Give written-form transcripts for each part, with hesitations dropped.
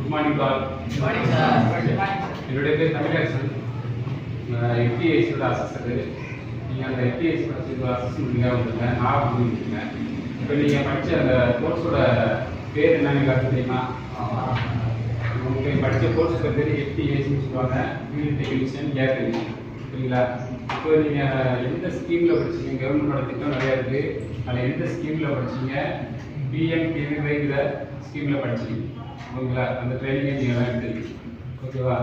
Good morning all. Good morning sir. Good morning sir. என்னுடைய பேர் தமிழரசன். எஃப்டிஐஸோட அசிஸ்டரு. நீங்கள் அந்த எஃப்டிஐஸ் படிச்சது அசிஸ்டன்ட்காக வந்துருங்க. நான் வந்துருக்கீங்க. இப்போ நீங்கள் படித்த அந்த கோர்ஸோட பேர் என்னன்னு கற்று தெரியுமா? உங்களுக்கு படித்த கோர்ஸோட பேர் எஃப்டிஐஸ்ன்னு சொல்லுவாங்க. ஃபீல்டு டெக்னீஷியன் ஏர் டெக்னீஷியன். சரிங்களா? இப்போ நீங்கள் எந்த ஸ்கீமில் படிச்சீங்க? கவர்மெண்டோட திட்டம் நிறையா இருக்குது. அதில் எந்த ஸ்கீமில் படிச்சீங்க? பிஎம்கேவிஒய்ங்கிற ஸ்கீமில் படிச்சீங்க. ஓகேங்களா? அந்த ட்ரைனிங்கை நீங்கள் எல்லாம் எடுத்துருக்கீங்க. ஓகேவா?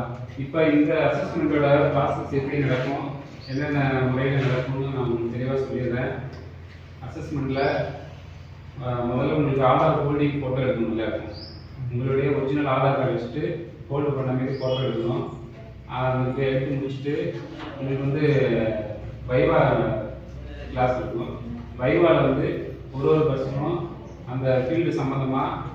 இப்போ இந்த அசஸ்மெண்ட்டோட ப்ராசஸ் எப்படி நடக்கும், என்னென்ன முறைகள் நடக்கும்னு நான் உங்களுக்கு தெளிவாக சொல்லிடுறேன். அசஸ்மெண்ட்டில் முதல்ல உங்களுக்கு ஆதார் ஹோல்டிங் ஃபோட்டோ எடுக்கணும்ல. உங்களுடைய ஒரிஜினல் ஆதார் கார்டு வச்சுட்டு ஹோல்டு பண்ண மாதிரி ஃபோட்டோ எடுக்கணும். அதுக்கு எடுத்து முடிச்சுட்டு உங்களுக்கு வந்து வைவா கிளாஸ் இருக்கும். வைவாவில் வந்து ஒரு பர்சனும் அந்த ஃபீல்டு சம்மந்தமாக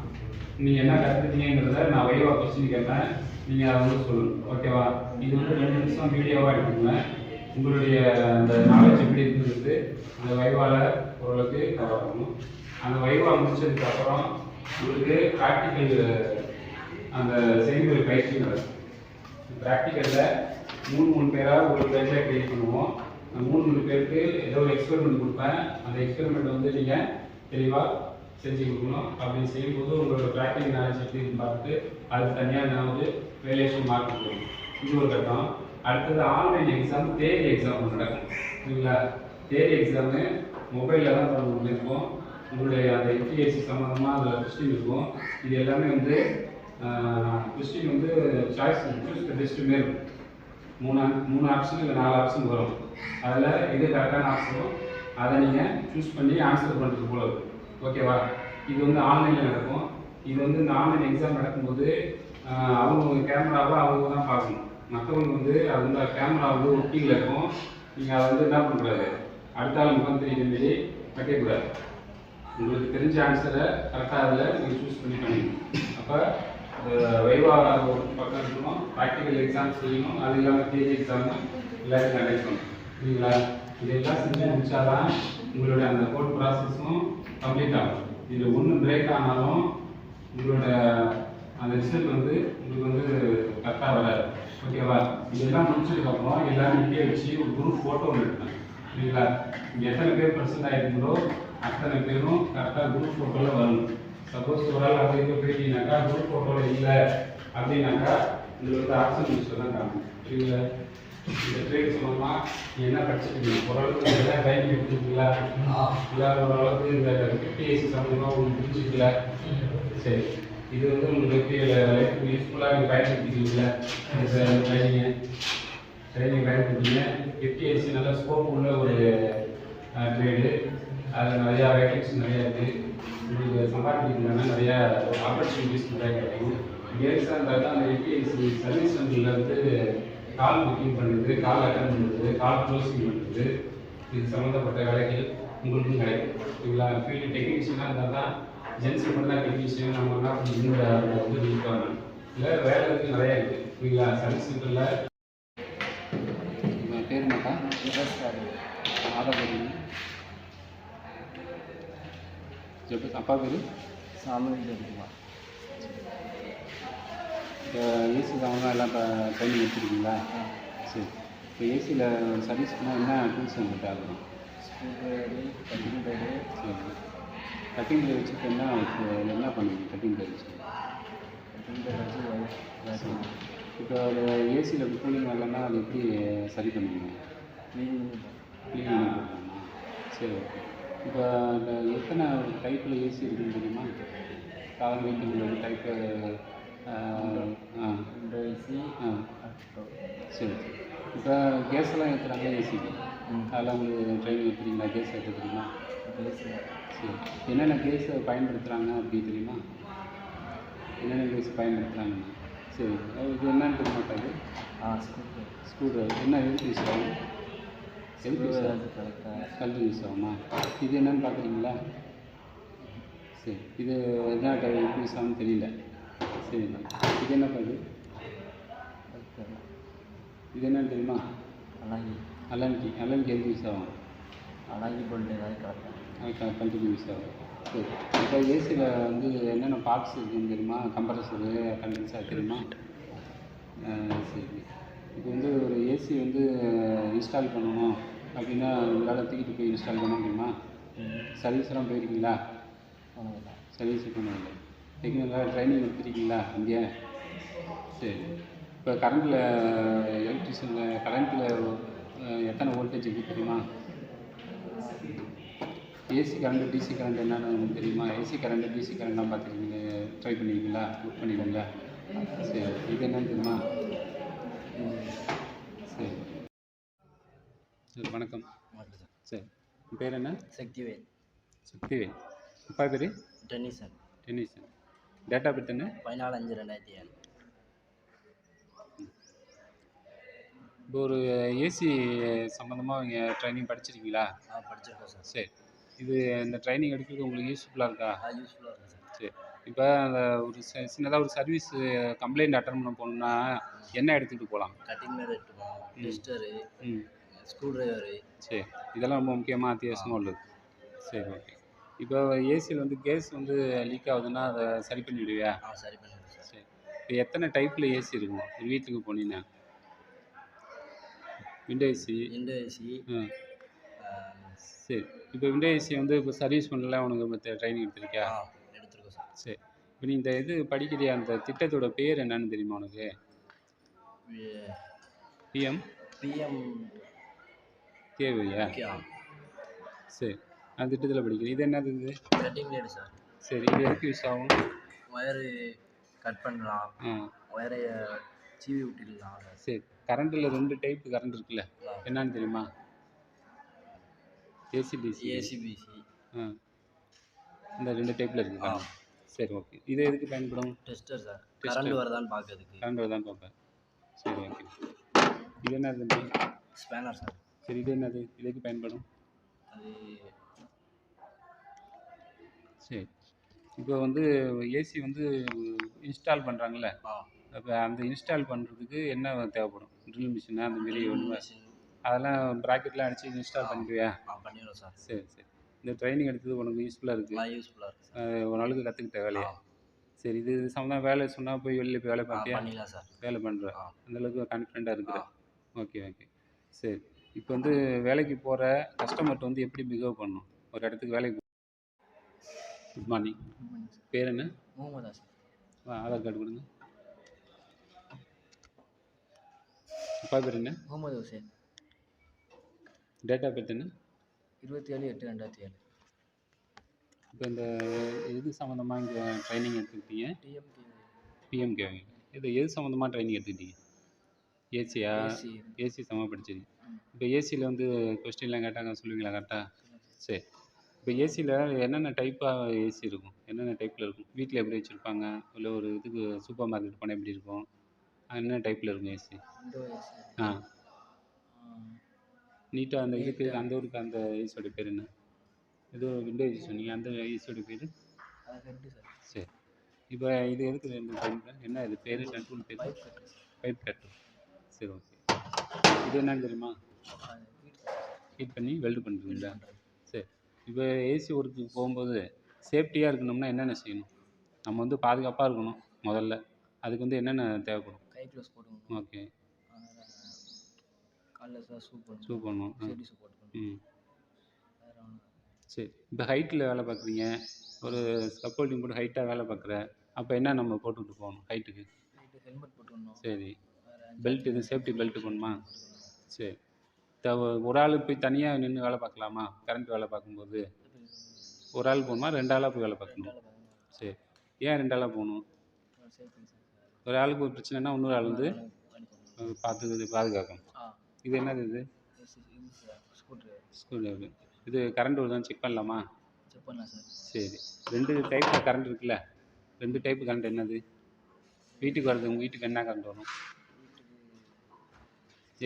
நீங்கள் என்ன கற்றுக்கிட்டீங்கிறத நான் வைவா கொஸ்டின் கேட்பேன். நீங்கள் அதை வந்து சொல்லணும். ஓகேவா? இது வந்து 2 நிமிஷம் வீடியோவாக எடுத்துக்கோங்க. உங்களுடைய அந்த நாலேஜ் எப்படி இருக்குங்கிறது அந்த வைவாவில் ஓரளவுக்கு கவர் ஆகணும். அந்த வைவா முடிச்சதுக்கப்புறம் உங்களுக்கு ப்ராக்டிக்கல் அந்த செய்முறை பயிற்சி நடக்கும். ப்ராக்டிக்கலில் 3 பேராக ஒரு பேஜாக கிரியேட் பண்ணுவோம். அந்த 3 பேருக்கு ஏதோ ஒரு எக்ஸ்பெரிமெண்ட் கொடுப்பேன். அந்த எக்ஸ்பெரிமெண்ட் வந்து நீங்கள் தெளிவாக செஞ்சு கொடுக்கணும். அப்படி செய்யும்போது உங்களோட ப்ராக்டிக்கல் நாலேஜ் எப்படி பார்த்துட்டு அதுக்கு தனியாக நான் வந்து வேல்யூஷன் மார்க் கொடுக்கணும். இது ஒரு கட்டம். அடுத்தது ஆன்லைன் எக்ஸாம், தேரி எக்ஸாம் நடக்கும். சரிங்களா? தேரி எக்ஸாமு மொபைலில் தான் பண்ணிருக்கோம். உங்களுடைய அந்த எஃப்டிஎஸ்சி சம்மந்தமாக அதில் கொஸ்டின் இருக்கும். இது எல்லாமே வந்து கொஸ்டின் வந்து சாய்ஸ் சூஸ் த பெஸ்ட் மாரி இருக்கும். 3 ஆப்ஷன் இல்லை 4 ஆப்ஷன் வரும். அதில் இது கரெக்டான ஆப்ஷனும் அதை நீங்கள் சூஸ் பண்ணி ஆன்சர் பண்ணுறது போல இருக்கும். ஓகேவா? இது வந்து ஆன்லைனில் நடக்கும். இது வந்து இந்த ஆன்லைன் எக்ஸாம் நடக்கும்போது அவங்க கேமராவை அவங்க தான் பார்க்கணும். மற்றவங்க வந்து அது வந்து கேமரா வந்து ஒட்டிங்கில் இருக்கும். நீங்கள் அதை வந்து என்ன பண்ணக்கூடாது, அடுத்த ஆள் முகம் தெரியுற மாரி வைக்கக்கூடாது. உங்களுக்கு தெரிஞ்ச ஆன்சரை கரெக்டாக அதில் நீங்கள் சூஸ் பண்ணி பண்ணிக்கணும். அப்போ வைவா ஒரு பக்கம் இருக்கணும், ப்ராக்டிக்கல் எக்ஸாம் செய்யணும், அது இல்லாமல் தேதி எக்ஸாமு எல்லாத்தையும் நடக்கணும். சரிங்களா? இதெல்லாம் செஞ்சு முடிச்சாதான் உங்களோட அந்த கோட் ப்ராசஸும் கம்ப்ளீட் ஆகும். இதில் ஒன்று பிரேக் ஆனாலும் உங்களோட அந்த ரிசல்ட் வந்து உங்களுக்கு வந்து கரெக்டாக வராது. ஓகேவா? இதெல்லாம் முடிச்சதுக்கப்புறம் எல்லாரும் இங்கே வச்சு ஒரு குரூப் ஃபோட்டோ ஒன்று எடுக்கணும். சரிங்களா? இங்கே எத்தனை பேர் பர்சன்ட் ஆகிருந்தோ அத்தனை பேரும் கரெக்டாக குரூப் ஃபோட்டோவில் வரணும். சப்போஸ் ஒரு ஆள் அப்படி இருக்க போயிட்டீங்கன்னாக்கா குரூப் ஃபோட்டோவில் இல்லை அப்படின்னாக்கா உங்களுக்கு வந்து ஆப்ஷன் லிஸ்ட்டில் தான் காணும். சரிங்களா? இந்த ட்ரேட் சொல்லணுமா நீ என்ன படிச்சுருக்கீங்க, ஓரளவுக்கு எல்லாம் டைம் எடுத்துருக்கீங்களா, இல்லை ஓரளவுக்கு இந்த எஃப்டிஎஸ்சி சம்மந்தமாக உங்களுக்கு புரிஞ்சுக்கல. சரி, இது வந்து உங்களுக்கு லைஃப் யூஸ்ஃபுல்லாக நீங்கள் பயன்படுத்திக்கிறீங்களா? இந்த ட்ரைனிங் பயன்படுத்திங்க. எஃப்டிஎஸ்சி நல்ல ஸ்கோப் உள்ள ஒரு ட்ரேடு. அதில் நிறையா வேகன்சி நிறையா இருக்குது. உங்களுக்கு சம்பாதிக்கிறதுனா நிறையா ஆப்பர்ச்சுனிட்டிஸ் நிறையா கிடைக்கும். கேர்ள்ஸாக இருந்தால் தான் அந்த எஃப்டிஎஸ்சி சர்வீஸ் சென்டரில் வந்து கால் புக்கிங் பண்ணுறது, கால் அட்டன் பண்ணுறது, கால் க்ளோசிங் பண்ணுறது, இது சம்மந்தப்பட்ட வேலைகள் உங்களுக்கும் கிடைக்கும். சரிங்களா? ஃபீல்டு டெக்னீஷியனாக இருந்தால் தான் ஜென்ஸுக்கு மட்டும் தான் டெக்னீஷியன் நம்ம என்ன இந்த வந்து இருப்பாங்க. இல்லை வேலை வந்து நிறையா இருக்குது. சரிங்களா? சர்வீஸ் சென்டரில் பேர் மாட்டா ஆதார் பேர் அப்பா பேர் சாமி இருக்குமா? இப்போ ஏசி தான் எல்லாம் ட்ரைனிங் எடுத்துருக்கீங்களா? சரி, இப்போ ஏசியில் சர்வீஸ் பண்ணால் என்ன டூல்ஸ் உங்களுக்கு ஆகணும்? Screw driver, cutting driver. சரி, கட்டிங் ட்ரைவ் வச்சுட்டு என்ன பண்ணுவீங்க? கட்டிங் ட்ரைவ் வச்சு கட்டிங் ட்ரைவ் வச்சு இப்போ அதில் ஏசியில் கூலிங் வரலன்னா அது எப்படி சரி பண்ணுவீங்க? க்ளீனிங் பண்ணுவீங்க. சரி, ஓகே. இப்போ அந்த எத்தனை டைப்பில் ஏசி இருக்குன்னு தெரியுமா? காலம் வீட்டுக்கு டைப்பு ஏசி. சரி, இப்போ கேஸெல்லாம் ஏற்றுறாங்களா ஏசிக்கு? அதெல்லாம் உங்களுக்கு ட்ரைனிங் எடுத்துறீங்களா? கேஸ் ஏற்ற தெரியுமா? சரி, என்னென்ன கேஸை பயன்படுத்துகிறாங்க அப்படி தெரியுமா? என்னென்ன கேஸ் பயன்படுத்துகிறாங்கண்ணா? சரி, இது என்னன்னு தெரிய மாட்டாது. ஸ்க்ரூ ட்ரைவர் என்ன எதுக்கு யூஸ் ஆகும்? கல்வி யூஸ் ஆகுமா? இது என்னன்னு பார்க்குறீங்களா? சரி, இது என்ன எப்படி யூஸ் ஆகும்னு தெரியல. சரிண்ணா, இது என்ன பண்ணுது? இது என்னன்னு தெரியுமா? அலங்கி எதுக்கு யூஸ் ஆகும்? அலங்கி போல்ட்டு ஏதாவது கரெக்டாக கண்டிப்பாக யூஸ் ஆகும். சரி. இப்போ ஏசியில் வந்து என்னென்ன பார்ட்ஸ் இருக்குன்னு தெரியுமா? கம்ப்ரஸரு, கண்டென்சர் தெரியுமா? சரி. இப்போ வந்து ஒரு ஏசி வந்து இன்ஸ்டால் பண்ணணும் அப்படின்னா உங்களால் தூக்கிட்டு போய் இன்ஸ்டால் பண்ண முடியுமா? சர்வீஸ்லாம் போயிருக்கீங்களா? சர்வீஸ் பண்ணதில்லை. டெக்னிக்கலாக ட்ரைனிங் எடுத்துருக்கீங்களா இங்கே? சரி. இப்போ கரண்ட்டில் எலக்ட்ரிஷியனில் கரண்ட்டில் எத்தனை வோல்டேஜ் இருக்குது தெரியுமா? ஏசி கரண்ட், டிசி கரண்ட் என்னென்னு உங்களுக்கு தெரியுமா? ஏசி கரண்ட், டிசி கரண்ட்லாம் பார்த்துருக்கீங்க, ட்ரை பண்ணியிருக்கீங்களா? புக் பண்ணியிருக்கீங்களா? சரி. இது என்னன்னு தெரியுமா? சரி. சரி, வணக்கம். சரி, உன் பேர் என்ன? சக்திவேல். சக்திவேல். அப்பா பேர்? Tennyson. Tennyson. Date of birth என்ன? 14/5/2007. இப்போ ஒரு ஏசி சம்மந்தமாக நீங்கள் ட்ரைனிங் படிச்சிருக்கீங்களா? படிச்சிருக்கோம் சார். சரி. இது இந்த ட்ரைனிங் எடுக்கிறது உங்களுக்கு யூஸ்ஃபுல்லாக இருக்கா? யூஸ்ஃபுல்லாக இருக்குது சார். சரி. இப்போ அந்த ஒரு சின்னதாக ஒரு சர்வீஸ் கம்ப்ளைண்ட் அட்டன் பண்ண போகணுன்னா என்ன எடுத்துகிட்டு போகலாம்? கட்டிங் மேட் எடுத்துட்டு போகணும், டெஸ்டரு, ம். Screw driver. சரி. இதெல்லாம் ரொம்ப முக்கியமாக அத்தியாவசியமாக உள்ளது. சரி, ஓகே. இப்போ ஏசியில் வந்து கேஸ் வந்து லீக் ஆகுதுன்னா அதை சரி பண்ணிவிடுவியா? சரி பண்ணிடுறேன் சார். சரி. இப்போ எத்தனை டைப்பில் ஏசி இருக்கும் ஒரு வீட்டுக்கு போனீங்கன்னா? Window AC. Window AC. சரி. இப்போ விண்டோ ஏசி வந்து இப்போ சர்வீஸ் பண்ணல உனக்கு இப்போ ட்ரைனிங் எடுத்திருக்கியா? எடுத்துருக்கோம் சார். சரி. இப்போ நீ இந்த இது படிக்கிறியா, அந்த திட்டத்தோட பேர் என்னன்னு தெரியுமா உனக்கு? பிஎம் கேவியா? சரி. அந்த திட்டத்தில் படிக்கிறேன். இது என்னது இது? Cutting mat sir. சரி. இது எதுக்கு யூஸ் ஆகும்? ஒயரு கட் பண்ணலாம், ஒயரை சீவி விட்டுக்கலாம். சரி. கரண்ட்டில் 2 டைப் கரண்ட் இருக்குல்ல, என்னன்னு தெரியுமா? AC, DC. ஏசிபிசி. இந்த 2 டைப்பில் இருக்குதா? சரி, ஓகே. இது எதுக்கு பயன்படும்? Tester sir. கரண்ட் வருதான்னு பார்க்கறதுக்கு. கரண்ட் வருதான்னு பார்ப்பேன். சரி, ஓகே. இது என்னது? Spanner sir. சரி. இது என்னது? இதுக்கு பயன்படும்? அது சரி. இப்போ வந்து ஏசி வந்து இன்ஸ்டால் பண்ணுறாங்கல்ல, அப்போ அந்த இன்ஸ்டால் பண்ணுறதுக்கு என்ன தேவைப்படும்? ட்ரில் மிஷினா அந்த மாரி ஒன்று? அதெல்லாம் ப்ராக்கெட்லாம் அடித்து இன்ஸ்டால் பண்ணிடுவியா? பண்ணிடுவோம் சார். சரி, சரி. இந்த ட்ரைனிங் எடுத்தது உனக்கு யூஸ்ஃபுல்லாக இருக்குது? யூஸ்ஃபுல்லாக இருக்குது. ஒரு நாளுக்கு கற்றுக்கிட்ட வேலையா? சரி. இது சம்மந்தமாக வேலை சொன்னால் போய் வெளியில் போய் வேலை பார்த்தியா? பண்ணிடலாம் சார். வேலை பண்ணுற அந்தளவுக்கு கான்ஃபிடென்ட்டாக இருக்கிற? Okay, okay. சரி. இப்போ வந்து வேலைக்கு போகிற கஸ்டமர்கிட்ட வந்து எப்படி பிஹேவ் பண்ணணும்? ஒரு இடத்துக்கு வேலைக்கு குட் மார்னிங். பேர் என்ன? முகமதா சார். ஆதார் கார்டு கொடுங்க. அப்பா பேர் என்ன? Mohammed Hussain. Date of birth என்ன? 27/8/2007. இப்போ இந்த எது சம்மந்தமாக இங்கே ட்ரைனிங் எடுத்துக்கிட்டீங்க? பிஎம்கேவி. இது எது சம்மந்தமாக ட்ரைனிங் எடுத்துக்கிட்டீங்க? ஏசியா? ஏசி சம்மந்தமாக படிச்சிருக்கீங்க. இப்போ ஏசியில் வந்து கொஸ்டின்லாம் கேட்டாங்க, சொல்லுவீங்களா கரெக்டாக? சரி. இப்போ ஏசியில் என்னென்ன டைப்பாக ஏசி இருக்கும்? என்னென்ன டைப்பில் இருக்கும்? வீட்டில் எப்படி வச்சுருப்பாங்க? இல்லை ஒரு இதுக்கு சூப்பர் மார்க்கெட் போனால் எப்படி இருக்கும்? என்ன டைப்பில் இருக்கும் ஏசி? நீட்டாக அந்த இதுக்கு அந்த ஊருக்கு அந்த ஏசியோட பேர் என்ன? ஏதோ விண்டோ ஏசி சொன்னீங்க, அந்த ஏசியோட பேர்? சரி. இப்போ இது எதுக்கு என்ன இது பேர்? டூல் பேர்? Pipe cutter. சரி, ஓகே. இது என்னன்னு தெரியுமா? ஹீட் பண்ணி வெல்டு பண்ணுறீங்களா? சரி. இப்போ ஏசி ஒர்க்குக்கு போகும்போது சேஃப்டியாக இருக்கணும்னா என்னென்ன செய்யணும்? நம்ம வந்து பாதுகாப்பாக இருக்கணும் முதல்ல. அதுக்கு வந்து என்னென்ன தேவைப்படும்? கை க்ளவுஸ் போட்டுக்கணும். ஓகே. காலில் ஷூ பண்ணணும். போட்டுக்கணும். சரி. இப்போ ஹைட்டில் வேலை பார்க்குறீங்க, ஒரு சப்போர்ட்டிங் போட்டு ஹைட்டாக வேலை பார்க்குற, அப்போ என்ன நம்ம போட்டுக்கிட்டு போகணும் ஹைட்டுக்கு? ஹெல்மெட் போட்டுக்கணும். சரி. பெல்ட் எதுவும் சேஃப்டி பெல்ட் போடணுமா? சரி. ஒரு ஆள் போய் தனியாக நின்று வேலை பார்க்கலாமா? கரண்ட் வேலை பார்க்கும்போது ஒரு ஆள் போகணுமா, 2 ஆளாக போய் வேலை பார்க்கணும்? சரி. ஏன் 2 ஆளாக போகணும்? ஒரு ஆளுக்கு ஒரு பிரச்சனைனா இன்னொரு ஆள் வந்து பார்த்து பாதுகாக்கணும். இது என்னது? இது ஸ்க்ரூ டிரைவர். இது கரண்ட் வருதான்னு செக் பண்ணலாமா? செக் பண்ணலாம் சார். சரி. 2 டைப்பில் கரண்ட் இருக்குல்ல, 2 டைப்பு கரண்ட் என்னது? வீட்டுக்கு வருது, உங்கள் வீட்டுக்கு என்ன கரண்ட் வரும்?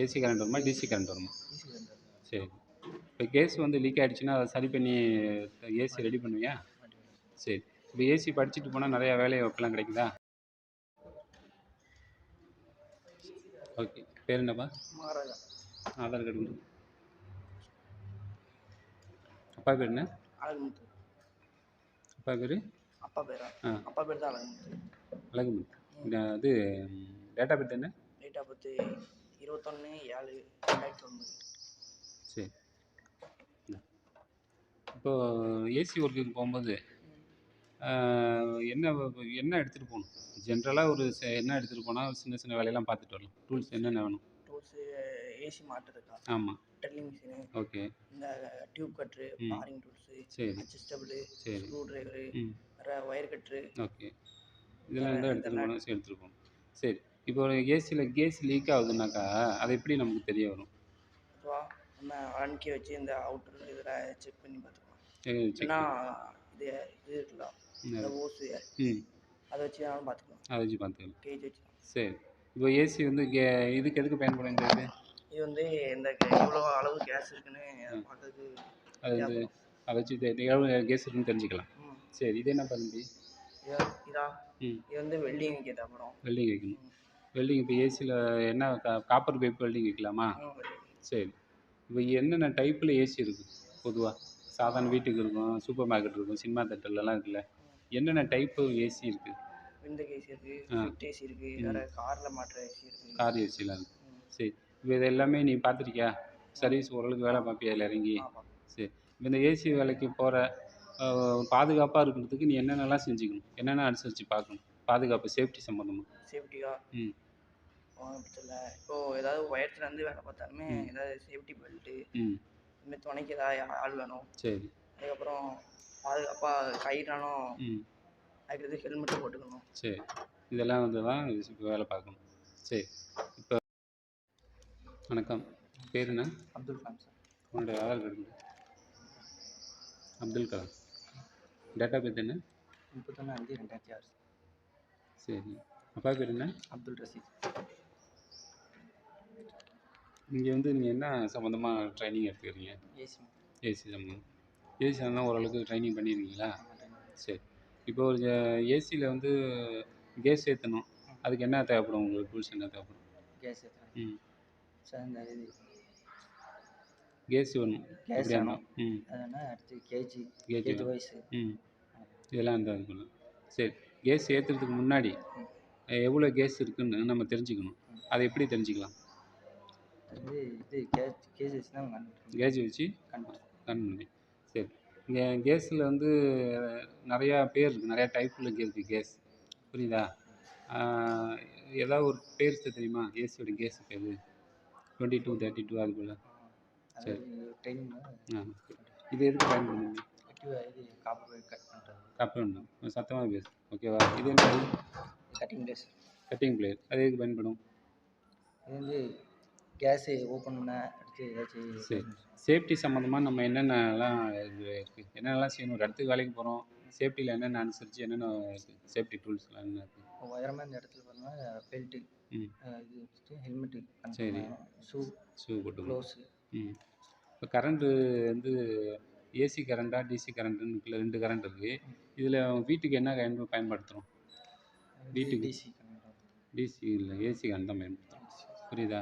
ஏசி கரண்ட் வருமா, டிசி கரண்ட் வருமா? சரி. இப்போ கேஸ் வந்து லீக் ஆகிடுச்சுன்னா அதை சரி பண்ணி ஏசி ரெடி பண்ணுவியா? சரி. இப்போ ஏசி படிச்சுட்டு போனால் நிறையா வேலை வாய்ப்பெல்லாம் கிடைக்குதா? ஓகே. பேர் என்னப்பா? மகாராஜா. ஆதார் கார்டு கொடு. அப்பா பேர் என்ன? ஆல்முத்து. அப்பா பேர்? அப்பா பேரா? ஆ அப்பா பேர் தான் அழகுமுத்து. அழகுமுத்து. இது டேட் ஆஃப் பர்த் என்ன? Date of birth 21/7/2009. சரி. இப்போ ஏசி ஒர்க்குக்கு போகும்போது என்ன என்ன எடுத்துகிட்டு போகணும்? ஜென்ரலாக ஒரு என்ன எடுத்துகிட்டு போனால் சின்ன சின்ன வேலையெல்லாம் பார்த்துட்டு வரலாம். டூல்ஸ் என்னென்ன வேணும்? டூல்ஸு ஏசி மாட்டுறதுக்கா? ஆமாம். Drilling machine, okay. இந்த டியூப் கட்ரு, பாரிங் டூல்ஸு, சரி அட்ஜஸ்டபிளு, சரி ஸ்க்ரூ டிரைவரு, ம் வேறு ஒயர் கட்ரு, ஓகே. இதெல்லாம் தான் இந்த எடுத்துகிட்டு போகணும். சரி. இப்போ ஒரு ஏசியில் கேஸ் லீக் ஆகுதுனாக்கா அது எப்படி நமக்கு தெரிய வரும்? அதுவா நம்ம அன்கி வச்சு இந்த அவுட்டர் இதில் செக் பண்ணி பார்த்துக்கலாம். செக் ஏன்னா இது இது இருக்குல்ல, இந்த ஓஸு ம் அதை வச்சு வேணாலும் பார்த்துக்கலாம். அதை வச்சு பார்த்துக்கலாம். கேஜ் வச்சு. சரி. இப்போ ஏசி வந்து இதுக்கு எதுக்கு பயன்படும் இந்த இது? இது வந்து இந்த எவ்வளோ அளவு கேஸ் இருக்குன்னு பார்க்கறதுக்கு அது வந்து அதை வச்சு எவ்வளோ கேஸ் இருக்குன்னு தெரிஞ்சுக்கலாம். சரி. இது என்ன பண்ணி? இதா இது வந்து வெல்டிங் வைக்க தேவைப்படும். வெல்டிங் வைக்கணும். வெல்டிங் இப்போ ஏசியில் என்ன காப்பர் பைப் வெல்டிங் வைக்கலாமா? சரி. இப்போ என்னென்ன டைப்பில் ஏசி இருக்குது பொதுவாக? சாதாரண வீட்டுக்கு இருக்கும், சூப்பர் மார்க்கெட் இருக்கும், சினிமா தேட்டர்லலாம் இருக்குல்ல. என்னென்ன டைப்பு ஏசி இருக்குது? விண்டோ ஏசி இருக்குது, ஸ்விஃப்ட் ஏசி இருக்குது, வேறு காரில் மாட்டுற ஏசி இருக்குது. கார் ஏசிலாம் இருக்குது. சரி. இப்போ இது எல்லாமே நீ பார்த்துருக்கியா? சர்வீஸ் ஓரளவுக்கு வேலை பார்ப்பியா இல்லை இறங்கி? சரி. இப்போ இந்த ஏசி வேலைக்கு போகிற பாதுகாப்பாக இருக்கிறதுக்கு நீ என்னென்னலாம் செஞ்சுக்கணும்? என்னென்ன அனுசரித்து பார்க்கணும்? பாதுகாப்பு சேஃப்டி சம்மந்தமாக. சேஃப்டியா? ம் இல்லை இப்போது ஏதாவது ஒயர்ஸ்லேருந்து வேலை பார்த்தாலுமே ஏதாவது சேஃப்டி பெல்ட்டு இதுமாதிரி துணைக்கு ஏதாவது ஆள் வேணும். சரி. அதுக்கப்புறம் பாதுகாப்பாக கயிறானும் அதுக்கு ஹெல்மெட்டும் போட்டுக்கணும். சரி. இதெல்லாம் வந்து தான் இப்போ வேலை பார்க்கணும். சரி. இப்போ வணக்கம். பேர் என்ன? அப்துல் கலாம் சார். உன்னுடைய Aadhaar card? Abdul Kalam. Date of birth என்ன? 31/5/2006. சரி. அப்பா பேர் என்ன? அப்துல் ரஷீத். இங்கே வந்து நீங்கள் என்ன சம்மந்தமாக ட்ரைனிங் எடுத்துக்கிறீங்க? ஏசி சம்மந்தம். ஏசி சம்மந்தம் ஓரளவுக்கு ட்ரைனிங் பண்ணியிருக்கீங்களா? சரி. இப்போ ஒரு ஏசியில் வந்து கேஸ் ஏற்றணும், அதுக்கு என்ன தேவைப்படும் உங்களுக்கு? டூல்ஸ் என்ன தேவைப்படும்? கேஸ் ஏற்றணும் சார், இந்த இது கேஸ் வேணும். கேஸ் வேணும். அதனால் அடுத்து கேஜி வைஸு இதெல்லாம் இந்த இது பண்ணணும். சரி. கேஸ் ஏற்றுறதுக்கு முன்னாடி எவ்வளோ கேஸ் இருக்குன்னு நம்ம தெரிஞ்சுக்கணும். அதை எப்படி தெரிஞ்சுக்கலாம்? இது கேஜ் வச்சு தான் கேஜ் வச்சு கண்டுபிடி. சரி. இங்கே கேஸில் வந்து நிறையா பேர் இருக்குது, நிறையா டைப்பில் இருக்குது கேஸ். புரியுதா? ஏதாவது ஒரு பேர் தெரியுமா ஏசியோட கேஸ் பேர்? 22, 32 அது போல். சரி. இது எதுக்கு பயன்படுது? இது காப்பர் கட் பண்ணுறது. கட் பண்ணணும். சத்தமாக பேசு. ஓகேவா? இது என்ன? Cutting plier. அது எதுக்கு பயன்படும்? இது வந்து கேஸு ஓப்பன் பண்ண அடுத்து ஏதாச்சும். சரி. சேஃப்டி சம்மந்தமாக நம்ம என்னென்னலாம் இருக்குது, என்னென்னலாம் செய்யணும்? ஒரு இடத்துக்கு வேலைக்கு போகிறோம், சேஃப்டியில் என்னென்ன அனுசரித்து என்னென்ன சேஃப்டி டூல்ஸ்லாம் என்ன இருக்குது? உயரமாக இந்த இடத்துல பார்த்தோம்னா பெல்ட்டு, இது வச்சுட்டு ஹெல்மெட்டு. சரி. ஷூ போட்டு. க்ளோஸு. இப்போ கரண்ட்டு வந்து ஏசி கரண்ட்டா டிசி கரண்ட்டுன்னு இருக்குல்ல, 2 கரண்ட் இருக்குது. இதில் வீட்டுக்கு என்ன கரண்ட் பயன்படுத்துகிறோம்? வீட்டுக்கு டிசி இல்லை, ஏசி கரண்ட் தான் பயன்படுத்துகிறோம். புரியுதா?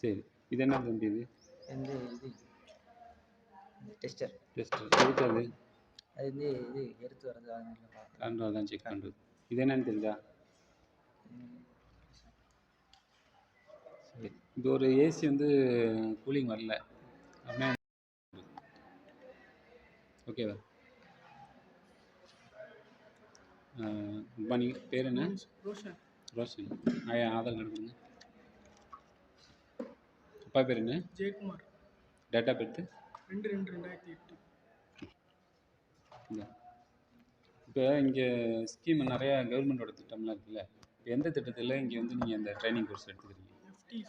சரி. இது என்ன தம்பி? இது டெஸ்டர். எதுக்கு அது? அது வந்து இது எடுத்து வர்றது கரண்ட் தான் செக் பண்ணுறது. இது என்னன்னு தெரியுதா? சரி. இப்போ ஒரு ஏசி வந்து கூலிங் வரல அப்படின்னா ஓகேவா? குட் பேர் என்ன? ரோஷன். ஆதார் கார்டு கொடுங்க. அப்பா பேர் என்ன? ஜெயக்குமார். Date of birth? 2/2/2008. இப்போ இங்கே ஸ்கீம் நிறையா கவர்மெண்ட்டோட திட்டம்லாம் இருக்குல்ல, இப்போ எந்த திட்டத்தில் இங்கே வந்து நீங்கள் அந்த ட்ரைனிங் கோர்ஸ் எடுத்துக்கிறீங்க?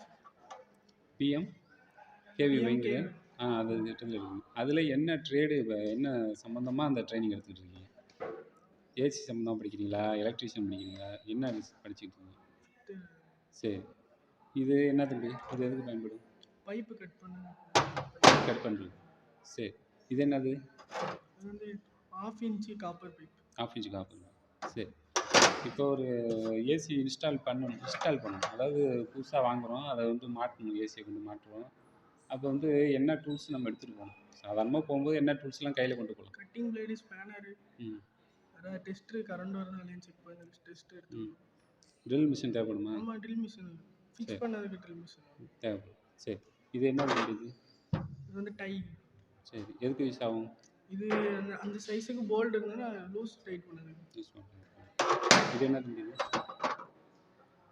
பிஎம் கேவிஒய்ங்கிற அது திட்டத்தில் இருக்குது. அதில் என்ன ட்ரேடு, என்ன சம்மந்தமாக அந்த ட்ரைனிங் எடுத்துக்கிட்டு இருக்கீங்க? ஏசி சம்மந்தமாக படிக்கிறீங்களா, எலக்ட்ரீஷியன் படிக்கிறீங்களா, என்ன படிச்சுக்கிட்டு இருக்கீங்க? சரி. இது என்ன தம்பி? இது எதுக்கு பயன்படும்? பைப்பு கட் பண்ணுறது. சரி. இது என்னது? அது வந்து 1/2 inch copper pipe. 1/2 inch copper. சரி. இப்போ ஒரு ஏசி இன்ஸ்டால் பண்ணணும். அதாவது புதுசாக வாங்குகிறோம், அதை வந்து மாட்டணும், ஏசியை கொண்டு மாட்டுறோம். அப்போ வந்து என்ன டூல்ஸ் நம்ம எடுத்துகிட்டு போகணும்? சாதாரணமாக போகும்போது என்ன டூல்ஸ்லாம் கையில் கொண்டு போகலாம்? கட்டிங் பிளேடு, ஸ்பேனரு, அதான் டெஸ்ட்டு கரண்ட் வரனாலையும் செக் பண்ணி டெஸ்ட் எடுத்து ட்ரில் மிஷின் தேவைப்படுமா? ஆமாம் ட்ரில் மிஷின் ஃபிக்ஸ் பண்ணதுக்கு ட்ரில் மிஷின் தேவைப்படும். சரி, இது என்ன வண்டி இது? இது வந்து டை. சரி, எதுக்கு யூஸ் ஆகும்? இது அந்த சைஸுக்கு போல்டு இருந்ததுன்னா லூஸ் டைட் பண்ணுது. யூஸ் பண்ணுறேன். இது என்ன வண்டி இது?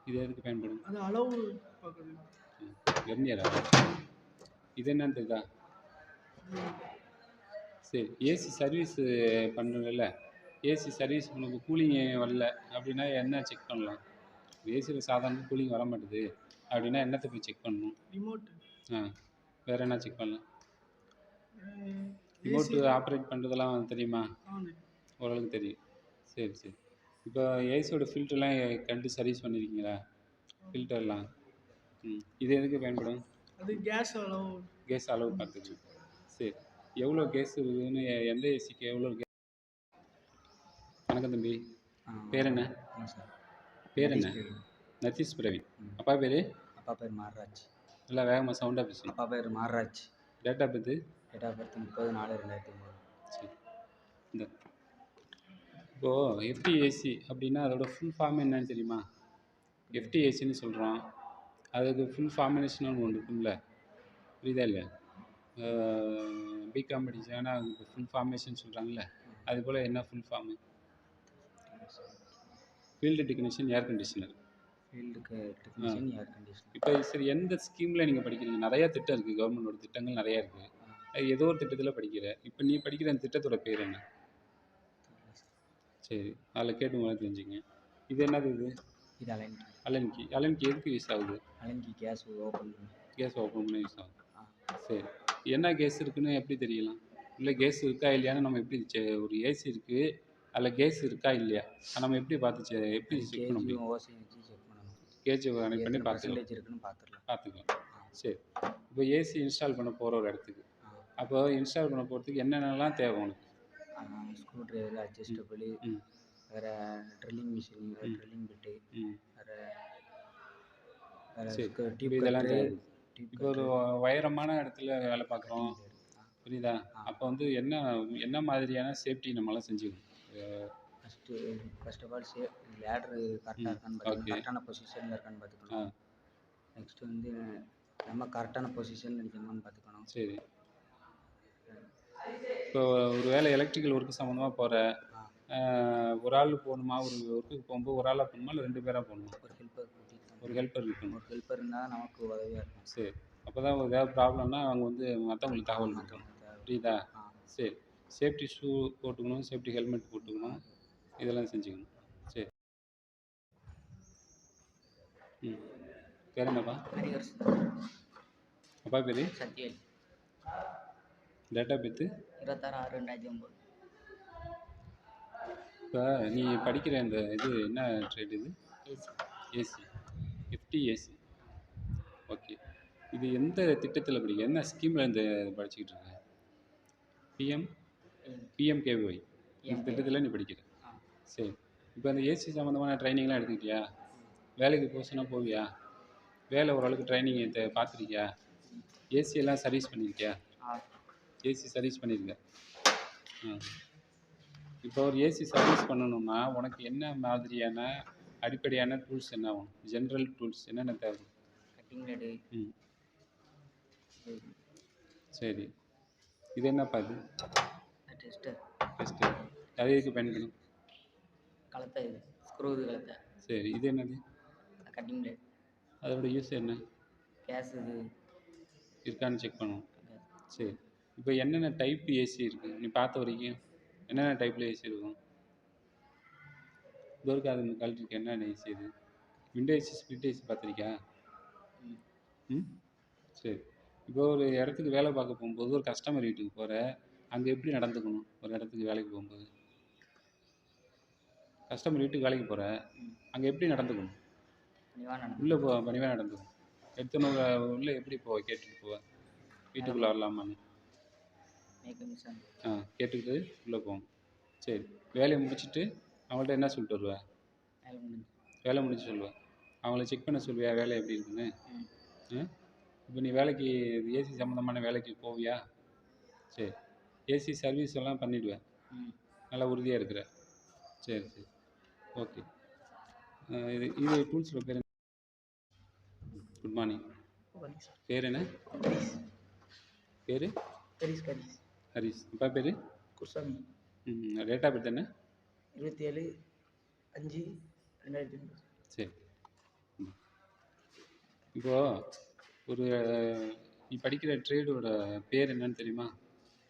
இது எதுக்கு பயன்படும்? அது அளவு பார்க்குறது. வெர்னியரா? இது என்னன்னு தெரியுதா? சரி, ஏசி சர்வீஸ் பண்ணுறதில்ல, ஏசி சர்வீஸ் உங்களுக்கு கூலிங் வரல அப்படின்னா என்ன செக் பண்ணலாம்? ஏசியில் சாதாரண கூலிங் வர மாட்டுது அப்படின்னா என்னத்தை போய் செக் பண்ணணும்? ரிமோட்டு. வேறு என்ன செக் பண்ணலாம்? ரிமோட்டு ஆப்ரேட் பண்ணுறதெல்லாம் தெரியுமா? ஓரளவுக்கு தெரியும். சரி சரி. இப்போ ஏசியோட ஃபில்டர்லாம் கண்டு சர்வீஸ் பண்ணியிருக்கீங்களா? ஃபில்டர்லாம் இது எதுக்கு பயன்படும்? அது கேஸ் அளவு. கேஸ் அளவு பார்த்துக்கணும். சரி, எவ்வளோ கேஸ் இருக்குதுன்னு எந்த ஏசிக்கு எவ்வளோ கேஸ்? வணக்கம் தம்பி, பேர் என்ன? பேர் என்ன? நதீஷ் பிரவீன். அப்பா பேர்? அப்பா பேர் மார்ராஜ். நல்லா வேகமாக சவுண்டாக பேசுங்க. அப்பா பேர் Marraj. Date of birth? Date of birth 30/4/2003. சரி. இந்த இப்போது எஃப்டிஏசி அப்படின்னா அதோட ஃபுல் ஃபார்ம் என்னன்னு தெரியுமா? எஃப்டிஏசின்னு சொல்கிறோம், அதுக்கு ஃபுல் ஃபார்மினேஷன் ஒன்று இருக்கும்ல, புரியுதா இல்லையா? பிகாம் படிச்சாங்கன்னா அதுக்கு ஃபுல் ஃபார்மேஷன் சொல்கிறாங்கல்ல, அது போல் என்ன full form? Field technician air conditioner. ஃபீல்டுக்கு டெக்னீஷியன் ஏர் கண்டிஷனர். இப்போ சரி, எந்த ஸ்கீமில் நீங்கள் படிக்கிறீங்க? நிறையா திட்டம் இருக்குது, கவர்மெண்டோட திட்டங்கள் நிறையா இருக்குது. ஏதோ ஒரு திட்டத்தில் படிக்கிற. இப்போ நீ படிக்கிற அந்த திட்டத்தோட பேர் என்ன? சரி, அதில் கேட்டு முதல்ல தெரிஞ்சுங்க. இது என்னது இது? இது அலன்கி. அலன்கி. அலன்கி எதுக்கு யூஸ் ஆகுது? அலன்கி கேஸ் ஓப்பன் பண்ண யூஸ் ஆகுது. சரி, என்ன கேஸ் இருக்குன்னு எப்படி தெரியலாம்? இல்லை கேஸ் இருக்கா இல்லையான்னு நம்ம எப்படி ஒரு ஏசி இருக்குது, அதில் கேஸ் இருக்கா இல்லையா நம்ம எப்படி பார்த்து எப்படி செக் பண்ண முடியும்? ஓசி வச்சு செக் பண்ணணும். கேஜ் கனெக்ட் பண்ணி பார்த்துக்கலாம். இருக்குன்னு பார்த்துக்கலாம். சரி, இப்போ ஏசி இன்ஸ்டால் பண்ண போகிற ஒரு இடத்துக்கு, அப்போ இன்ஸ்டால் பண்ண போகிறதுக்கு என்னென்னலாம் தேவை உனக்கு? ஸ்க்ரூ ட்ரைவர், அட்ஜஸ்டபிள், வேறு ட்ரில்லிங் மிஷின், ட்ரில்லிங் பிட்டு, வேறு இதெல்லாம் தேவை. இப்போ ஒரு உயரமான இடத்துல வேலை பார்க்குறோம், புரியுதா? அப்போ வந்து என்ன மாதிரியான சேஃப்டி நம்மளாம் செஞ்சுக்கணும்? ஃபர்ஸ்ட் ஆஃப் ஆல் லேட்ரு கரெக்டாக இருக்கான்னு பார்த்துக்கணும், கரெக்டான பொசிஷனில் இருக்கான்னு பார்த்துக்கணும். நெக்ஸ்ட் வந்து நம்ம கரெக்டான பொசிஷனில் நிற்கணும்னு பார்த்துக்கணும். சரி, இப்போ ஒரு வேலை எலக்ட்ரிக்கல் ஒர்க்கு சம்மந்தமாக போகிற ஒரு ஆள் போகணுமா? ஒரு ஒர்க்குக்கு போகும்போது ஒரு ஆளாக போகணுமா இல்லை 2 பேராக போகணுமா? ஒரு ஹெல்ப்பர் இருக்கணும். ஒரு ஹெல்ப்பர் இருந்தால் நமக்கு உதவியாக இருக்கும். சரி, அப்போ தான் ஏதாவது ப்ராப்ளம்னா அவங்க வந்து மற்றவங்களுக்கு தகவல் கொடுக்கணும், புரியுதா? சரி, சேஃப்டி ஷூ போட்டுக்கணும், சேஃப்டி ஹெல்மெட் போட்டுக்கணும், இதெல்லாம் செஞ்சுக்கணும். சரி. பேர் என்னப்பா? அப்பா பேர்? சத்யவேல். Date of birth? 26/6/2009. இப்போ நீ படிக்கிற இந்த இது என்ன ட்ரேட் இது? ஏசி. எஃப்டிஏசி. ஓகே, இது எந்த திட்டத்தில் படிக்க, என்ன ஸ்கீமில் இந்த படிச்சுக்கிட்டு இருக்க? பிஎம்கேவிஒய் இந்த திட்டத்தில் நீ படிக்கிற. சரி, இப்போ அந்த ஏசி சம்மந்தமான ட்ரைனிங்லாம் எடுத்துக்கிட்டியா? வேலைக்கு போச்சுன்னா போவியா? வேலை ஓரளவுக்கு ட்ரைனிங் பார்த்துருக்கியா? ஏசியெல்லாம் சர்வீஸ் பண்ணியிருக்கியா? ஏசி சர்வீஸ் பண்ணியிருக்க. இப்போ ஒரு ஏசி சர்வீஸ் பண்ணணும்னா உனக்கு என்ன மாதிரியான அடிப்படையான டூல்ஸ் என்ன ஆகும்? ஜென்ரல் டூல்ஸ் என்னென்ன தேவை? Cutting blade. சரி, இது என்னப்பா இது? டெஸ்டர். அது எதுக்கு பயன்படும்? கலத்தை, இது ஸ்க்ரூ கலத்தை. சரி, இது என்னது? Cutting blade. அதோட யூஸ் என்ன? கேஸ் இது இருக்கான்னு செக் பண்ணணும். சரி, இப்போ என்னென்ன டைப் ஏசி இருக்குது நீ பார்த்த வரைக்கும்? என்னென்ன டைப்பில் ஏசி இருக்கும்? இது வரைக்கும் அது கழட்டிருக்கு. என்னென்ன ஏசி இது? விண்டோ ஏசி, ஸ்பிளிட் ஏசி பார்த்துருக்கியா? சரி, இப்போ ஒரு இடத்துக்கு வேலை பார்க்க போகும்போது ஒரு கஸ்டமர் வீட்டுக்கு போகிற, அங்கே எப்படி நடந்துக்கணும்? ஒரு இடத்துக்கு வேலைக்கு போகும்போது கஸ்டமர் வீட்டுக்கு வேலைக்கு போகிற, அங்கே எப்படி நடந்துக்கணும்? உள்ளே பணிவாக நடந்துக்கணும். எடுத்துன்னு உள்ளே எப்படி கேட்டுட்டு போவேன்? வீட்டுக்குள்ளே வரலாமான்னு கேட்டுக்கிட்டு உள்ளே போவோம். சரி, வேலையை முடிச்சுட்டு அவங்கள்ட்ட என்ன சொல்லிட்டு வருவேன்? வேலை முடிச்சு சொல்லுவேன். அவங்கள செக் பண்ண சொல்லுவியா வேலை எப்படி இருக்குன்னு? இப்போ நீ வேலைக்கு ஏசி சம்மந்தமான வேலைக்கு போவியா? சரி, ஏசி சர்வீஸ் எல்லாம் பண்ணிவிடுவேன், நல்லா உறுதியாக இருக்கிற. சரி சரி ஓகே. இது இது டூல்ஸோட பேர் என்ன? Good morning. பண்ணி சார். பேர் என்ன? கரீஸ். பேர்? கரீஸ். ஹரிஸ். அப்பா பேர்? குருசாமி. டேட் ஆஃப் பர்த் என்ன? 27/5/2003. சரி. இப்போ ஒரு நீ படிக்கிற ட்ரேடோட பேர் என்னன்னு தெரியுமா?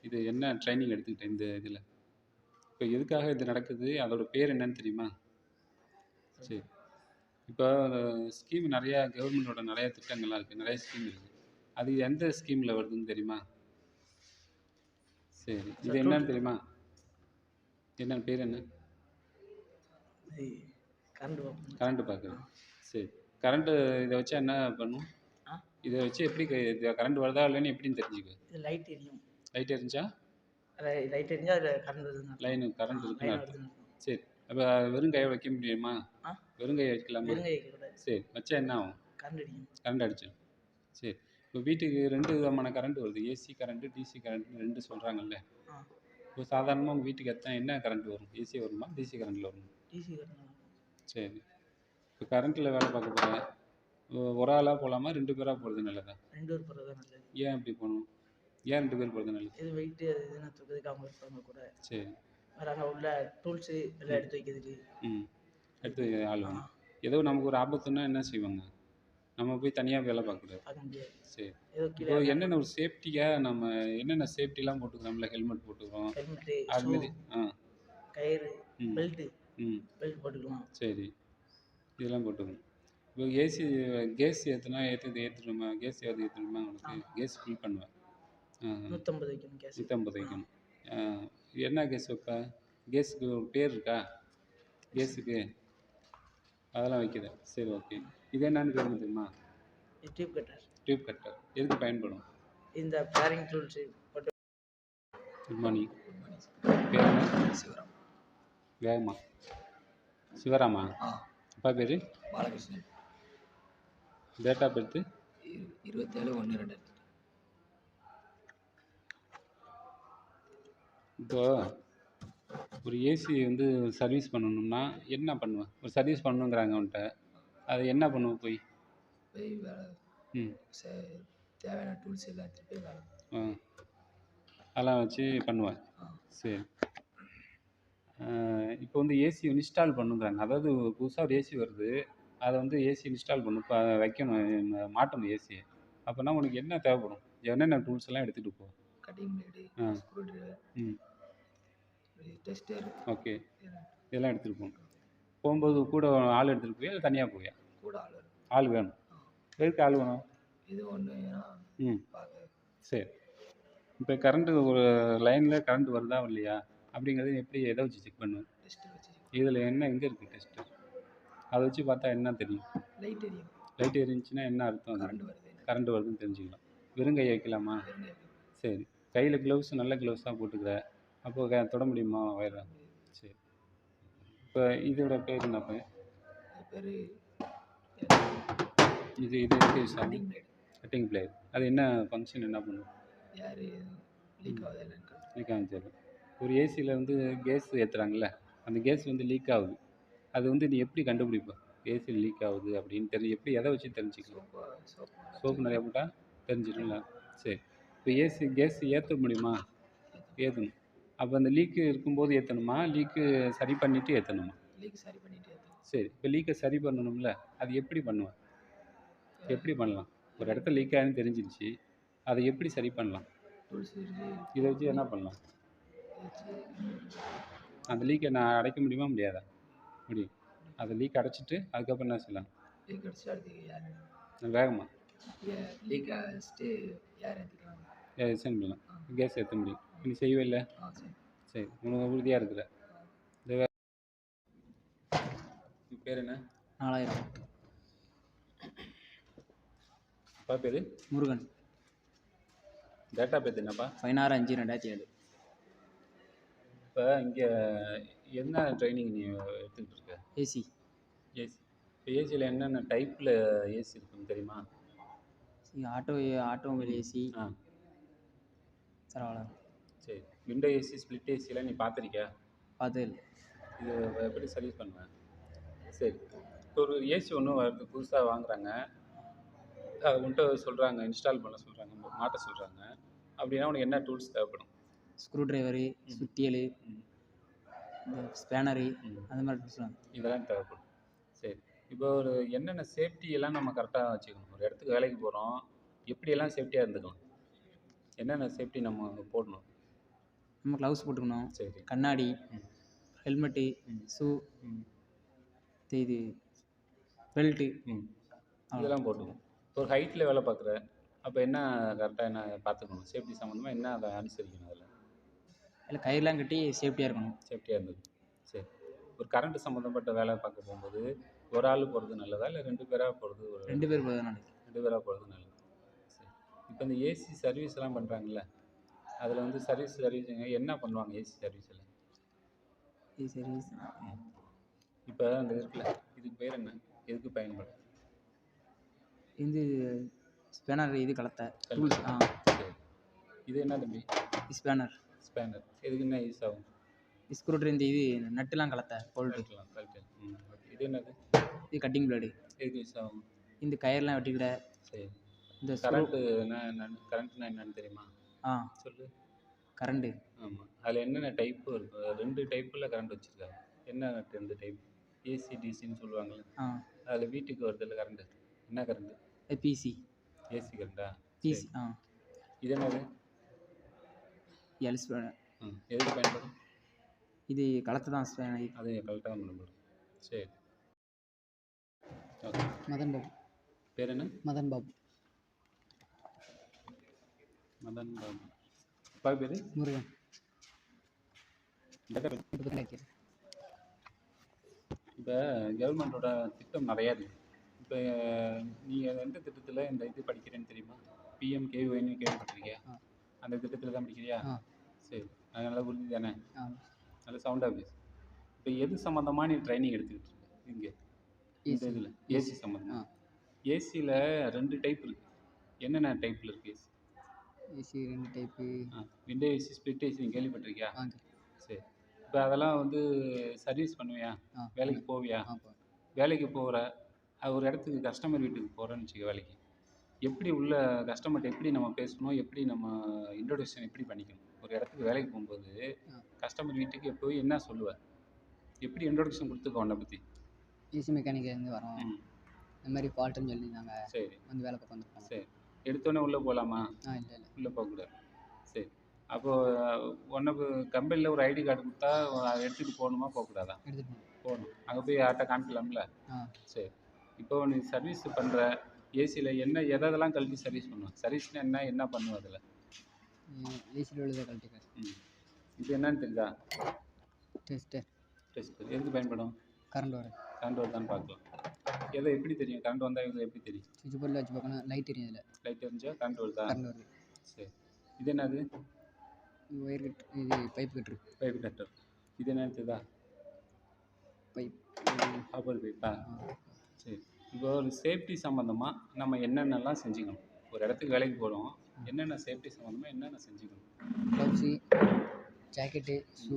இது என்ன ட்ரைனிங் எடுத்துக்கிட்ட இந்த இதில்? இப்போ எதுக்காக இது நடக்குது, அதோட பேர் என்னன்னு தெரியுமா? சரி. இப்போ ஸ்கீம் நிறையா கவர்மெண்டோட நிறையா திட்டங்கள்லாம் இருக்குது, நிறைய ஸ்கீம் இருக்குது. அது எந்த ஸ்கீமில் வருதுன்னு தெரியுமா? சரி. இது என்னன்னு தெரியுமா? என்ன பேர் என்ன? இது கரண்ட் பார்க்கணும். கரண்ட்டு பார்க்குறது. சரி. கரண்ட்டு இதை வச்சா என்ன பண்ணும்? இதை வச்சு எப்படி கரண்ட் வருதா இல்லைன்னு எப்படின்னு தெரிஞ்சுக்க? இது லைட் எரியும். லைட் எரிஞ்சா? லைட் எரிஞ்சா அது கரண்ட் வருதுன்னு அர்த்தம். லைனு கரண்ட் லைன் இருக்குன்னு அர்த்தம். வருதுன்னு அர்த்தம். சரி. அப்போ வெறும் கையை வைக்க முடியுமா? வெறும் கையை வைக்கலாமா? வெறுங்கை வைக்கக்கூடாது. சரி. வச்சா என்ன ஆகும்? கரண்ட் அடிக்கும். கரண்ட் அடிச்சிடும். சரி. இப்போ வீட்டுக்கு 2 விதமான கரண்ட் வருது, ஏசி கரண்ட்டு, டிசி கரண்ட்னு 2 சொல்கிறாங்கல்ல. இப்போ சாதாரணமாக உங்கள் வீட்டுக்கு என்ன கரண்ட் வரும்? ஏசி வருமா, டிசி கரண்ட்டில் வருமா? டிசி கரண்ட் வரும். சரி. இப்போ கரண்ட்டில் வேலை பார்க்க போகிறேன், ஒரு ஆளாக போகலாமா, 2 பேராக போகிறது நல்லதா? 2 பேர் போகிறது தான் நல்லது. ஏன் அப்படி போகணும்? ஏன் 2 பேர் போகிறது நல்லது? இது வெயிட்டு அது இதுன்னு தூக்கிறதுக்கு அவங்க இருப்பாங்க கூட. சரி. வேறு அங்கே உள்ள டூல்ஸு எல்லாம் எடுத்து வைக்கிறதுக்கு. எடுத்து ஆள் வேணும். ஏதோ நமக்கு ஒரு ஆபத்துன்னா என்ன செய்வாங்க? நம்ம போய் தனியாக வேலை பார்க்கக்கூடாது. பார்க்க முடியாது. சரி. ஏதோ இப்போ கீழே என்னென்ன ஒரு சேஃப்டியாக நம்ம என்னென்ன சேஃப்டிலாம் போட்டுக்கிறோம்ல, ஹெல்மெட் போட்டுக்கிறோம், ஹெல்மெட்டு, அதுமாரி. கயிறு, ம் பெல்ட்டு ம் பெல்ட் போட்டுக்கலாம். சரி. இதெல்லாம் போட்டுக்கணும். இப்போ ஏசி கேஸ் ஏற்றணுமா? கேஸ் ஏற்றணுமா? உனக்கு கேஸ் ஃபில் பண்ணுவேன். 150 வைக்கணும் கேஸ். 150 வைக்கணும். என்ன கேஸ் வைப்ப? கேஸுக்கு ஒரு பேர் இருக்கா? கேஸுக்கு அதெல்லாம் வைக்கிற. சரி ஓகே. இது என்னன்னு பேர் தெரியுமா? Tube cutter. Tube cutter. எதுக்கு பயன்படும்? இந்த பேரிங் டூல்ஸு போட்டு. Good morning. பேர் என்ன? சிவராம். வேகமா? சிவராமா? அப்பா பேர்? பாலகிருஷ்ணன். Date of birth? 27/1/2000. இப்போ ஒரு ஏசி வந்து சர்வீஸ் பண்ணணும்னா என்ன பண்ணுவேன்? ஒரு சர்வீஸ் பண்ணணுங்கிறாங்க அவன்கிட்ட, அது என்ன பண்ணுவேன் போய்? வேலை ம் தேவையான டூல்ஸ் எல்லாம் எடுத்துகிட்டு போய் வேலை. அதெல்லாம் வச்சு பண்ணுவேன். சரி. இப்போ வந்து ஏசி இன்ஸ்டால் பண்ணுங்கிறாங்க. அதாவது புதுசாக ஒரு ஏசி வருது, அதை வந்து ஏசி இன்ஸ்டால் பண்ணணும், இப்போ வைக்கணும், மாட்டணும் ஏசியை. அப்போனா உனக்கு என்ன தேவைப்படும்? என்னென்ன டூல்ஸ் எல்லாம் எடுத்துகிட்டு போ? Cutting blade, screw driver, tester. Okay. இதெல்லாம் எடுத்துகிட்டு போகணும். போகும்போது கூட ஆள் எடுத்துகிட்டு போய் இல்லை தனியாக போயா? கூட ஆள் வரும். ஆள் வேணும். எதுக்கு ஆள் வேணும்? இது ஒன்று பார்க்க. சரி. இப்போ கரண்ட்டு ஒரு லைனில் கரண்ட் வருதா இல்லையா அப்படிங்கிறது எப்படி எதை வச்சு செக் பண்ணுவேன்? டெஸ்டர் வச்சு. இதில் என்ன எங்கே இருக்குது டெஸ்ட்டு? அதை வச்சு பார்த்தா என்ன தெரியும்? லைட் எரியும். லைட் எரிஞ்சுன்னா என்ன அர்த்தம்? கரண்ட் வருதுன்னு தெரிஞ்சுக்கலாம். வெறும் கை வைக்கலாமா? சரி. கையில் க்ளவுஸ், நல்ல க்ளவுஸ் தான் போட்டுக்கிற, அப்போது தொட முடியுமா வயரை? சரி. இப்போ இதோட பேர் என்ன? பேர் இது எதுக்கு யூஸ் ஆகும்? Cutting blade. Cutting blade. அது என்ன ஃபங்க்ஷன், என்ன பண்ணும்? யார் லீக் ஆகுது என்னன்னு. லீக் ஆகும். சரி. ஒரு ஏசியில் வந்து கேஸ் ஏற்றுறாங்கல்ல, அந்த கேஸ் வந்து லீக் ஆகுது, அது வந்து நீ எப்படி கண்டுபிடிப்ப? ஏசியில் லீக் ஆகுது அப்படின்னு எப்படி எதை வச்சு தெரிஞ்சுக்கலாம்? சோப்பு நிறையா போட்டால் தெரிஞ்சிடும்ல. சரி. இப்போ கேஸ் ஏற்ற முடியுமா? ஏற்றணும். அப்போ அந்த லீக்கு இருக்கும்போது ஏற்றணுமா, லீக்கு சரி பண்ணிவிட்டு ஏற்றணுமா? லீக் சரி பண்ணிட்டு ஏற்றணும். சரி. இப்போ லீக்கை சரி பண்ணணும்ல, அது எப்படி பண்ணுவேன்? எப்படி பண்ணலாம்? ஒரு இடத்துல லீக் ஆகுதுன்னு தெரிஞ்சிருச்சு, அதை எப்படி சரி பண்ணலாம்? டூல்ஸ் இருக்குது. இதை வச்சு என்ன பண்ணலாம்? அந்த லீக்கை நான் அடைக்க முடியுமா முடியாதா? முடியும். அந்த லீக் அடைச்சிட்டு அதுக்கப்புறம் என்ன செய்யலாம்? லீக் அடிச்சுட்டு அடுத்து யார் வேகமாக லீக் அடிச்சுட்டு யார் ஏற்றிக்கலாம். சென்ட் பண்ணலாம். கேஸ் ஏற்ற முடியும். நீ செய்வே இல்லை? சரி. உனக்கு உறுதியாக இருக்கிற. இந்த பேர் என்ன? 4000. அப்பா பேர்? முருகன். டேட்டா பேர் என்னப்பா? 16/5/2007. இப்போ இங்கே என்ன ட்ரைனிங் நீ எடுத்துக்கிட்டு இருக்க? ஏசி. ஏசி. இப்போ ஏசியில் என்னென்ன டைப்பில் ஏசி இருக்குன்னு தெரியுமா? Automobile AC. சரி. விண்டோ ஏசி, ஸ்ப்ளிட் ஏசிலாம் நீ பார்த்துருக்கியா? பார்த்தது இல்லை. இது எப்படி சர்வீஸ் பண்ணுவேன்? சரி. இப்போ ஒரு ஏசி ஒன்று வருது, புதுசாக வாங்குறாங்க. அது உன்கிட்ட சொல்கிறாங்க, இன்ஸ்டால் பண்ண சொல்கிறாங்க, மாட்ட சொல்கிறாங்க. அப்படின்னா உனக்கு என்ன டூல்ஸ் தேவைப்படும்? ஸ்க்ரூ டிரைவரு, சுத்தியல், இந்த ஸ்பேனரு, அந்த மாதிரி டூல்ஸ்லாம் இதெல்லாம் தேவைப்படும். சரி. இப்போ ஒரு என்னென்ன சேஃப்டி எல்லாம் நம்ம கரெக்டாக வச்சுக்கணும்? ஒரு இடத்துக்கு வேலைக்கு போகிறோம், எப்படியெல்லாம் சேஃப்டியாக இருந்துக்கலாம்? என்னென்ன சேஃப்டி நம்ம போடணும்? நம்ம க்ளவுஸ் போட்டுக்கணும், சரி. கண்ணாடி, ஹெல்மெட்டு, ஷூ, இது பெல்ட்டு, இதெல்லாம் போட்டுக்கணும். ஒரு ஹைட்டில் வேலை பார்க்குற, அப்போ என்ன கரெக்டாக என்ன பார்த்துக்கணும்? சேஃப்டி சம்மந்தமாக என்ன அதை அனுசரிக்கணும் அதில்? இல்லை கயிறுலாம் கட்டி சேஃப்டியாக இருக்கணும். சேஃப்டியாக இருந்தது. சரி. ஒரு கரண்ட் சம்மந்தப்பட்ட வேலை பார்க்க போகும்போது ஒரு ஆள் போகிறது நல்லதா, இல்லை 2 பேராக போகிறது? ஒரு 2 பேர் போகிறது நல்லது. 2 பேராக போகிறது நல்லது. சரி. இப்போ இந்த ஏசி சர்வீஸ்லாம் பண்ணுறாங்கல்ல, அதில் வந்து சர்வீஸுங்க என்ன பண்ணுவாங்க ஏசி சர்வீஸில்? இது சர்வீஸ் இப்போ அந்த இருக்குல்ல, இதுக்கு பேர் என்ன? எதுக்கு பயன்படும்? இது ஸ்பேனர், இது கலத்த டூல்ஸ். சரி. இது என்ன தம்பி? ஸ்பேனர். ஸ்பேனர். எதுக்கு என்ன யூஸ் ஆகும்? ஸ்க்ரூ ட்ரைவர், இந்த இது நட்டுலாம் கலத்த போல்ட்டு. கழட்டு. இது என்னது? இது கட்டிங் பிளேடு. எதுக்கு யூஸ் ஆகும்? இந்த கயிறுலாம் வெட்டிக்கிட. சரி. இந்த கரண்ட்டுனா என்னன்னு தெரியுமா? சொல்லு. கரண்ட்டு. ஆமாம். அதில் என்னென்ன டைப்பு இருக்கு? 2 டைப்பில் கரண்ட் வச்சுருக்காங்க. என்ன 2 டைப்? ஏசி, டிசின்னு சொல்லுவாங்கள்ல. அதில் வீட்டுக்கு வருதுல்ல கரண்ட்டு, என்ன கரண்ட்டு? பிசி. ஏசி கரண்டா? பிசி. இது என்னது? L spanner. எதுக்கு பயன்படும்? இது கலத்து தான் ஸ்பேனர். அது கரெக்டாக பண்ணணும். சரி. ஓகே. மதன் பாபு. பேர் என்ன? மதன் பாபு. மதன் பாபு. அப்பா பேர்? முருகன். இப்போ கவர்மெண்ட்டோட திட்டம் நிறையா இருக்குது. இப்போ நீங்கள் எந்த திட்டத்தில் இந்த இது படிக்கிறேன்னு தெரியுமா? பிஎம்கேவிஒய்னு கேள்விப்பட்டிருக்கியா? அந்த திட்டத்தில் தான் படிக்கிறியா? சரி. அது நல்லா புரிஞ்சு தானே? நல்ல சவுண்டாக பேசு. இப்போ எது சம்மந்தமாக நீ ட்ரைனிங் எடுத்துக்கிட்டு இருக்க இங்கே இந்த இதில்? ஏசி சம்மந்தமாக. ஏசியில் 2 டைப் இருக்குது. என்னென்ன டைப்பில் இருக்குது AC? AC 2 type. Window AC, split AC நீ கேள்விப்பட்டிருக்கியா? சரி. இப்போ அதெல்லாம் வந்து சர்வீஸ் பண்ணுவியா? வேலைக்கு போவியா? வேலைக்கு போகிற ஒரு இடத்துக்கு கஸ்டமர் வீட்டுக்கு போகிறேன்னு வச்சுக்க வேலைக்கு. எப்படி உள்ள கஸ்டமர்கிட்ட எப்படி நம்ம பேசணும், எப்படி நம்ம இன்ட்ரொடக்ஷன் எப்படி பண்ணிக்கணும்? ஒரு இடத்துக்கு வேலைக்கு போகும்போது கஸ்டமர் வீட்டுக்கு போய் என்ன சொல்லுவேன்? எப்படி இன்ட்ரொடக்ஷன் கொடுத்துக்க உன்னை பற்றி? ஏசி மெக்கானிக்லேருந்து வரோம், இந்த மாதிரி ஃபால்ட்டுன்னு சொல்லியிருந்தாங்க. சரி. வந்து வேலை பார்க்க வந்துருக்கோம். சரி. எடுத்தோடனே உள்ளே போகலாமா? இல்லை. உள்ளே போகக்கூடாது. சரி. அப்போது உனக்கு கம்பெனியில் ஒரு ஐடி கார்டு கொடுத்தா அதை எடுத்துகிட்டு போகணுமா, போகக்கூடாதா? எடுத்துகிட்டு போகணும். அங்கே போய் யார்கிட்ட காமிக்கலாம்ல? சரி. இப்போ நீ சர்வீஸ் பண்ணுற ஏசியில் என்ன எதெல்லாம் கழட்டி சர்வீஸ் பண்ணுவேன்? சர்வீஸ்னால் என்ன பண்ணுவேன் அதில்? ஏசியில் உள்ளதை கழட்டிக்கிறேன். இது என்னன்னு தெரியுதா? டெஸ்டர். எதுக்கு பயன்படும்? கரண்ட் வர. கரண்ட் வருதான்னு பார்க்கலாம். எதை எப்படி தெரியும்? கரண்ட் வந்தால் இது எப்படி தெரியும்? சுவிட்ச் போர்டில் வச்சு பார்க்கணும், லைட் எரியும். இதில் லைட் எரிஞ்சால் கரண்ட் வருதா? கரண்ட் வருது. சரி. இது என்னது? Wire cut. இது பைப் கட்ரு. Pipe cutter. இது என்னன்னு தெரியுதா? பைப். காப்பர் பைப்பா? சரி. இப்போ ஒரு சேஃப்டி சம்மந்தமாக நம்ம என்னென்னலாம் செஞ்சுக்கணும்? ஒரு இடத்துக்கு வேலைக்கு போகிறோம், என்னென்ன சேஃப்டி சம்மந்தமாக என்னென்ன செஞ்சுக்கணும்? Gloves, jacket, shoe,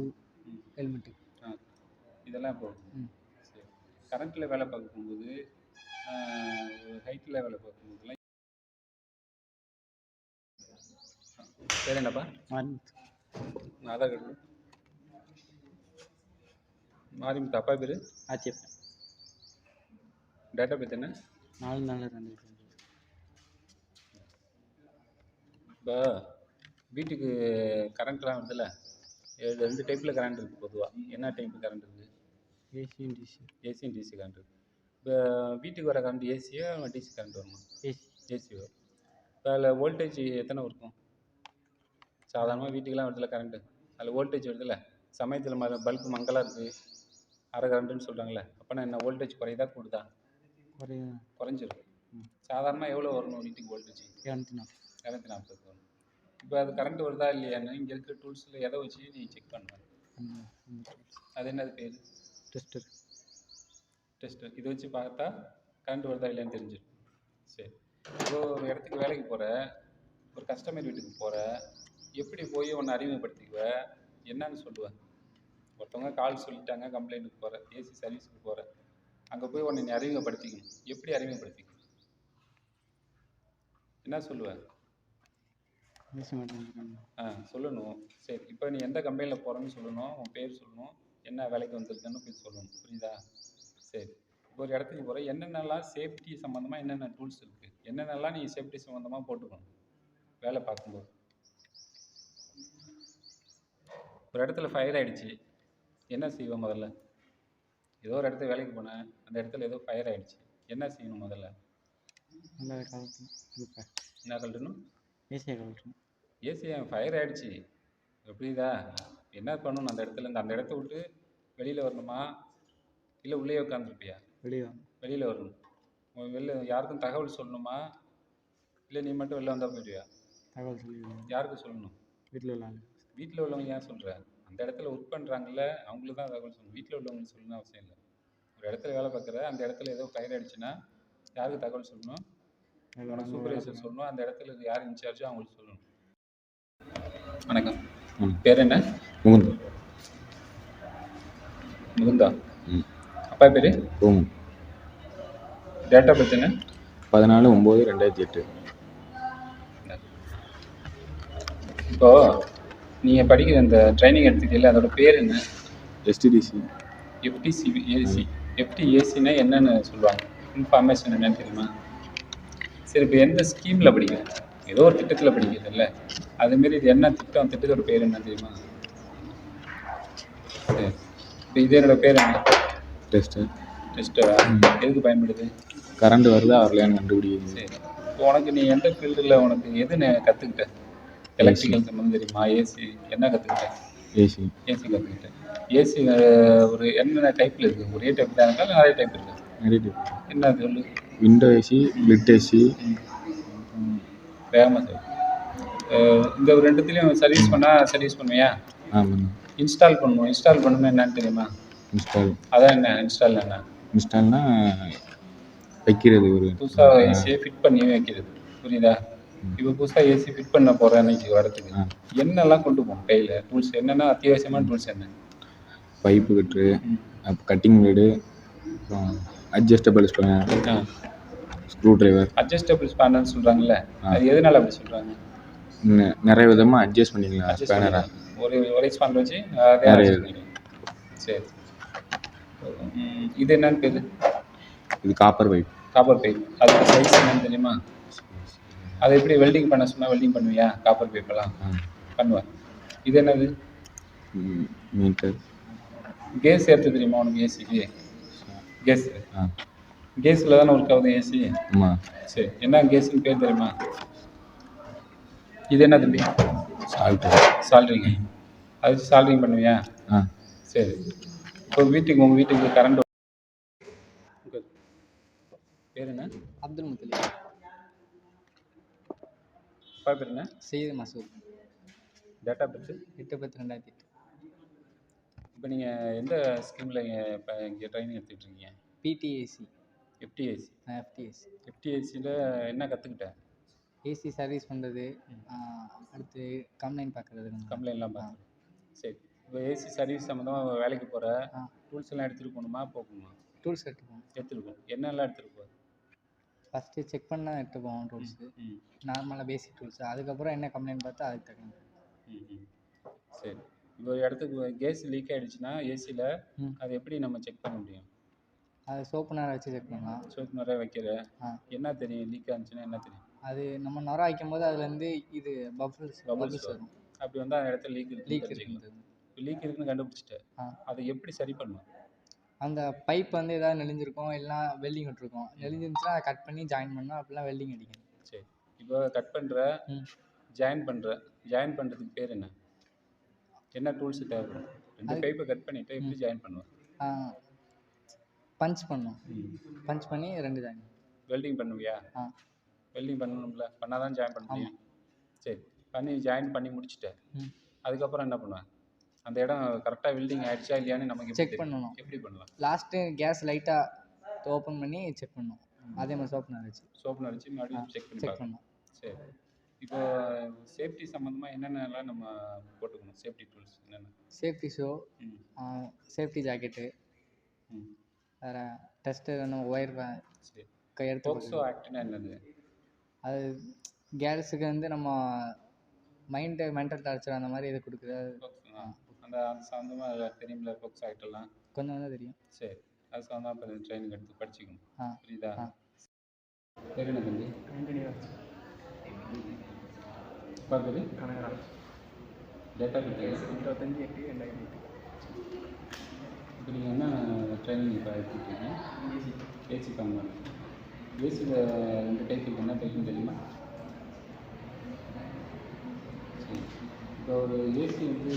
helmet. இதெல்லாம் போகும். சரி. கரண்ட்டில் வேலை பார்க்கும்போது, ஹைட்டில் வேலை பார்க்கும்போதுலாம் பேர் என்னப்பா? ஆதார் கார்டு. மாரிமுத்து. அப்பா பேர்? ஆச்சியப்பன். டேட்டா பேர் என்ன? 4-4-2. இப்போ வீட்டுக்கு கரண்ட்லாம் வருதுல்ல, 2 டைப்பில் கரண்ட் இருக்குது பொதுவாக. என்ன டைப்பு கரண்ட் இருக்குது? ஏசியும் டிசி. ஏசியும் டிசி கரண்ட் இருக்குது. இப்போ வீட்டுக்கு வர கரண்ட் ஏசியா டிசி கரண்ட் வருமா? ஏசி வரும். இப்போ அதில் வோல்டேஜ் எத்தனை இருக்கும்? சாதாரணமாக வீட்டுக்கெலாம் வருதுல கரண்ட்டு, அதில் வோல்டேஜ் வருதுல்ல, சமயத்தில் பல்பு மங்கலாக இருக்குது, அரை கரண்ட்டுன்னு சொல்கிறாங்களே, அப்போனா என்ன வோல்டேஜ் குறையுதா கூடுதா? குறைஞ்சிரும். சாதாரணமாக எவ்வளோ வரணும் வீட்டுக்கு வோல்டேஜ்? 240 வரும். இப்போ அது கரண்ட் வருதா இல்லையான்னு இங்கே இருக்கிற டூல்ஸில் எதை வச்சு நீ செக் பண்ணுவேன்? அது என்னது பேர்? டெஸ்டர். இதை வச்சு பார்த்தா கரண்ட் வருதா இல்லையான்னு தெரிஞ்சிடும். சரி. இப்போ ஒரு இடத்துக்கு வேலைக்கு போகிற, ஒரு கஸ்டமர் வீட்டுக்கு போகிற, எப்படி போய் உன்னை அறிமுகப்படுத்திக்குவ? என்னன்னு சொல்லுவேன்? ஒருத்தவங்க கால் சொல்லிட்டாங்க, கம்ப்ளைண்ட்டுக்கு போகிற, ஏசி சர்வீஸுக்கு போகிற, அங்கே போய் உன்னை நீ அறிமுகப்படுத்திக்கணும். எப்படி அறிமுகப்படுத்திக்கணும்? என்ன சொல்லுவேன்? சொல்லணும். சரி, இப்போ நீ எந்த கம்பெனியில் போகிறேன்னு சொல்லணும், உன் பேர் சொல்லணும், என்ன வேலைக்கு வந்திருக்கன்னு போய் சொல்லணும். புரியுதா? சரி, இப்போ ஒரு இடத்துக்கு போகிற, என்னென்னலாம் சேஃப்டி சம்மந்தமாக என்னென்ன டூல்ஸ் இருக்குது, என்னென்னலாம் நீ சேஃப்டி சம்மந்தமாக போட்டுக்கணும் வேலை பார்க்கும்போது. ஒரு இடத்துல ஃபயர் ஆகிடுச்சு, என்ன செய்வோம் முதல்ல? ஏதோ ஒரு இடத்துல வேலைக்கு போனேன், அந்த இடத்துல ஏதோ ஃபயர் ஆகிடுச்சு, என்ன செய்யணும் முதல்ல? என்ன கழட்டணும்? ஏசியை கழட்டணும். ஏசியை ஃபயர் ஆகிடுச்சு, புரியுதா? என்ன பண்ணணும்? அந்த இடத்துல அந்த இடத்த விட்டு வெளியில் வரணுமா, இல்லை உள்ளே உட்காந்துருப்பியா? வெளியில் வரணும். வெளில யாருக்கும் தகவல் சொல்லணுமா, இல்லை நீ மட்டும் வெளில வந்தால் போயிடுவியா? தகவல் சொல்லி யாருக்கு சொல்லணும்? வீட்டில் உள்ளவங்க ஏன் சொல்கிற? அந்த இடத்துல ஒர்க் பண்ணுறாங்கல்ல, அவங்களுக்கு தான் தகவல் சொல்லணும். வீட்டில் உள்ளவங்களுக்கு சொல்லணும்னு அவசியம் இல்லை. ஒரு இடத்துல வேலை பார்க்குற, அந்த இடத்துல ஏதோ ஃபயர் ஆகிடுச்சுன்னா யாருக்கு தகவல் சொல்லணும்? உனக்கு சூப்பர்வைசர் சொல்லணும். அந்த இடத்துல யார் இன்சார்ஜோ அவங்களுக்கு சொல்லணும். வணக்கம், பேர் என்ன? முகுந்தா. அப்பா பேர்? டேட் ஆஃப் பர்த் என்ன? 14/9/2008. இப்போ நீங்கள் படிக்கிற இந்த ட்ரைனிங் எடுத்துக்கல, அதோட பேர் என்ன? எஸ்டிடிசி. எஃப்டிசிஏசி. எஃப்டிஏசின்னா என்னென்னு சொல்லுவாங்க, இன்ஃபார்மேஷன் என்னன்னு தெரியுமா? சரி, இப்போ எந்த ஸ்கீமில் படிக்கிறேன்? ஏதோ ஒரு திட்டத்தில் படிக்கிறதில்ல, அதுமாரி இது என்ன திட்டம், திட்டத்தோட பேர் என்ன தெரியுமா? சரி, இப்போ இது என்னோட பேர் என்ன? டெஸ்டரா? எதுக்கு பயன்படுது? கரண்ட் வருதா வரலையான்னு கண்டுபிடிக்குது. சரி, இப்போ உனக்கு நீ எந்த ஃபீல்டில் உனக்கு எது கற்றுக்கிட்ட? எலக்ட்ரிக்கல் சம்மந்தம் தெரியுமா? ஏசி என்ன கற்றுக்கிட்ட? ஏசி கற்றுக்கிட்டேன். ஏசி ஒரு என்னென்ன டைப்பில் இருக்குது? ஒரே டைப் தான் இருக்கா, நிறைய டைப் இருக்குது? நிறைய டைப். என்ன சொல்லு? Window AC, blitz AC. வேகமாக சார், இந்த ஒரு ரெண்டுத்துலேயும் சர்வீஸ் பண்ணால் சர்வீஸ் பண்ணுவியா? ஆமாம். இன்ஸ்டால் பண்ணணும். இன்ஸ்டால் பண்ணணும்னா என்னன்னு தெரியுமா? அதான் என்ன இன்ஸ்டால்? என்ன இன்ஸ்டால்னா வைக்கிறது, ஒரு புதுசாக ஏசியை ஃபிட் பண்ணி வைக்கிறது. புரியுதா? இப்போ புதுசாக ஏசி ஃபிட் பண்ண போகிறேன் அன்றைக்கி வரத்துக்கு என்னெல்லாம் கொண்டு போகணும் கையில்? டூல்ஸ் என்னென்னா அத்தியாவசியமான டூல்ஸ் என்ன? பைப்பு கட்ரு, கட்டிங் பிளேடு, அப்புறம் adjustable spanner, screwdriver. Adjustable ஸ்பேனர்னு சொல்கிறாங்கல்ல, அது எதனால் அப்படி சொல்கிறாங்க? நிறைய விதமாக அட்ஜஸ்ட் பண்ணிக்கலாம் ஸ்பேனரை. ஒரே ஸ்பேனர் வச்சு நிறைய. சரி, இது என்னன்னு பேர்? இது காப்பர் பைப். அது சைஸ் என்னன்னு தெரியுமா? அதை எப்படி வெல்டிங் பண்ண சொன்னால் வெல்டிங் பண்ணுவியா? காப்பர் பைப்பெல்லாம் பண்ணுவேன். இது என்னது? மீட்டர். கேஸ் ஏற்ற தெரியுமா உனக்கு? ஏசிக்கு கேஸில் தானே ஒர்க் ஆகுது ஏசி. சரி, என்ன கேஸுன்னு பேர் தெரியுமா? இது என்ன தம்பி? சால்ட்ரிங். அது வச்சு சால்ட்ரிங் பண்ணுவியா? சரி, இப்போ உங்கள் வீட்டுக்கு கரண்ட் பேர் என்ன? அப்துல் முத்தலீப். அப்பா பேர் என்ன? Syed Masood. Date of birth? 8/10/2008. இப்போ நீங்கள் எந்த ஸ்கீமில் இப்போ இங்கே ட்ரைனிங் எடுத்துகிட்டு இருக்கீங்க? பிடிஏசி. எஃப்டிஏசி. எஃப்டிஏசியில் என்ன கற்றுக்கிட்ட? ஏசி சர்வீஸ் பண்ணுறது, அடுத்து கம்ப்ளைண்ட் பார்க்குறது. கம்ப்ளைண்ட்லாம் பார்க்குறது. சரி, இப்போ ஏசி சர்வீஸ் சம்மந்தமாக வேலைக்கு போகிற, டூல்ஸ் எல்லாம் எடுத்துகிட்டு போகணுமா போகணுமா? டூல்ஸ் எடுத்துருக்கோம். என்னெல்லாம் எடுத்துகிட்டு போகுது? ஃபஸ்ட்டு செக் பண்ண எடுத்து போவோம் டூல்ஸு, நார்மலாக பேசிக் டூல்ஸு. அதுக்கப்புறம் என்ன கம்ப்ளைண்ட் பார்த்தா அதுக்கு தகுந்த. சரி, இப்போ ஒரு இடத்துக்கு கேஸ் லீக் ஆகிடுச்சுன்னா ஏசியில் அதை எப்படி நம்ம செக் பண்ண முடியும்? அது சோப்பு நேரம் வச்சு செக் பண்ணலாம். சோப்பு நேரம் வைக்கிற என்ன தெரியும்? லீக் ஆச்சுன்னா என்ன தெரியும்? அது நம்ம நுர வைக்கும் போது அதுலேருந்து இது பபிள்ஸ் வரும். அப்படி வந்து அந்த இடத்துல லீக் இருக்குது. லீக் இருக்குன்னு கண்டுபிடிச்சிட்டு அதை எப்படி சரி பண்ணணும்? அந்த பைப் வந்து ஏதாவது நெளிஞ்சிருக்கும், இல்லைனா வெல்டிங் விட்டுருக்கும். நெளிஞ்சிருந்துச்சுன்னா அதை கட் பண்ணி ஜாயின் பண்ணால் அப்படிலாம் வெல்டிங் அடிக்கணும். சரி, இப்போ கட் பண்ணுற, ஜாயின் பண்ணுறதுக்கு பேர் என்ன? என்ன டூல்ஸ் தேவைப்படும்? ரெண்டு பைப்பை கட் பண்ணிவிட்டு எப்படி ஜாயின் பண்ணுவேன்? பஞ்ச் பண்ணி 2 ஜாயின். வெல்டிங் பண்ணுவியா? வெல்டிங் பண்ணணும்ல, பண்ணால் தான் ஜாயின் பண்ண முடியும். சரி, ஜாயின் பண்ணி முடிச்சுட்டு அதுக்கப்புறம் என்ன பண்ணுவேன்? அந்த இடம் கரெக்டாக வெல்டிங் ஆகிடுச்சா இல்லையான்னு நமக்கு செக் பண்ணணும். எப்படி பண்ணலாம்? லாஸ்ட்டு கேஸ் லைட்டாக ஓப்பன் பண்ணி செக் பண்ணணும். அதே மாதிரி சோப்பு நேரம் வச்சு மறுபடியும் செக் பண்ணணும். சரி, இப்போ சேஃப்டி சம்மந்தமாக என்னென்னலாம் நம்ம போட்டுக்கணும்? சேஃப்டி டூல்ஸ் என்னென்ன? சேஃப்டி ஷூ, ம் சேஃப்டி ஜாக்கெட்டு, ம் வேறு டெஸ்ட்டு வேணும், ஒயர் சரி. எடுத்து போக்சோ ஆக்ட்னா என்னது? அது கேர்ள்ஸுக்கு வந்து நம்ம மென்டல் டார்ச்சர் அந்த மாதிரி இது கொடுக்குறது. அந்த அது சம்மந்தமாக தெரியுமில்ல போக்சோ ஆக்டெல்லாம்? கொஞ்சம் கொஞ்சம் தெரியும். சரி, அது சம்மந்தமாக ட்ரைனிங் எடுத்து படிச்சுக்கணும். புரியுதா? ஆ. பேர் என்ன தம்பி? பேர் கனகராஜ். டேட்டா பற்றி 25/8/2008. இப்போ நீங்கள் என்ன ட்ரைனிங் இப்போ எடுத்துக்கிட்டீங்க? AC compound. ஏசியில் 2 டைப் இருக்குது, என்ன டைப்னு தெரியுமா? சரி, இப்போ ஒரு ஏசி வந்து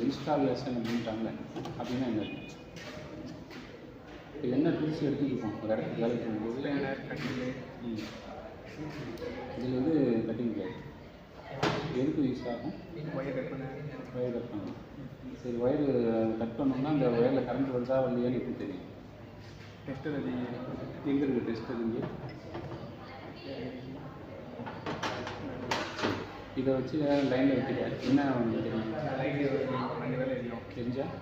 இன்ஸ்டாலேஷன் அப்படின்ட்டாங்களே, அப்படின்னா என்ன? இப்போ என்ன டூல்ஸ் எடுத்துக்கிட்டோம் ஒரு இடத்துக்கு வேலைக்கு போகும்போது? ஸ்பேனர், கட்டில், இதில் வந்து கட்டிங் கிடையாது. எதுக்கு யூஸ் ஆகும்? ஒயர் கட் பண்ண. ஒயர் கட் பண்ணணும். சரி, ஒயர் கட் பண்ணோம்னா அந்த ஒயரில் கரண்ட் வருதா வரலையான்னு எப்படி தெரியும்? டெஸ்டர் அது எங்கே இருக்குது டெஸ்டர்? இங்கே. இதை வச்சு லைனில் வைக்கிற என்ன வந்து தெரியும்? லைட்டு 2 வேலை எரியும். தெரிஞ்சால்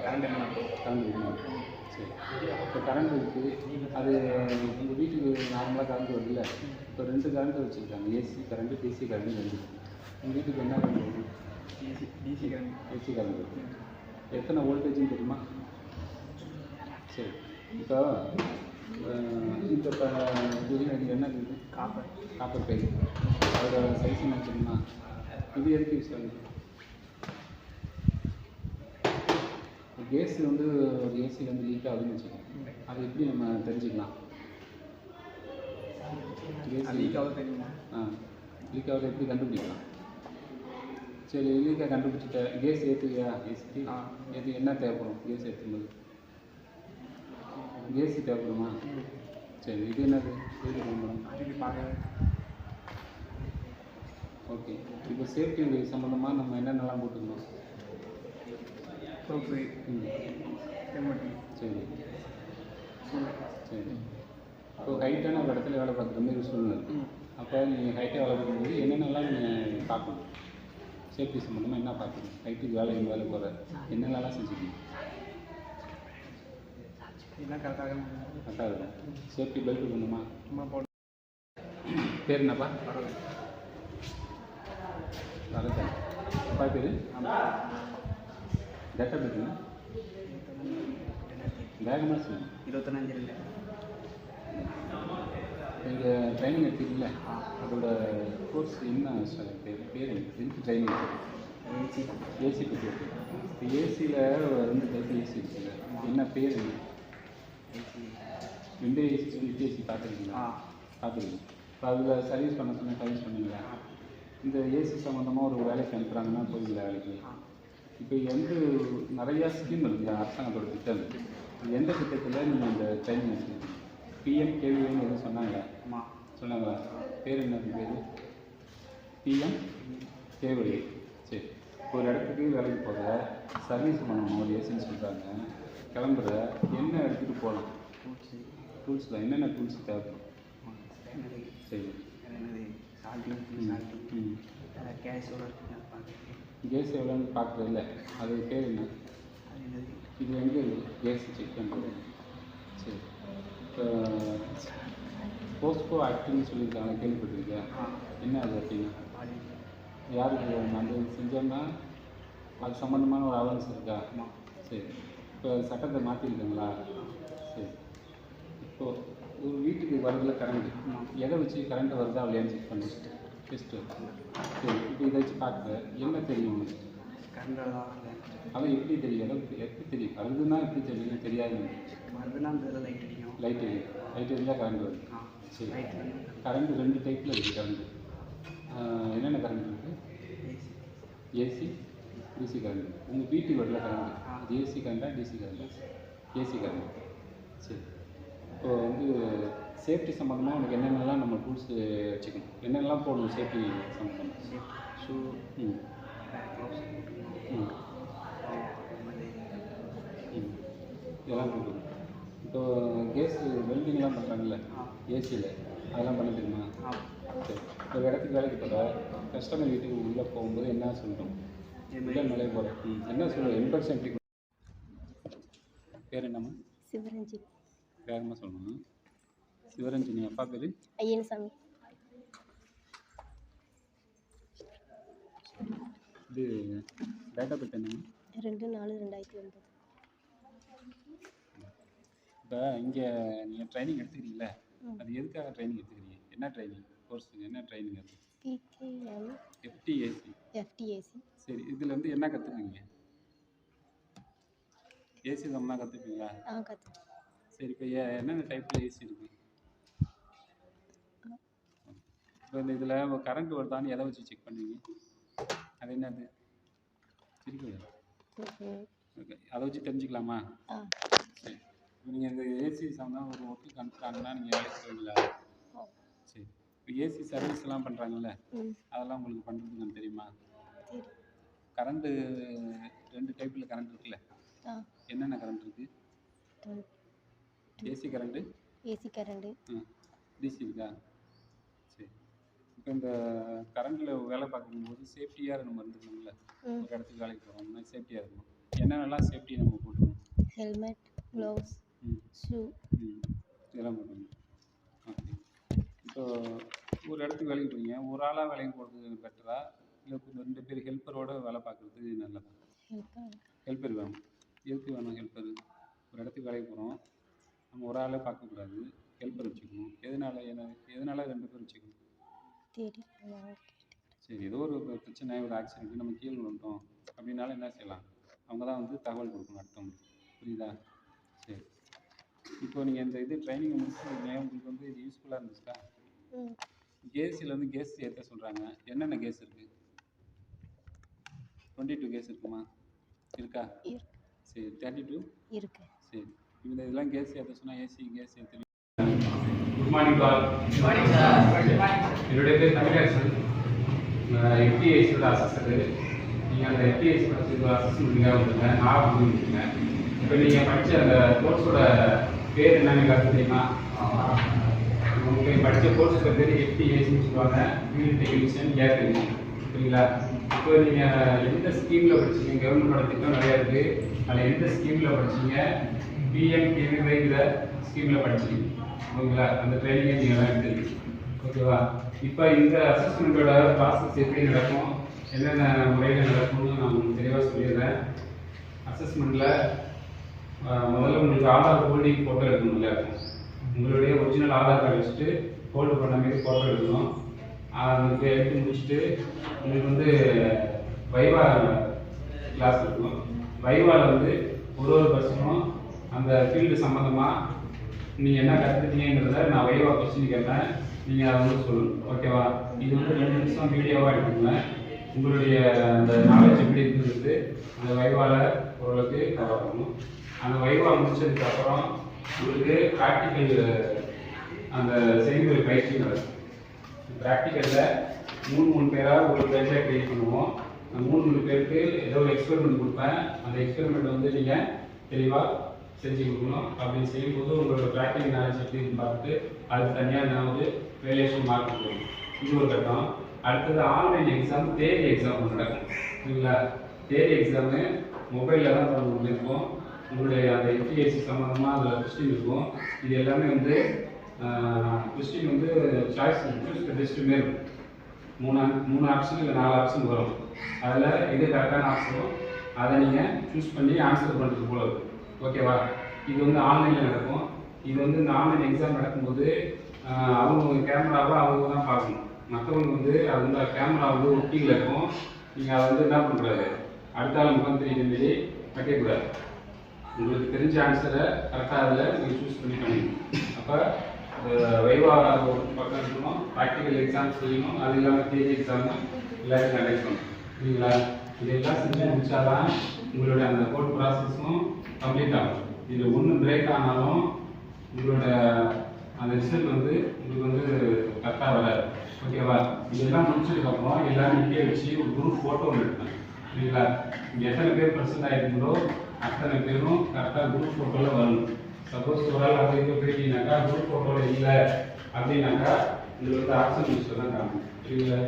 கரண்ட் என்ன கரண்ட் இருக்கணும். சரி, இப்போ கரண்ட் இருக்குது, அது உங்கள் வீட்டுக்கு நார்மலாக கரண்ட் வருதுல்ல, இப்போ 2 கரண்ட் வச்சுருக்காங்க, ஏசி கரண்ட்டு, டிசி கரண்ட் 2. உங்கள் வீட்டுக்கு என்ன கரண்ட் வருது? DC current. ஏசி கரண்ட் வருது. எத்தனை வோல்டேஜ்னு தெரியுமா? சரி, இப்போ இந்த இது என்ன இருக்குது? Copper pipe. அதோட சைஸ் என்ன தெரியுமா? இது எதுக்கு யூஸ் ஆகுது? கேஸ் வந்து ஒரு ஏசியில் வந்து லீக் ஆகுதுன்னு வச்சுக்கோங்க, அதை எப்படி நம்ம தெரிஞ்சுக்கலாம்? லீக் ஆகுது தெரியுமா? லீக் ஆகுது எப்படி கண்டுபிடிக்கலாம்? சரி, லீக்காக கண்டுபிடிச்சிட்ட கேஸ் ஏற்றுவியா? ஏசி ஏற்றி என்ன தேவைப்படும் கேஸ் ஏற்றும்போது? கேஸு தேவைப்படுமா? சரி, இது என்னது? எதுக்கு தேவைப்படும்? அதுக்கு பார்க்க. ஓகே, இப்போ சேஃப்டி சம்மந்தமாக நம்ம என்னென்னலாம் போட்டுக்கணும்? Soap, helmet. சரி சரி. இப்போ ஹைட்டான ஒரு இடத்துல வேலை பார்க்குற மாதிரி ஒரு சூழ்நிலை இருக்குது. அப்போ நீங்கள் ஹைட்டாக வேலை பார்க்கும்போது என்னென்னலாம் நீங்கள் பார்க்கணும்? சேஃப்டி சம்மந்தமாக என்ன பார்க்கணும்? ஹைட்டுக்கு வேலை போகிற என்னென்னலாம் செஞ்சுக்கணும்? எல்லாம் கரெக்டாக இருக்கும். சேஃப்டி பெல்ட் பண்ணுமா? சும்மா போட்டு. பேர் என்னப்பா? வரதா அப்பா பேர்? டேட்டா பேருங்க வேகமாக சொல்லுங்கள். 25/2. நீங்கள் ட்ரைனிங் எடுத்துக்கல, அதோட கோர்ஸ் என்ன பேர் எதுக்கு ட்ரைனிங்? ஏசி பற்றி. இப்போ ஏசியில் 2 டைப் ஏசி இருக்குல்ல, என்ன பேர்? விண்டோ ஏசி ஸ்பிளிட் ஏசி பார்த்துருக்கீங்களா? பார்த்துருக்கீங்க. இப்போ அதில் சர்வீஸ் பண்ண சொன்னால் சர்வீஸ் பண்ணுவீங்களா? இந்த ஏசி சம்மந்தமாக ஒரு வேலைக்கு அனுப்புகிறாங்கன்னா போயிடல வேலைக்கு. இப்போ வந்து நிறையா ஸ்கீம் இருக்குது அரசாங்கத்தோட திட்டம். எந்த திட்டத்தில் நீங்கள் இந்த ட்ரைனிங் வச்சுருக்கீங்க? பிஎம்கேவின்னு எதுவும் சொன்னாங்களா? சொன்னாங்களா? பேர் என்ன பேர்? பிஎம்கேவி. சரி, ஒரு இடத்துக்கு வேலைக்கு போகிற, சர்வீஸ் பண்ணணும் ஒரு ஏசின்னு சொல்கிறாங்க, கிளம்புற, என்ன எடுத்துகிட்டு போகலாம்? டூல்ஸில் என்னென்ன டூல்ஸ் தேவைப்படும்? சரி, கேஸ் எவ்வளோன்னு பார்க்குறது இல்லை, அது பேர் என்ன? இது எங்கே இருக்குது கேஸ் செக் பண்ணுறது? சரி, இப்போ போஸ்கோ ஆக்ட்னு சொல்லியிருக்காங்க, கேள்விப்பட்டிருக்கேன். என்ன அது அப்படின்னா? யாருக்கு அந்த செஞ்சோம்னா அது சம்மந்தமான ஒரு அவேர்னஸ் இருக்கா? சரி, இப்போ சட்டத்தை மாற்றிருக்காங்களா? சரி, இப்போது ஒரு வீட்டுக்கு வரதுல கரண்ட்டு, எதை வச்சு கரண்ட்டு வருதா இல்லையான்னு செக் பண்ணி டெஸ்ட்டு. சரி, இப்போ இதை வச்சு பார்க்குற என்ன தெரியும் உங்களுக்கு? அதான் எப்படி தெரியும்? எப்படி தெரியும்? வருதுன்னா எப்படி தெரியும்? தெரியாது. லைட் எரிஞ்சால் கரண்ட் வருது. சரி, கரண்ட்டு 2 டைப்பில் இருக்குது கரண்ட்டு. என்னென்ன கரண்ட் இருக்குது? AC, DC current. உங்கள் வீட்டுக்கு வரல கரண்ட், அது ஏசி கரண்டா டிசி கரண்டா? AC current. சரி, இப்போ வந்து சேஃப்டி சம்மந்தமாக உனக்கு என்னென்னலாம் நம்ம டூல்ஸ் வச்சுக்கணும்? என்னென்னலாம் போடணும் சேஃப்டி சம்மந்தமாக? ஷூ, இதெல்லாம் போட்டுக்கணும். இப்போ கேஸ் வெல்டிங்லாம் பண்ணுறாங்கல்ல ஏசியில், அதெல்லாம் பண்ண தெரியுமா? சரி. இப்போ ஒரு இடத்துக்கு வேலைக்கு போகிற கஸ்டமர் வீட்டுக்கு உள்ளே போகும்போது என்ன சொல்லணும்? உள்ள நுழைய போகிறேன் என்ன சொல்லுவோம்? இன்ட்ரக்ஷன் எப்படி? பேர் என்னம்மா? சிவரஞ்சினி. வேகமாக சொல்லணும். சிவரஞ்சினி. அப்பா பேர்? ஐயனசாமி. இது டேட்டா பர்த் என்னங்க? 2/4/2009. இப்போ இங்கே நீங்கள் ட்ரைனிங் எடுத்துக்கிறீங்கள, அது எதுக்காக ட்ரைனிங் எடுத்துக்கிறீங்க? என்ன ட்ரைனிங் கோர்ஸுங்க? என்ன ட்ரைனிங் அது? PKM FTAC. FTAC. சரி, இதில் வந்து என்ன கற்றுக்குவீங்க? ஏசி சம்மந்தமாக கற்றுப்பீங்களா? கற்றுக்கேன். சரி, இப்போ என்னென்ன டைப்பில் ஏசி இருக்குது? இப்போ இந்த இதில் கரண்ட் வருதான்னு எதை வச்சு செக் பண்ணுவீங்க? அது என்னது? சிரிக்கல. ஓகே, அதை வச்சு தெரிஞ்சுக்கலாமா? சரி. இப்போ நீங்கள் இந்த ஏசி சம்மந்தமாக ஒரு ஒர்க்கு அனுப்புறாங்கன்னா நீங்கள் வேலைக்கு போவீங்களா? சரி. இப்போ ஏசி சர்வீஸ்லாம் பண்ணுறாங்கல்ல, அதெல்லாம் உங்களுக்கு பண்ணுறதுக்கு தெரியுமா? கரண்ட்டு 2 டைப்பில் கரண்ட் இருக்குல்ல, என்னென்ன கரண்ட் இருக்குது? ஏசி கரண்ட்டு, டிசி இருக்கா? சரி. இப்போ இந்த கரண்ட்டில் வேலை பார்க்கும்போது சேஃப்டியாக நம்ம இருந்துக்கணும்ல, ஒரு இடத்துக்கு வேலைக்கு போகிறோம்னா சேஃப்டியாக இருக்கணும். என்னென்னலாம் சேஃப்டி நம்ம போட்டுக்கணும்? ஹெல்மெட், க்ளவுஸ், ஷூ, இதெல்லாம் போட்டுக்கணும். ஓகே. இப்போ ஒரு இடத்துக்கு வேலைக்கு போகிறீங்க, ஒரு ஆளாக வேலைக்கு போகிறது பெட்டரா, இல்லை 2 பேர் ஹெல்ப்பரோட வேலை பார்க்குறது நல்லதா? ஹெல்ப்பர் வேணும். எதுக்கு வேணும் ஹெல்ப்பர்? ஒரு இடத்துக்கு வேலைக்கு போகிறோம், நம்ம ஒரு ஆளே பார்க்கக்கூடாது, ஹெல்ப்பர் வச்சுக்கணும். எதனால 2 பேர் வச்சுக்கணும்? சரி, ஏதோ ஒரு பிரச்சனை, ஒரு ஆக்சிடென்ட், நம்ம கீழே விழுந்துட்டோம் அப்படின்னாலும் என்ன செய்யலாம்? அவங்க தான் வந்து தகவல் கொடுக்கணும் அடுத்தவங்களுக்கு. புரியுதா? சரி. இப்போ நீங்கள் இந்த ட்ரைனிங் முடிச்சுருக்கீங்க, உங்களுக்கு வந்து இது யூஸ்ஃபுல்லாக இருந்துச்சுக்கா? கேஸில் வந்து கேஸ் ஏற்ற சொல்கிறாங்க. என்னென்ன கேஸ் இருக்குது? 22 கேஸ் இருக்குமா? இருக்கா? சரி. 32 இருக்கு. சரி. இதெல்லாம் கேஸ் ஏற்ற சொன்னால் ஏசி கேஸ் ஏற்ற. Good morning sir. என்னுடைய பேர் தமிழரசன். நான் FTACயோட அசிஸ்டரு. நீங்கள் அந்த FTAC படிச்சது அசிஸ்டன்ட்காக வந்துருங்க. நான் வந்துருக்கீங்க. இப்போ நீங்கள் படித்த அந்த கோர்ஸோட பேர் என்னன்னு எனக்கு தெரியுமா? உங்களுக்கு படித்த கோர்ஸோட பேர் FTACன்னு சொல்லுவாங்க, ஃபீல்ட் டெக்னீஷியன் ஏர் டெக்னீஷியன். சரிங்களா? இப்போ நீங்கள் எந்த ஸ்கீமில் படிச்சீங்க? கவர்மெண்டோட திட்டம் நிறையா இருக்குது. அதில் எந்த ஸ்கீமில் படிச்சீங்க? PMKVYங்கிற ஸ்கீமில் படிச்சீங்க. ஓகேங்களா? அந்த ட்ரைனிங்கை நீங்கள் எல்லாம் எடுத்துருக்கீங்க. ஓகேவா? இப்போ இந்த அசஸ்மெண்ட்டோட ப்ராசஸ் எப்படி நடக்கும், என்னென்ன முறையில் நடக்கும்னு நான் உங்களுக்கு தெளிவாக சொல்லிடுறேன். அசஸ்மெண்ட்டில் முதல்ல உங்களுக்கு ஆதார் ஹோல்டிங் ஃபோட்டோ எடுக்கணும்ல, உங்களுடைய ஒரிஜினல் ஆதார் கார்டு வச்சுட்டு ஹோல்டு பண்ண மாதிரி ஃபோட்டோ எடுக்கணும். உங்களுக்கு எடுத்து முடிச்சுட்டு உங்களுக்கு வந்து வைவா கிளாஸ் இருக்கும். வைவாவில் வந்து ஒரு பர்சனும் அந்த ஃபீல்டு சம்மந்தமாக நீங்கள் என்ன கற்றுக்கிட்டீங்கிறத நான் வைவா கொஸ்டின் கேட்பேன், நீங்கள் அதை வந்து சொல்லணும். ஓகேவா? இது வந்து 2 நிமிஷம் வீடியோவாக எடுத்துக்கோங்க. உங்களுடைய அந்த நாலேஜ் எப்படி இருக்குங்கிறது அந்த வைவாவில் ஓரளவுக்கு கவர் பண்ணணும். அந்த வைவா முடிச்சதுக்கப்புறம் உங்களுக்கு ப்ராக்டிக்கல் அந்த செய்முறை பயிற்சி நடக்கும். ப்ராக்டிக்கலில் 3 பேராக ஒரு பேஜாக க்ரியேட் பண்ணுவோம். அந்த 3 பேருக்கு ஏதோ ஒரு எக்ஸ்பெரிமெண்ட் கொடுப்பேன். அந்த எக்ஸ்பெரிமெண்ட் வந்து நீங்கள் தெளிவாக செஞ்சு கொடுக்கணும். அப்படி செய்யும்போது உங்களோட ப்ராக்டிக்கல் நாலேஜ் எப்படி பார்த்துட்டு அதுக்கு தனியாக நான் வந்து வேல்யூஷன் மார்க் கொடுக்கணும். இது ஒரு கட்டம். அடுத்தது ஆன்லைன் எக்ஸாம், தேரி எக்ஸாம் நடக்கும். சரிங்களா? தேரி எக்ஸாமு மொபைலில் தான் பண்ண இருக்கும். உங்களுடைய அந்த FTAC சம்மந்தமாக அதில் கொஸ்டின் இருக்கும். இது எல்லாமே வந்து கொஸ்டின் வந்து சாய்ஸ் சூஸ் த பெஸ்ட் மாரி இருக்கும். 3 ஆப்ஷன் இல்லை 4 ஆப்ஷன் வரும். அதில் இது கரெக்டான ஆப்ஷனும் அதை நீங்கள் சூஸ் பண்ணி ஆன்சர் பண்ணுறது போல இருக்கும். ஓகேவா? இது வந்து ஆன்லைனில் நடக்கும். இது வந்து இந்த ஆன்லைன் எக்ஸாம் நடக்கும்போது அவங்க கேமராவை அவங்க தான் பார்க்கணும். மற்றவங்க வந்து அது வந்து கேமரா வந்து ஒட்டிங்கில் இருக்கும். நீங்கள் அதை வந்து என்ன பண்ணக்கூடாது, அடுத்த ஆள் முகம் தெரியுற மாரி வைக்கக்கூடாது. உங்களுக்கு தெரிஞ்ச ஆன்சரை கரெக்டாக அதில் நீங்கள் சூஸ் பண்ணி பண்ணிக்கணும். அப்போ வைவா ஒரு பக்கம் இருக்கணும், ப்ராக்டிக்கல் எக்ஸாம் செய்யணும், அது இல்லாமல் தேதி எக்ஸாமு எல்லாத்தையும் கண்டக்ட் பண்ணணும். சரிங்களா? இதெல்லாம் செஞ்சு முடிச்சாதான் உங்களோட அந்த கோட் ப்ராசஸும் கம்ப்ளீட் ஆகும். இதில் ஒன்று பிரேக் ஆனாலும் உங்களோட அந்த ரிசல்ட் வந்து உங்களுக்கு வந்து கரெக்டாக வராது. ஓகேவா? இதெல்லாம் முடிச்சதுக்கப்புறம் எல்லாரும் இங்கே வச்சு ஒரு குரூப் ஃபோட்டோ ஒன்று எடுப்பேன். சரிங்களா? இங்கே எத்தனை பேர் ப்ரெசென்ட் ஆகிருக்கீங்களோ அத்தனை பேரும் கரெக்டாக குரூப் ஃபோட்டோவில் வரணும். சப்போஸ் ஒரு ஆள் அது இங்கே போயிட்டீங்கன்னாக்கா குரூப் ஃபோட்டோவில் இல்லை அப்படின்னாக்கா இது வந்து ஆப்ஷன் லிஸ்ட்டில் தான் காணும். இல்லை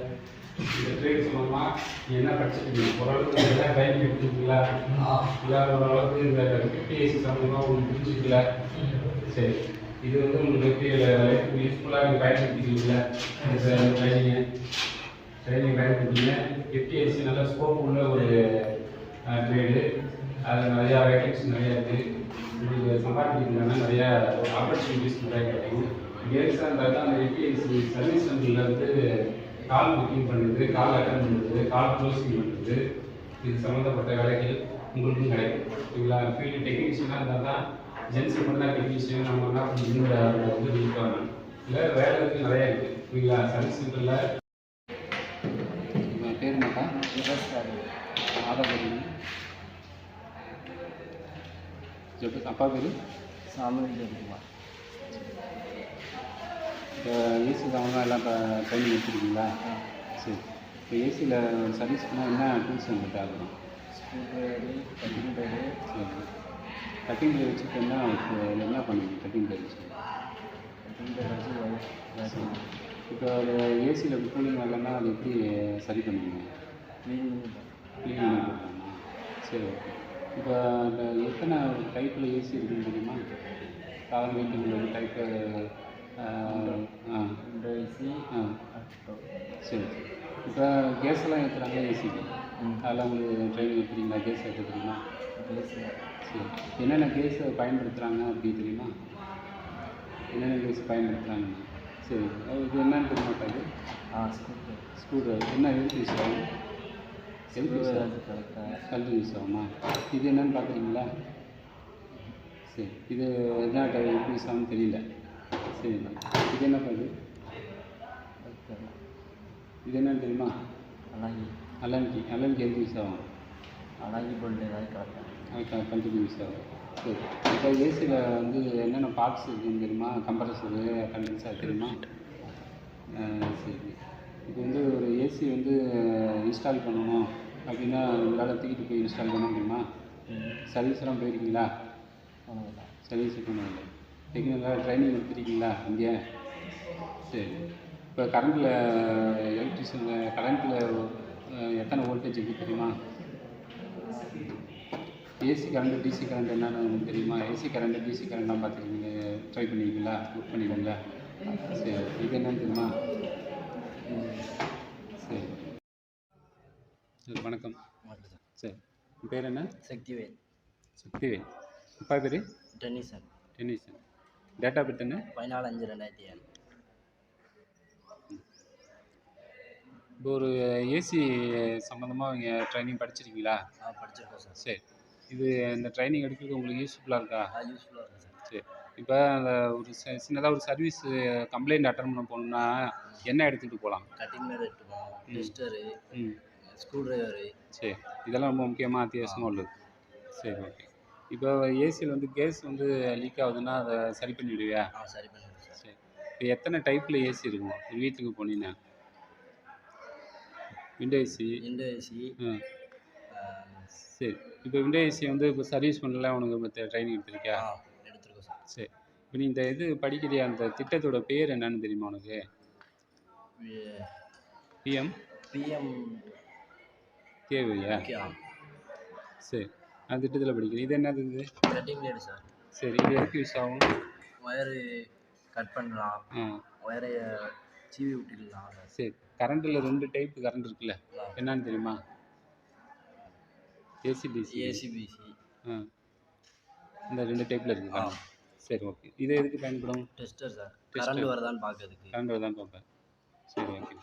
இந்த ட்ரேட் சம்மந்தமாக நீ என்ன படிச்சிருக்கீங்க, ஓரளவுக்கு எல்லாம் ட்ரைனிங் எடுத்துருக்கீங்களா, இல்லை ஓரளவுக்கு இந்த பிடிஎஸ்சி சம்மந்தமாக உங்களுக்கு புரிஞ்சுக்கல, சரி இது வந்து உங்களுக்கு லைஃப் யூஸ்ஃபுல்லாக நீங்கள் பயன்படுத்திக்கிறீங்களா இந்த ட்ரைனிங் பயன்படுத்திங்க. பிடிஎஸ்சி நல்ல ஸ்கோப் உள்ள ஒரு ட்ரேடு, அதில் நிறையா வேகன்சி நிறையா இருக்குது. உங்களுக்கு சம்பாதிக்கிறதுனா நிறையா ஆப்பர்ச்சுனிட்டிஸ் நிறையா கிடைக்கும். கேர்ள்ஸாக இருந்தால் தான் அந்த பிடிஎஸ்சி சர்வீஸ் சென்டரில் வந்து கால் புக்கிங் பண்ணுறது, கால் அட்டன் பண்ணுறது, கால் க்ளோசிங் பண்ணுறது, இது சம்மந்தப்பட்ட வேலைகள் உங்களுக்கும் கிடைக்கும். சரிங்களா? ஃபீல்டு டெக்னீஷியனாக இருந்தால் தான் ஜென்ஸுக்கு மட்டும் தான் டெக்னீஷியன், நம்ம என்ன இந்த வந்து இருப்பாங்க. இல்லை வேலை இருக்குது நிறையா இருக்குது. சரிங்களா? சர்வீஸ் சென்டரில் உங்கள் பேர் என்னக்கா? ஆதார் பேர் ஜெபஸ், அப்பா பேர் சாமிக்குமார். இப்போ ஏசி சம்மந்தமாக எல்லாம் இப்போ ட்ரைனிங் எடுத்துருக்கீங்களா? சரி. இப்போ ஏசியில் சர்வீஸ் பண்ணால் என்ன டூல்ஸ் உங்களுக்கு தேவைப்படும்? Screw driver, cutting driver. சரி. கட்டிங் ட்ரை வச்சுட்டு என்ன பண்ணுவீங்க கட்டிங் ட்ரை வச்சு? கட்டிங் ட்ரைவர் வச்சு இப்போ அது ஏசியில் கூலிங் வரலன்னா அது எப்படி சரி பண்ணுவீங்க? க்ளீனிங் க்ளீன் பண்ணி போடலாமா? சரி, ஓகே. இப்போ இந்த எத்தனை டைப்பில் ஏசி இருக்குன்னு தெரியுமா? கார் வீட்டுக்குள்ள டைப்பு விண்டோ ஏசி. சரி. இப்போ கேஸெல்லாம் ஏற்றுறாங்களா ஏசிக்கு? அதெல்லாம் உங்களுக்கு ட்ரைனிங் எடுத்துறீங்களா? கேஸ் ஏற்ற தெரியுமா? கேஸு. சரி. என்னென்ன கேஸை பயன்படுத்துகிறாங்க அப்படி தெரியுமா? என்னென்ன கேஸ் பயன்படுத்துகிறாங்கண்ணா? சரி. இது என்னன்னு தெரியுமாக்கா? இது ஸ்க்ரூ ட்ரைவர். என்ன எதுக்கு யூஸ் ஆகும்? எதுக்கு யூஸ் ஆகும்? கல்வி யூஸ் ஆகுமா? இது என்னன்னு பார்க்குறீங்களா? சரி. இது என்ன எப்படி யூஸ் ஆகும்னு தெரியல. சரி. இது என்ன பண்ணுது? இது என்னன்னு தெரியுமா? அலன்கி எதுக்கு யூஸ் ஆகும்? அலாகி போல்டு ஏதாவது கரெக்டாக கண்டிப்பாக யூஸ் ஆகும். சரி. இப்போ ஏசியில் வந்து என்னென்ன பார்ட்ஸ் இருக்குதுன்னு தெரியுமா? கம்ப்ரஸரு, கண்டென்சர் தெரியுமா? சரி. இப்போ வந்து ஒரு ஏசி வந்து இன்ஸ்டால் பண்ணணும் அப்படின்னா உங்களால் தூக்கிட்டு போய் இன்ஸ்டால் பண்ண முடியுமா? சர்வீஸ்லாம் போயிருக்கீங்களா? சர்வீஸ் பண்ணதில்லை. டெக்னிக்கலாக ட்ரைனிங் எடுத்துருக்கீங்களா இங்கே? சரி. இப்போ கரண்ட்டில் எலக்ட்ரிஷியனில் கரண்ட்டில் எத்தனை வோல்டேஜ் இருக்குது தெரியுமா? ஏசி கரண்ட்டு டிசி கரண்ட் என்னென்னு உங்களுக்கு தெரியுமா? ஏசி கரண்ட்டு டிசி கரண்ட்லாம் பார்த்துருக்கீங்க, ட்ரை பண்ணியிருக்கீங்களா? புக் பண்ணிடுவீங்களா? சரி. இது என்னன்னு தெரியுமா? சரி. சரி, வணக்கம். சரி. உங்கள் பேர் என்ன? சக்திவேல். சக்திவேல். அப்பா பேர்? டென்னிசன். டேட் ஆஃப் பர்த் என்ன? 14/5/2007. இப்போ ஒரு ஏசி சம்மந்தமாக நீங்கள் ட்ரைனிங் படிச்சிருக்கீங்களா? படிச்சிருக்கோம் சார். சரி. இது இந்த ட்ரைனிங் எடுக்கிறது உங்களுக்கு யூஸ்ஃபுல்லாக இருக்கா? யூஸ்ஃபுல்லாக இருக்குது சார். சரி. இப்போ அந்த ஒரு சின்னதாக ஒரு சர்வீஸ் கம்ப்ளைண்ட் அட்டன் பண்ண போகணுன்னா என்ன எடுத்துகிட்டு போகலாம்? கட்டிங் மேட் எடுத்துப்போம், டெஸ்டரு, ஸ்க்ரூ ட்ரைவரு. சரி. இதெல்லாம் ரொம்ப முக்கியமாக அத்தியாவசியமாக உள்ளது. சரி, ஓகே. இப்போ ஏசியில் வந்து கேஸ் வந்து லீக் ஆகுதுன்னா அதை சரி பண்ணிவிடுவியா? சரி பண்ணிடுவோம் சார். சரி. இப்போ எத்தனை டைப்பில் ஏசி இருக்கும் ஒரு வீட்டுக்கு போனீங்கன்னா? Window AC. சரி. இப்போ விண்டோ ஏசி வந்து இப்போ சர்வீஸ் பண்ணல உனக்கு ட்ரைனிங் எடுத்திருக்கியா? எடுத்துருக்கோம் சார். சரி. இப்போ நீ இந்த இது படிக்கிறியா, அந்த திட்டத்தோட பேர் என்னன்னு தெரியுமா உனக்கு? பிஎம் கேவியா? சரி. அந்த திட்டத்தில் படிக்கிறேன். இது என்னது? இது கட்டிங் பிளேடு சார். சரி. இது எதுக்கு யூஸ் ஆகும்? ஒயரு கட் பண்ணலாம், ஒயரை சீவி விட்டுக்கலாம். சரி. கரண்ட்டில் 2 டைப் கரண்ட் இருக்குல்ல, என்னன்னு தெரியுமா? ஏசிபிசி. இந்த 2 டைப்பில் இருக்குதா? சரி, ஓகே. இது எதுக்கு பயன்படும்? Tester sir. கரண்ட் வருதான்னு பார்க்கறதுக்கு. கரண்ட் வருதான்னு பார்ப்பேன். சரி, ஓகே.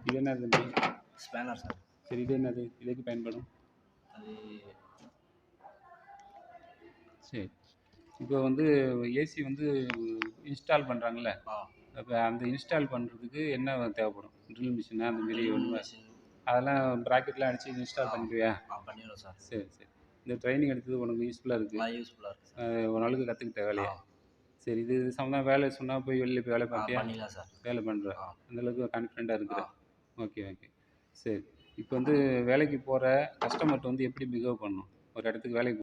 இது என்னது? Spanner sir. சரி. இது என்னது? இதுக்கு பயன்படும்? அது சரி. இப்போ வந்து ஏசி வந்து இன்ஸ்டால் பண்ணுறாங்கல்ல, அப்போ அந்த இன்ஸ்டால் பண்ணுறதுக்கு என்ன தேவைப்படும்? ட்ரில் மிஷினா அந்த மாரி ஒன்று அதெல்லாம் ப்ராக்கெட்லாம் அடித்து இன்ஸ்டால் பண்ணிடுவியா? பண்ணிடுவோம் சார். சரி. இந்த ட்ரைனிங் எடுத்தது உனக்கு யூஸ்ஃபுல்லாக இருக்குது? யூஸ்ஃபுல்லாக இருக்குது. ஒரு நாளுக்கு கற்றுக்கிட்ட வேலையா? சரி. இது சம்மந்தம் வேலை சொன்னால் போய் வெளியில் போய் வேலை பார்த்தியா? பண்ணிடலாம் சார். வேலை பண்ணுற அந்தளவுக்கு கான்ஃபிடெண்ட்டாக இருக்கிற? ஓகே. சரி. இப்போ வந்து வேலைக்கு போகிற கஸ்டமர்கிட்ட வந்து எப்படி பிஹேவ் பண்ணணும்? ஒரு இடத்துக்கு வேலைக்கு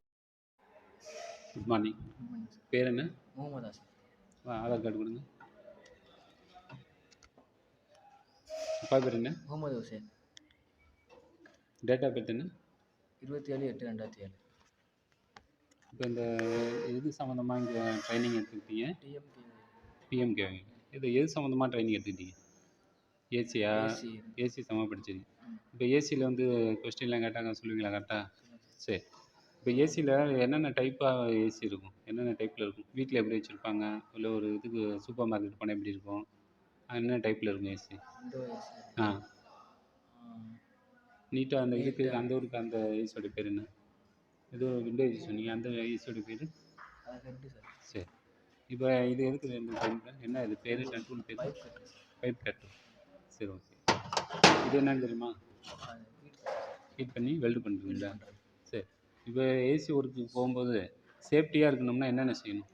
good morning. Good morning sir. பேர் என்ன? முகமது ஆசிஃப். ஆதார் கார்டு கொடுங்க. அப்பா பேர் என்ன? Mohammed Hussain. Date of birth என்ன? 27/8/2007. இப்போ இந்த எது சம்மந்தமாக இங்கே ட்ரைனிங் எடுத்துக்கிட்டீங்க? டிஎம்கே பிஎம்கே. இது எது சம்மந்தமாக ட்ரைனிங் எடுத்துக்கிட்டீங்க? ஏசியா? ஏசி. ஏசி சம்மந்தமாக படிச்சிருக்கீங்க. இப்போ ஏசியில் வந்து கொஸ்டின்லாம் கேட்டாங்க சொல்லுவீங்களா கரெக்டாக? சரி. இப்போ ஏசியில் என்னென்ன டைப்பாக ஏசி இருக்கும்? என்னென்ன டைப்பில் இருக்கும்? வீட்டில் எப்படி வச்சுருப்பாங்க? இல்லை ஒரு இதுக்கு சூப்பர் மார்க்கெட் போனால் எப்படி இருக்கும்? என்ன டைப்பில் இருக்கும் ஏசி? Window AC. ஆ நீட்டாக அந்த இதுக்கு அந்த ஊருக்கு அந்த ஏசியோட பேர் என்ன? ஏதோ விண்டோ ஏசி சொன்னீங்க, அந்த ஏசியோட பேர்? அது ஹெட்டு சார். சரி. இப்போ இது எதுக்கு இந்த டைமில் என்ன இது பேர்? டூல் பேர்? பைப் கட்டு. பைப் கட்டு. சரி, ஓகே. இது என்னன்னு தெரியுமா? அது ஹீட் பண்ணி வெல்டு பண்ணுறீங்களா? சரி. இப்போ ஏசி ஒர்க்கு போகும்போது சேஃப்டியாக இருக்கணும்னா என்னென்ன செய்யணும்?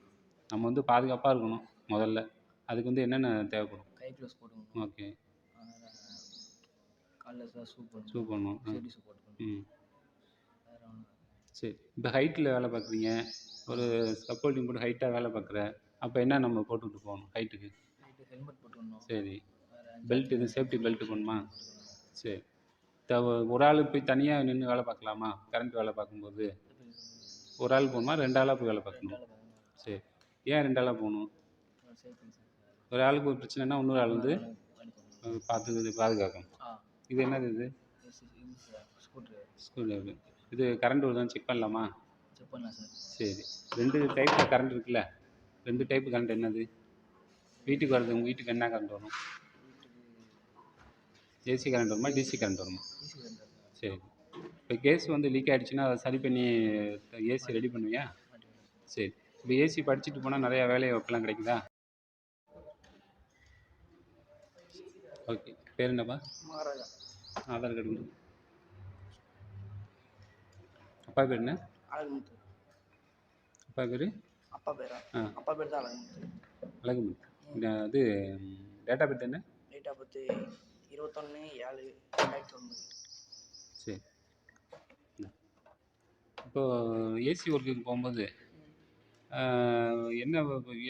நம்ம வந்து பாதுகாப்பாக இருக்கணும் முதல்ல. அதுக்கு வந்து என்னென்ன தேவைப்படும்? கை க்ளவுஸ் போட்டுக்கணும். ஓகே. காலில் சார் ஷூ போடணும். ஷூ பண்ணணும். சேஃப்டி ஷூ போட்டுக்கணும். வேறு ஒன்றும். சரி. இப்போ ஹைட்டில் வேலை பார்க்குறீங்க, ஒரு சப்போர்ட்டிங் போட்டு ஹைட்டாக வேலை பார்க்குற, அப்போ என்ன நம்ம போட்டுக்கிட்டு போகணும் ஹைட்டுக்கு? நைட்டு ஹெல்மெட் போட்டுக்கணும். சரி. வேறு பெல்ட் இது சேஃப்டி பெல்ட்டு போடணுமா? சரி. ஒரு ஆள் போய் தனியாக நின்று வேலை பார்க்கலாமா? கரண்ட் வேலை பார்க்கும்போது ஒரு ஆள் போகணுமா, 2 ஆளாக போய் வேலை பார்க்கணும்? சரி. ஏன் 2 ஆளாக போகணும்? Safety sir. ஒரு ஆளுக்கு ஒரு பிரச்சனைனா இன்னொரு ஆள் வந்து பார்த்து பாதுகாக்கணும். இது என்னது இது? Screw driver. இது கரண்ட் வருதான்னு செக் பண்ணலாமா? செக் பண்ணலாம் சார். சரி. 2 டைப்பில் கரண்ட் இருக்குல்ல, 2 டைப்பு கரண்ட் என்னது? வீட்டுக்கு வருது, உங்கள் வீட்டுக்கு என்ன கரண்ட் வரும்? ஏசி கரண்ட் வருமா, டிசி கரண்ட் வருமா? Easy sir. சரி. இப்போ கேஸ் வந்து லீக் ஆகிடுச்சுன்னா அதை சரி பண்ணி ஏசி ரெடி பண்ணுவியா? சரி. இப்போ ஏசி படிச்சுட்டு போனால் நிறையா வேலை வாய்ப்பெல்லாம் கிடைக்குதா? ஓகே. பேர் என்னப்பா? மகாராஜா. ஆதார் கார்டு கொடு. அப்பா பேர் என்ன? அழகுமுத்து. அப்பா பேர்? அப்பா பேரா? ஆ. அப்பா பேர் தான் அழகுமுத்து. அழகுமுத்து. இது டேட் ஆஃப் பர்த் என்ன? Date of birth 21/7/2009. சரி. இப்போது ஏசி ஒர்க்குக்கு போகும்போது என்ன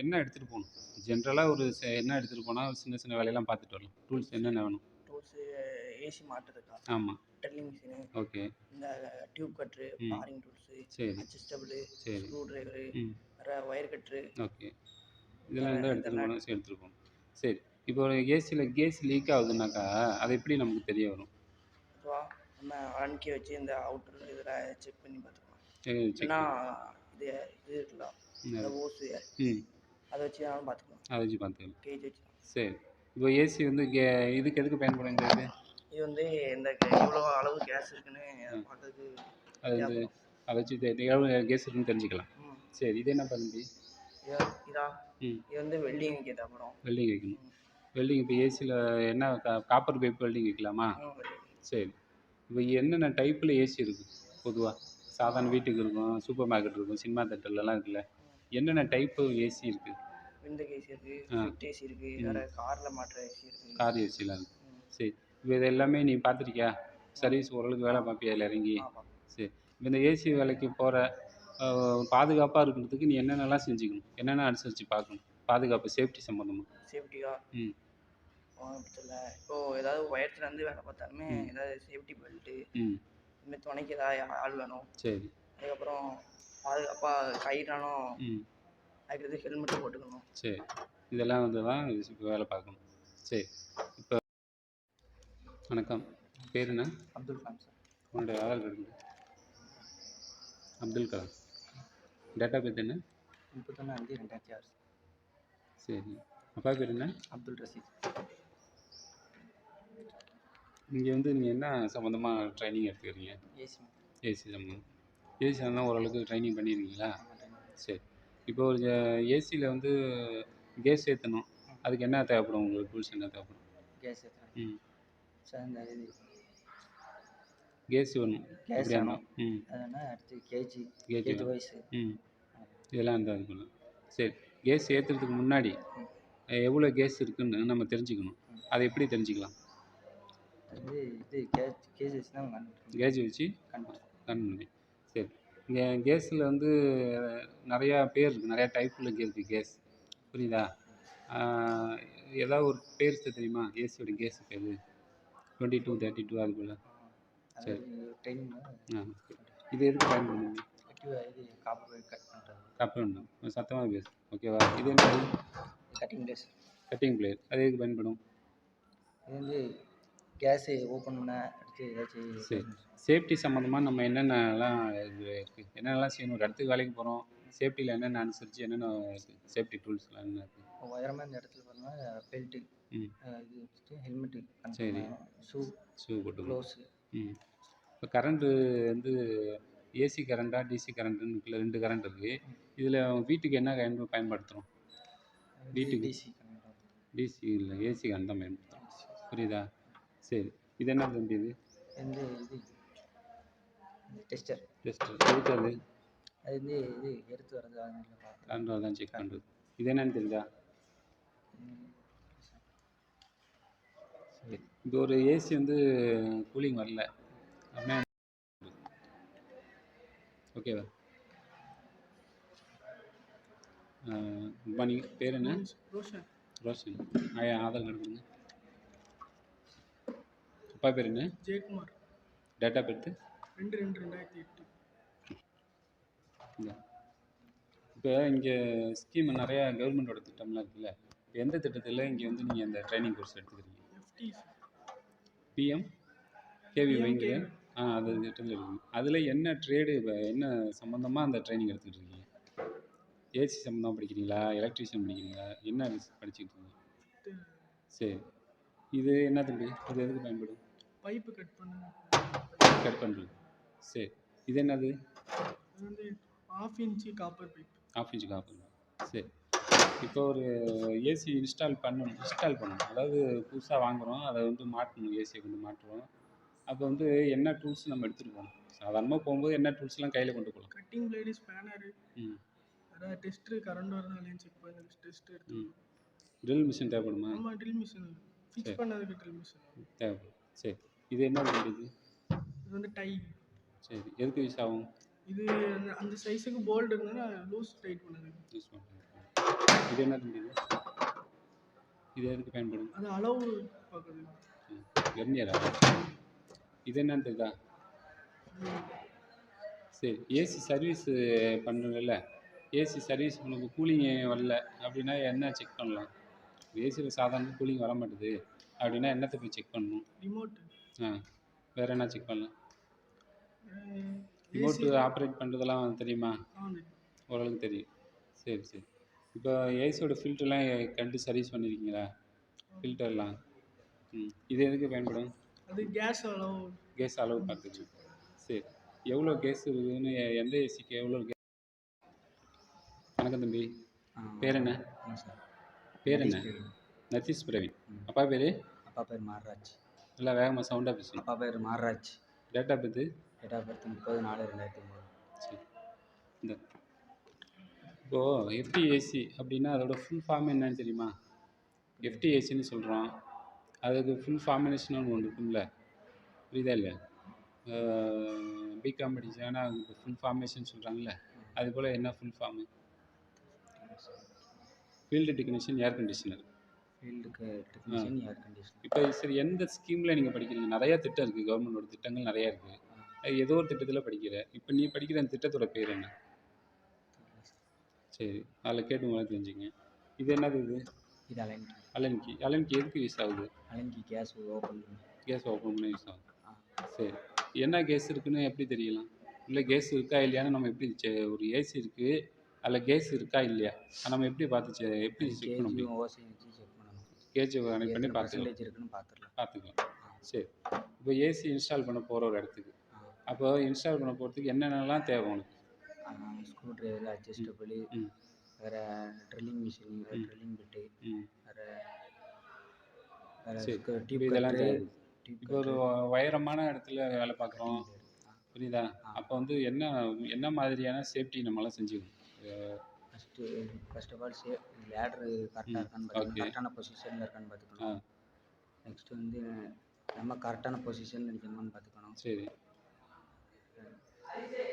என்ன எடுத்துகிட்டு போகணும்? ஜென்ரலாக ஒரு என்ன எடுத்துகிட்டு போனால் சின்ன சின்ன வேலையெல்லாம் பார்த்துட்டு வரலாம்? டூல்ஸ் என்னென்ன வேணும்? டூல்ஸு ஏசி மாட்டுறதுக்கா? ஆமாம். Drilling machine, okay. இந்த டியூப் கட்ரு, பாரிங் டூல்ஸு, சரி. அட்ஜஸ்டபிளு, சரி. ஸ்க்ரூ டிரைவரு, ம். வேறு ஒயர் கட்ரு. ஓகே. இதெல்லாம் தான் எடுத்துகிட்டு போகணும். சரி. இப்போ ஏசியில் கேஸ் லீக் ஆகுதுன்னாக்கா அது எப்படி நமக்கு தெரிய வரும்? அதுவா நம்ம அன்கி வச்சு இந்த அவுட்டர் இதில் செக் பண்ணி பார்த்துக்கலாம். செக் ஏன்னா இது இது இருக்குல்ல, இந்த ஓஸு அதை வச்சு வேணாலும் பார்த்துக்கலாம். அதை வச்சு பார்த்துக்கலாம். கேஜ் வச்சு. சரி. இப்போ ஏசி வந்து இதுக்கு எதுக்கு பயன்படும் இந்த இது? இது வந்து இந்த எவ்வளோ அளவு கேஸ் இருக்குன்னு பார்க்கறதுக்கு அது வந்து அதை வச்சு எவ்வளோ கேஸ் இருக்குன்னு தெரிஞ்சுக்கலாம். சரி. இது என்ன பண்ணுது? இதா இது வந்து வெல்டிங் கேட்டால் வெல்டிங் வைக்கணும். வெல்டிங் இப்போ ஏசியில் என்ன காப்பர் பைப் வெல்டிங் வைக்கலாமா? சரி. இப்போ என்னென்ன டைப்பில் ஏசி இருக்குது பொதுவாக? சாதாரண வீட்டுக்கு இருக்கும், சூப்பர் மார்க்கெட் இருக்கும், சினிமா தேட்டர்லலாம் இருக்குல்ல, என்னென்ன டைப்பு ஏசி இருக்குது? விண்டோ ஏசி இருக்குது, ஸ்விஃப்ட் ஏசி இருக்குது, வேறு காரில் மாட்டுற ஏசி இருக்குது. கார் ஏசிலாம் இருக்குது. சரி. இப்போ இது எல்லாமே நீ பார்த்துருக்கியா? சர்வீஸ் ஓரளவுக்கு வேலை பார்ப்பியா இல்லை இறங்கி? சரி. இப்போ இந்த ஏசி வேலைக்கு போகிற பாதுகாப்பாக இருக்கிறதுக்கு நீ என்னென்னலாம் செஞ்சுக்கணும்? என்னென்ன அனுசரித்து பார்க்கணும் பாதுகாப்பு சேஃப்டி சம்மந்தமாக? சேஃப்டியா? ம். இல்லை இப்போது ஏதாவது உயரத்துலேருந்து வேலை பார்த்தாலுமே ஏதாவது சேஃப்டி பெல்ட்டு, இதுமாதிரி துணைக்கு ஏதாவது ஆள் வேணும். சரி. அதுக்கப்புறம் பாதுகாப்பாக கயிறானும் அதுக்கு ஹெல்மெட்டும் போட்டுக்கணும். சரி. இதெல்லாம் வந்து தான் இப்போ வேலை பார்க்கணும். சரி. இப்போ வணக்கம். பேர் என்ன? அப்துல் கலாம் சார். உன்னுடைய Aadhaar card? Abdul Kalam. Date of birth என்ன? 31/5/2006. சரி. அப்பா பேர் என்ன? அப்துல் ரசீத். இங்கே வந்து நீங்கள் என்ன சம்மந்தமாக ட்ரைனிங் எடுத்துக்கிறீங்க? ஏசி. ஏசி சம்மந்தம். ஏசி சம்மந்தம் ஓரளவுக்கு ட்ரைனிங் பண்ணியிருக்கீங்களா? சரி. இப்போ ஒரு ஏசியில் வந்து கேஸ் ஏற்றணும், அதுக்கு என்ன தேவைப்படும் உங்களுக்கு? டூல்ஸ் என்ன தேவைப்படும்? கேஸ் ஏற்றணும் சார். இந்த இது கேஸ் வேணும். கேஸ் வேணும். அதனால் அடுத்து கேஜி வைஸு இதெல்லாம் இந்த இது பண்ணலாம். சரி. கேஸ் ஏற்றுறதுக்கு முன்னாடி எவ்வளோ கேஸ் இருக்குன்னு நம்ம தெரிஞ்சுக்கணும். அதை எப்படி தெரிஞ்சுக்கலாம்? இது கேஜ் வச்சு தான் கேஜ் வச்சு கண்டுபிடிக்கும். சரி. இங்கே கேஸில் வந்து நிறையா பேர் இருக்குது, நிறையா டைப்பில் இருக்குது கேஸ். புரியுதா? ஏதாவது ஒரு பேர் தெரியுமா ஏசியோட கேஸ் பேர்? 22, 32 அது போல். சரி. ட்ரைனிங் ஆ, இது எதுக்கு பயன்படுது? இது காப்பர் கட் பண்ணுறது. கட் பண்ணணும். சத்தமாக பேசு, ஓகேவா? இது என்ன? Cutting place. Cutting blade. அது எதுக்கு பயன்படும்? இது வந்து கேஸு ஓப்பன் பண்ண அடுத்து ஏதாச்சும். சரி. சேஃப்டி சம்மந்தமாக நம்ம என்னென்னலாம் இது இருக்குது, என்னென்னலாம் செய்யணும்? ஒரு இடத்துக்கு வேலைக்கு போகிறோம், சேஃப்டியில் என்னென்ன அனுசரித்து என்னென்ன சேஃப்டி டூல்ஸ்லாம் என்ன இருக்குது? உயரமாக இந்த இடத்துல பார்த்தோம்னா பெல்ட்டு, இது வச்சுட்டு ஹெல்மெட்டு, சரி, ஷூ போட்டு, க்ளோஸு. இப்போ கரண்ட்டு வந்து ஏசி கரண்ட்டா டிசி கரண்ட்டுன்னு இருக்குல்ல, 2 கரண்ட் இருக்குது. இதில் வீட்டுக்கு என்ன கரண்ட் பயன்படுத்துகிறோம்? வீட்டுக்கு டிசி இல்லை, ஏசி கரண்ட் தான் பயன்படுத்துகிறோம். புரியுதா? சரி. இது என்ன தம்பி? இது இது டெஸ்டர். எதுக்கு அது? அது வந்து இது எடுத்து வர்றது கரண்ட் தான் செக் பண்ணுறது. இது என்னன்னு தெரியுதா? சரி. இப்போ ஒரு ஏசி வந்து கூலிங் வரல அப்படின்னா ஓகேவா? குட் பேர் என்ன? ரோஷன். ரோஷன். ஆதார் கார்டு கொடுங்க. அப்பா பேர் என்ன? ஜெயக்குமார். Date of birth? 2/2/2008. இப்போ இங்கே ஸ்கீம் நிறையா கவர்மெண்ட்டோட திட்டம்லாம் இருக்குல்ல, இப்போ எந்த திட்டத்தில் இங்கே வந்து நீங்கள் அந்த ட்ரைனிங் கோர்ஸ் எடுத்துக்கிறீங்க? பிஎம் கேவிஒய்ங்கிற அது திட்டத்தில் இருக்குது. அதில் என்ன ட்ரேடு, என்ன சம்மந்தமாக அந்த ட்ரைனிங் எடுத்துக்கிட்டு இருக்கீங்க? ஏசி சம்மந்தமாக படிக்கிறீங்களா, எலக்ட்ரீஷியன் படிக்கிறீங்களா, என்ன படிச்சுக்கிட்டு இருக்கீங்க? சரி. இது என்ன தம்பி? இது எதுக்கு பயன்படும்? பைப்பு கட் பண்ணுறது. சரி. இது என்னது? இது வந்து 1/2 inch copper pipe. 1/2 inch copper. சரி. இப்போ ஒரு ஏசி இன்ஸ்டால் பண்ணணும். அதாவது புதுசாக வாங்குகிறோம், அதை வந்து மாட்டணும், ஏசியை கொண்டு மாட்டுறோம். அப்போ வந்து என்ன டூல்ஸ் நம்ம எடுத்துகிட்டு போகணும்? சாதாரணமாக போகும்போது என்ன டூல்ஸ்லாம் கையில் கொண்டு போகலாம்? கட்டிங் பிளேடு, ஸ்பேனரு, அதாவது டெஸ்ட்ரு, கரண்ட் வருதா இல்லையான்னு செக் பண்ணி டெஸ்ட் எடுத்து. ட்ரில் மிஷின் தேவைப்படுமா? ஆமாம், ட்ரில் மிஷின் ஃபிக்ஸ் பண்ணதுக்கு ட்ரில் மிஷின் தேவைப்படும். சரி. இது என்ன பண்ணுறது? இது வந்து டை. சரி. எதுக்கு யூஸ் ஆகும்? இது அந்த சைஸுக்கு போல்டு இருந்ததுன்னா லூஸ் டைட் பண்ணுது. யூஸ் பண்ணுறது. இது என்ன பண்ணுறது? இது எதுக்கு பயன்படும்? அது அளவு பார்க்குறது. வெர்னியரா? இது என்னன்னு தெரியுதா? சரி. ஏசி சர்வீஸ் பண்ணுறதில்ல, ஏசி சர்வீஸ் உங்களுக்கு கூலிங் வரல அப்படின்னா என்ன செக் பண்ணலாம்? ஏசியில் சாதாரண கூலிங் வர மாட்டுது அப்படின்னா என்னத்தை போய் செக் பண்ணணும்? ரிமோட். வேறு என்ன செக் பண்ணலாம்? ரிமோட்டு ஆப்ரேட் பண்ணுறதெல்லாம் தெரியுமா? ஓரளவுக்கு தெரியும். சரி. இப்போ ஏசியோட ஃபில்டர்லாம் கண்டு சர்வீஸ் பண்ணியிருக்கீங்களா? ஃபில்டர்லாம். இது எதுக்கு பயன்படும்? அது கேஸ் அளவு பார்த்துச்சு. சரி. எவ்வளோ கேஸ் இருக்குதுன்னு, எந்த ஏசிக்கு எவ்வளோ கேஸ்? வணக்கம் தம்பி. பேர் என்ன? நதீஷ் பிரவீன். அப்பா பேர்? அப்பா பேர் மார்ராஜ். இல்லை, வேகமாக சவுண்டாக பேசணும். அப்பா பேர் Marraj. Date of birth? Date of birth 30/4/2003. சரி. இப்போது எஃப்டிஏசி அப்படின்னா அதோட ஃபுல் ஃபார்ம் என்னன்னு தெரியுமா? எஃப்டிஏசின்னு சொல்கிறோம், அதுக்கு ஃபுல் ஃபார்முலேஷன் ஒன்று இருக்கும்ல, புரியுதா இல்லையா? பிகாம் படிச்சாங்கன்னா அதுக்கு ஃபுல் ஃபார்மேஷன் சொல்கிறாங்கல்ல, அது போல் என்ன full form? Field technician air conditioner. இப்போ சரி, எந்த ஸ்கீமில் நீங்கள் படிக்கிறீங்க? நிறையா திட்டம் இருக்குது, கவர்மெண்டோட திட்டங்கள் நிறையா இருக்குது. ஏதோ ஒரு திட்டத்தில் படிக்கிற. இப்போ நீ படிக்கிற அந்த திட்டத்தோட பேர் என்ன? சரி, அதில் கேட்டு உங்களை தெரிஞ்சுங்க. இது என்னது? இது அலன்கி எதுக்கு யூஸ் ஆகுது? கேஸ் ஓப்பன் பண்ண யூஸ் ஆகுது. சரி. என்ன கேஸ் இருக்குன்னு எப்படி தெரியலாம்? இல்லை கேஸ் இருக்கா இல்லையான்னு நம்ம எப்படி ஒரு ஏசி இருக்குது, அதில் கேஸ் இருக்கா இல்லையா நம்ம எப்படி பார்த்து எப்படி செக் பண்ண முடியும்? கேஜ் கனெக்ட் பண்ணி பார்த்துக்கலாம். சரி. இப்போ ஏசி இன்ஸ்டால் பண்ண போகிற ஒரு இடத்துக்கு, அப்போ இன்ஸ்டால் பண்ண போகிறதுக்கு என்னென்னலாம் தேவை உனக்கு? ஸ்க்ரூ ட்ரைவர், அட்ஜஸ்டபிள், வேறு ட்ரில்லிங் மிஷின், ட்ரில்லிங் பிட்டு, இதெல்லாம் தேவை. இப்போ ஒரு உயரமான இடத்துல வேலை பார்க்குறோம், புரியுதா? அப்போ வந்து என்ன மாதிரியான சேஃப்டி நம்மளாம் செஞ்சுக்கணும்? ஃபர்ஸ்ட் ஆஃப் ஆல் லேட்ரு கரெக்டாக இருக்கான்னு பார்த்துக்கணும், கரெக்டான பொசிஷனில் இருக்கான்னு பார்த்துக்கணும். நெக்ஸ்ட் வந்து நம்ம கரெக்டான பொசிஷனில் நிற்கணும்னு பார்த்துக்கணும். சரி.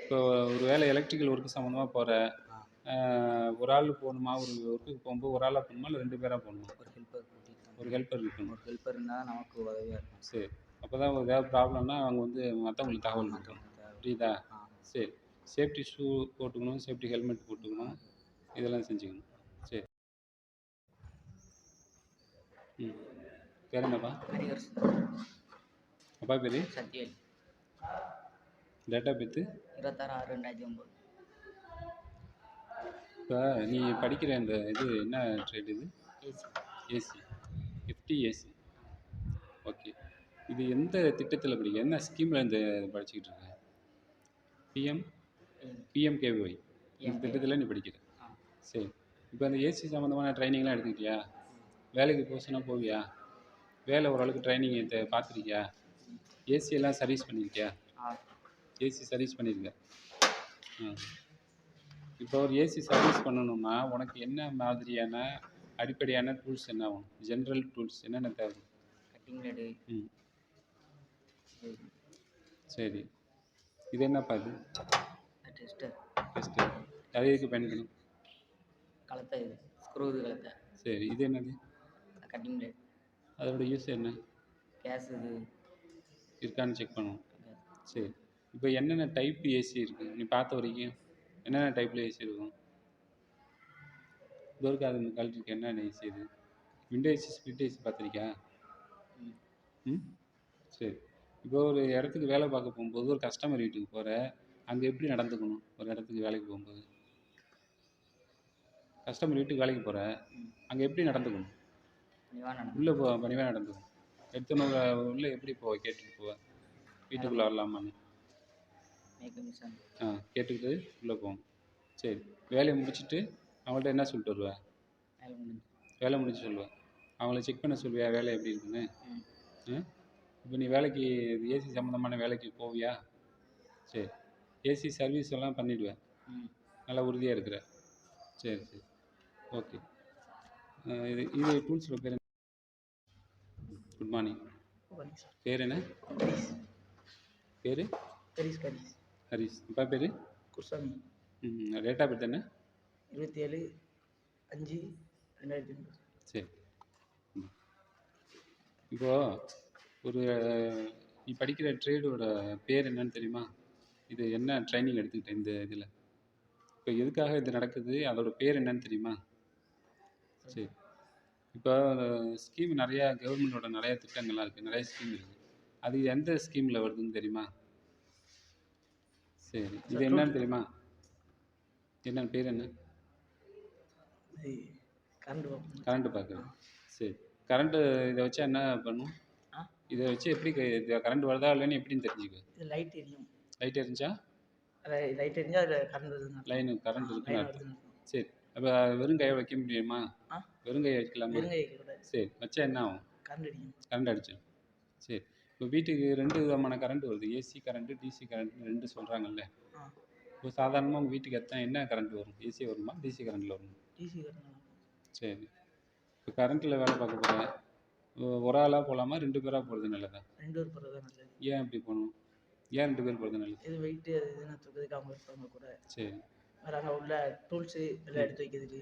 இப்போ ஒரு வேளை எலக்ட்ரிக்கல் ஒர்க்கு சம்மந்தமாக போகிற, ஒரு ஆள் போகணுமா? ஒரு ஒர்க்குக்கு போகும்போது ஒரு ஆளாக போகணுமா? இல்லை 2 பேராக போகணுமா? ஒரு ஹெல்ப்பர் கூட்டிகிட்டு ஒரு ஹெல்ப்பர் இருக்கணும். ஒரு ஹெல்ப்பர் இருந்தால் நமக்கு உதவியாக இருக்கும். சரி. அப்போ தான் ஏதாவது ப்ராப்ளம்னா அவங்க வந்து மற்றவங்களுக்கு தகவல் கொடுக்கணும். புரியுதா? சரி. சேஃப்டி ஷூ போட்டுக்கணும், சேஃப்டி ஹெல்மெட் போட்டுக்கணும், இதெல்லாம் செஞ்சுக்கணும். சரி. ம். பேர் என்னப்பா? ஹரிஹர் அப்பா பேர்? சத்யவேல். Date of birth? 26/6/2009. இப்போ நீ படிக்கிற இந்த இது என்ன ட்ரேட் இது? ஏசி. ஏசி. ஏசி. ஓகே. இது எந்த திட்டத்தில் படிக்க, என்ன ஸ்கீமில் இந்த படிச்சுக்கிட்டு இருக்க? பிஎம்கேவிஒய் இந்த திட்டத்தில் நீ படிக்கிற? சரி. இப்போ அந்த ஏசி சம்மந்தமான ட்ரைனிங்லாம் எடுத்துக்கிட்டியா? வேலைக்கு போக சொன்னால் போவியா? வேலை ஓரளவுக்கு ட்ரைனிங் பார்த்துருக்கியா? ஏசியெல்லாம் சர்வீஸ் பண்ணியிருக்கியா? ஏசி சர்வீஸ் பண்ணியிருக்க. இப்போ ஒரு ஏசி சர்வீஸ் பண்ணணும்னா உனக்கு என்ன மாதிரியான அடிப்படையான டூல்ஸ் என்ன ஆகும்? ஜென்ரல் டூல்ஸ் என்னென்ன தேவை? Cutting blade. ம். சரி. இது என்னப்பா இது? டெஸ்டர். அது எதுக்கு பயன்படும்? கலத்தை இது ஸ்க்ரூ இது கலத்தை. சரி. இது என்னது? Cutting blade. அதோட யூஸ் என்ன? கேஸ் இது இருக்கான்னு செக் பண்ணணும். சரி. இப்போ என்னென்ன டைப் ஏசி இருக்குது நீ பார்த்த வரைக்கும்? என்னென்ன டைப்பில் ஏசி இருக்கும்? இது வரைக்கும் அது கழட்டிருக்கு. என்னென்ன ஏசி இது? விண்டோ ஏசி, ஸ்பிளிட் ஏசி பார்த்துருக்கியா? ம். சரி. இப்போ ஒரு இடத்துக்கு வேலை பார்க்க போகும்போது ஒரு கஸ்டமர் வீட்டுக்கு போகிற, அங்கே எப்படி நடந்துக்கணும்? ஒரு இடத்துக்கு வேலைக்கு போகும்போது கஸ்டமர் வீட்டுக்கு வேலைக்கு போகிற, அங்கே எப்படி நடந்துக்கணும்? உள்ளே பணிவாக நடந்துக்கணும். எடுத்தோன்னு உள்ளே எப்படி கேட்டுட்டு போவேன் வீட்டுக்குள்ளே வரலாமான்னு? கேட்டுக்கிட்டு உள்ளே போவோம். சரி. வேலையை முடிச்சுட்டு அவங்கள்ட்ட என்ன சொல்லிட்டு வருவேன்? வேலை முடிச்சு சொல்லுவேன். அவங்கள செக் பண்ண சொல்லுவியா வேலை எப்படி இருக்குன்னு? இப்போ நீ வேலைக்கு ஏசி சம்மந்தமான வேலைக்கு போவியா? சரி. ஏசி சர்வீஸ் எல்லாம் பண்ணிவிடுவேன். நல்லா உறுதியாக இருக்கிற. சரி. ஓகே. இது டூல்ஸோட பேர் என்ன? Good morning. பேர் என்ன? பேர்? ஹரிஷ். அப்பா பேர்? குருசாமி. டேட் ஆஃப் பர்த் என்ன? 27/5/2009. சரி. இப்போது ஒரு நீ படிக்கிற ட்ரேடோட பேர் என்னன்னு தெரியுமா? இது என்ன ட்ரைனிங் எடுத்துக்கிட்டேன் இந்த இதில்? இப்போ எதுக்காக இது நடக்குது, அதோட பேர் என்னன்னு தெரியுமா? சரி. இப்போ ஸ்கீம் நிறையா கவர்மெண்டோட நிறையா திட்டங்கள்லாம் இருக்குது, நிறைய ஸ்கீம் இருக்குது. அது எந்த ஸ்கீமில் வருதுன்னு தெரியுமா? சரி. இது என்னன்னு தெரியுமா? என்ன பேர் என்ன? கரண்ட்டு பார்க்குறது. சரி. கரண்ட்டு இதை வச்சா என்ன பண்ணும்? இதை வச்சு எப்படி கரண்ட் வருதா இல்லைன்னு எப்படின்னு தெரிஞ்சுக்க? லைட் எரியும். லைட் எரிஞ்சா? லைட் எரிஞ்சா கரண்ட் வருதுன்னு. லைனு கரண்ட் இருக்குன்னு அர்த்தம். சரி. அப்போ வெறும் கையை வைக்க முடியுமா? வெறும் கையை வைக்கலாமா? சரி. வச்சா என்ன ஆகும்? கரண்ட் அடிச்சிடும். சரி. இப்போ வீட்டுக்கு 2 விதமான கரண்ட் வருது. ஏசி கரண்ட்டு, டிசி கரண்ட்னு 2 சொல்கிறாங்கல்ல. இப்போ சாதாரணமாக உங்கள் வீட்டுக்கு என்ன கரண்ட் வரும்? ஏசி வருமா, டிசி கரண்ட்டில் வருமா? DC current. சரி. இப்போ கரண்ட்டில் வேலை பார்க்க போகிற ஒரு ஆளாக போகலாமா, 2 பேராக போகிறது நல்லதா? 2 பேர் போகிறது தான் நல்லது. ஏன் அப்படி போகணும்? ஏன் 2 பேர் போகிறது நல்லது? இது வெயிட்டு இதுன்னு தூக்கிறதுக்கு அவங்க இருப்பாங்க கூட. சரி. வேறு அங்கே உள்ள டூல்ஸு எல்லாம் எடுத்து வைக்கிறதுக்கு.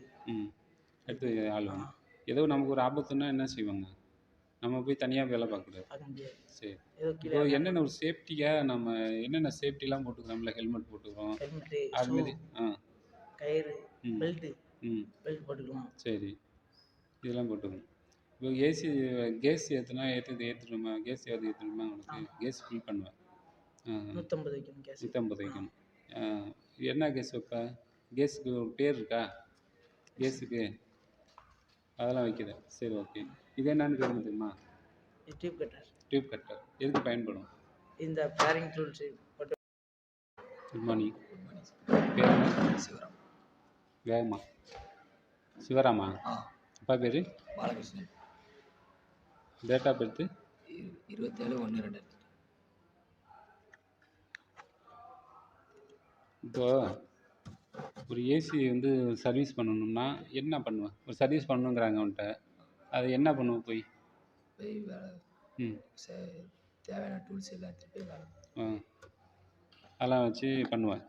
எடுத்து ஆள் வேணும். ஏதோ நமக்கு ஒரு ஆபத்துன்னா என்ன செய்வாங்க? நம்ம போய் தனியாக வேலை பார்க்கக்கூடாது. சரி. இப்போ என்னென்ன ஒரு சேஃப்டியாக நம்ம என்னென்ன சேஃப்டிலாம் போட்டுக்கிறோம்ல? ஹெல்மெட் போட்டுக்கிறோம், அதுமாரி கயிறு, பெல்ட்டு போட்டுக்கலாம். சரி. இதெல்லாம் போட்டுக்கணும். இப்போ கேஸ் ஏற்றணுமா? கேஸ் ஏற்றணுமா? உனக்கு கேஸ் ஃபில் பண்ணுவேன். 150 வைக்கணும். கேஸ் 150 வைக்கணும். என்ன கேஸ் வைப்ப? கேஸுக்கு ஒரு பேர் இருக்கா? கேஸுக்கு அதெல்லாம் வைக்கிறேன். சரி. ஓகே. இது என்னன்னு பேர் தெரியுமா? Tube cutter. எதுக்கு பயன்படும்? இந்த ஃபேரிங் டூல்ஸு போட்டு. Good morning. பேர் என்ன? சிவராம். வேகமா? சிவராமா? அப்பா பேர்? பாலகிருஷ்ணன். Date of birth? 27/1/2000. இப்போ ஒரு ஏசி வந்து சர்வீஸ் பண்ணணும்னா என்ன பண்ணுவேன்? ஒரு சர்வீஸ் பண்ணணுங்கிறாங்க அவன்கிட்ட, அது என்ன பண்ணுவேன் போய்? வேலை தேவையான டூல்ஸ் எல்லாம் எடுத்துகிட்டு போய் வேலை. அதெல்லாம் வச்சு பண்ணுவேன்.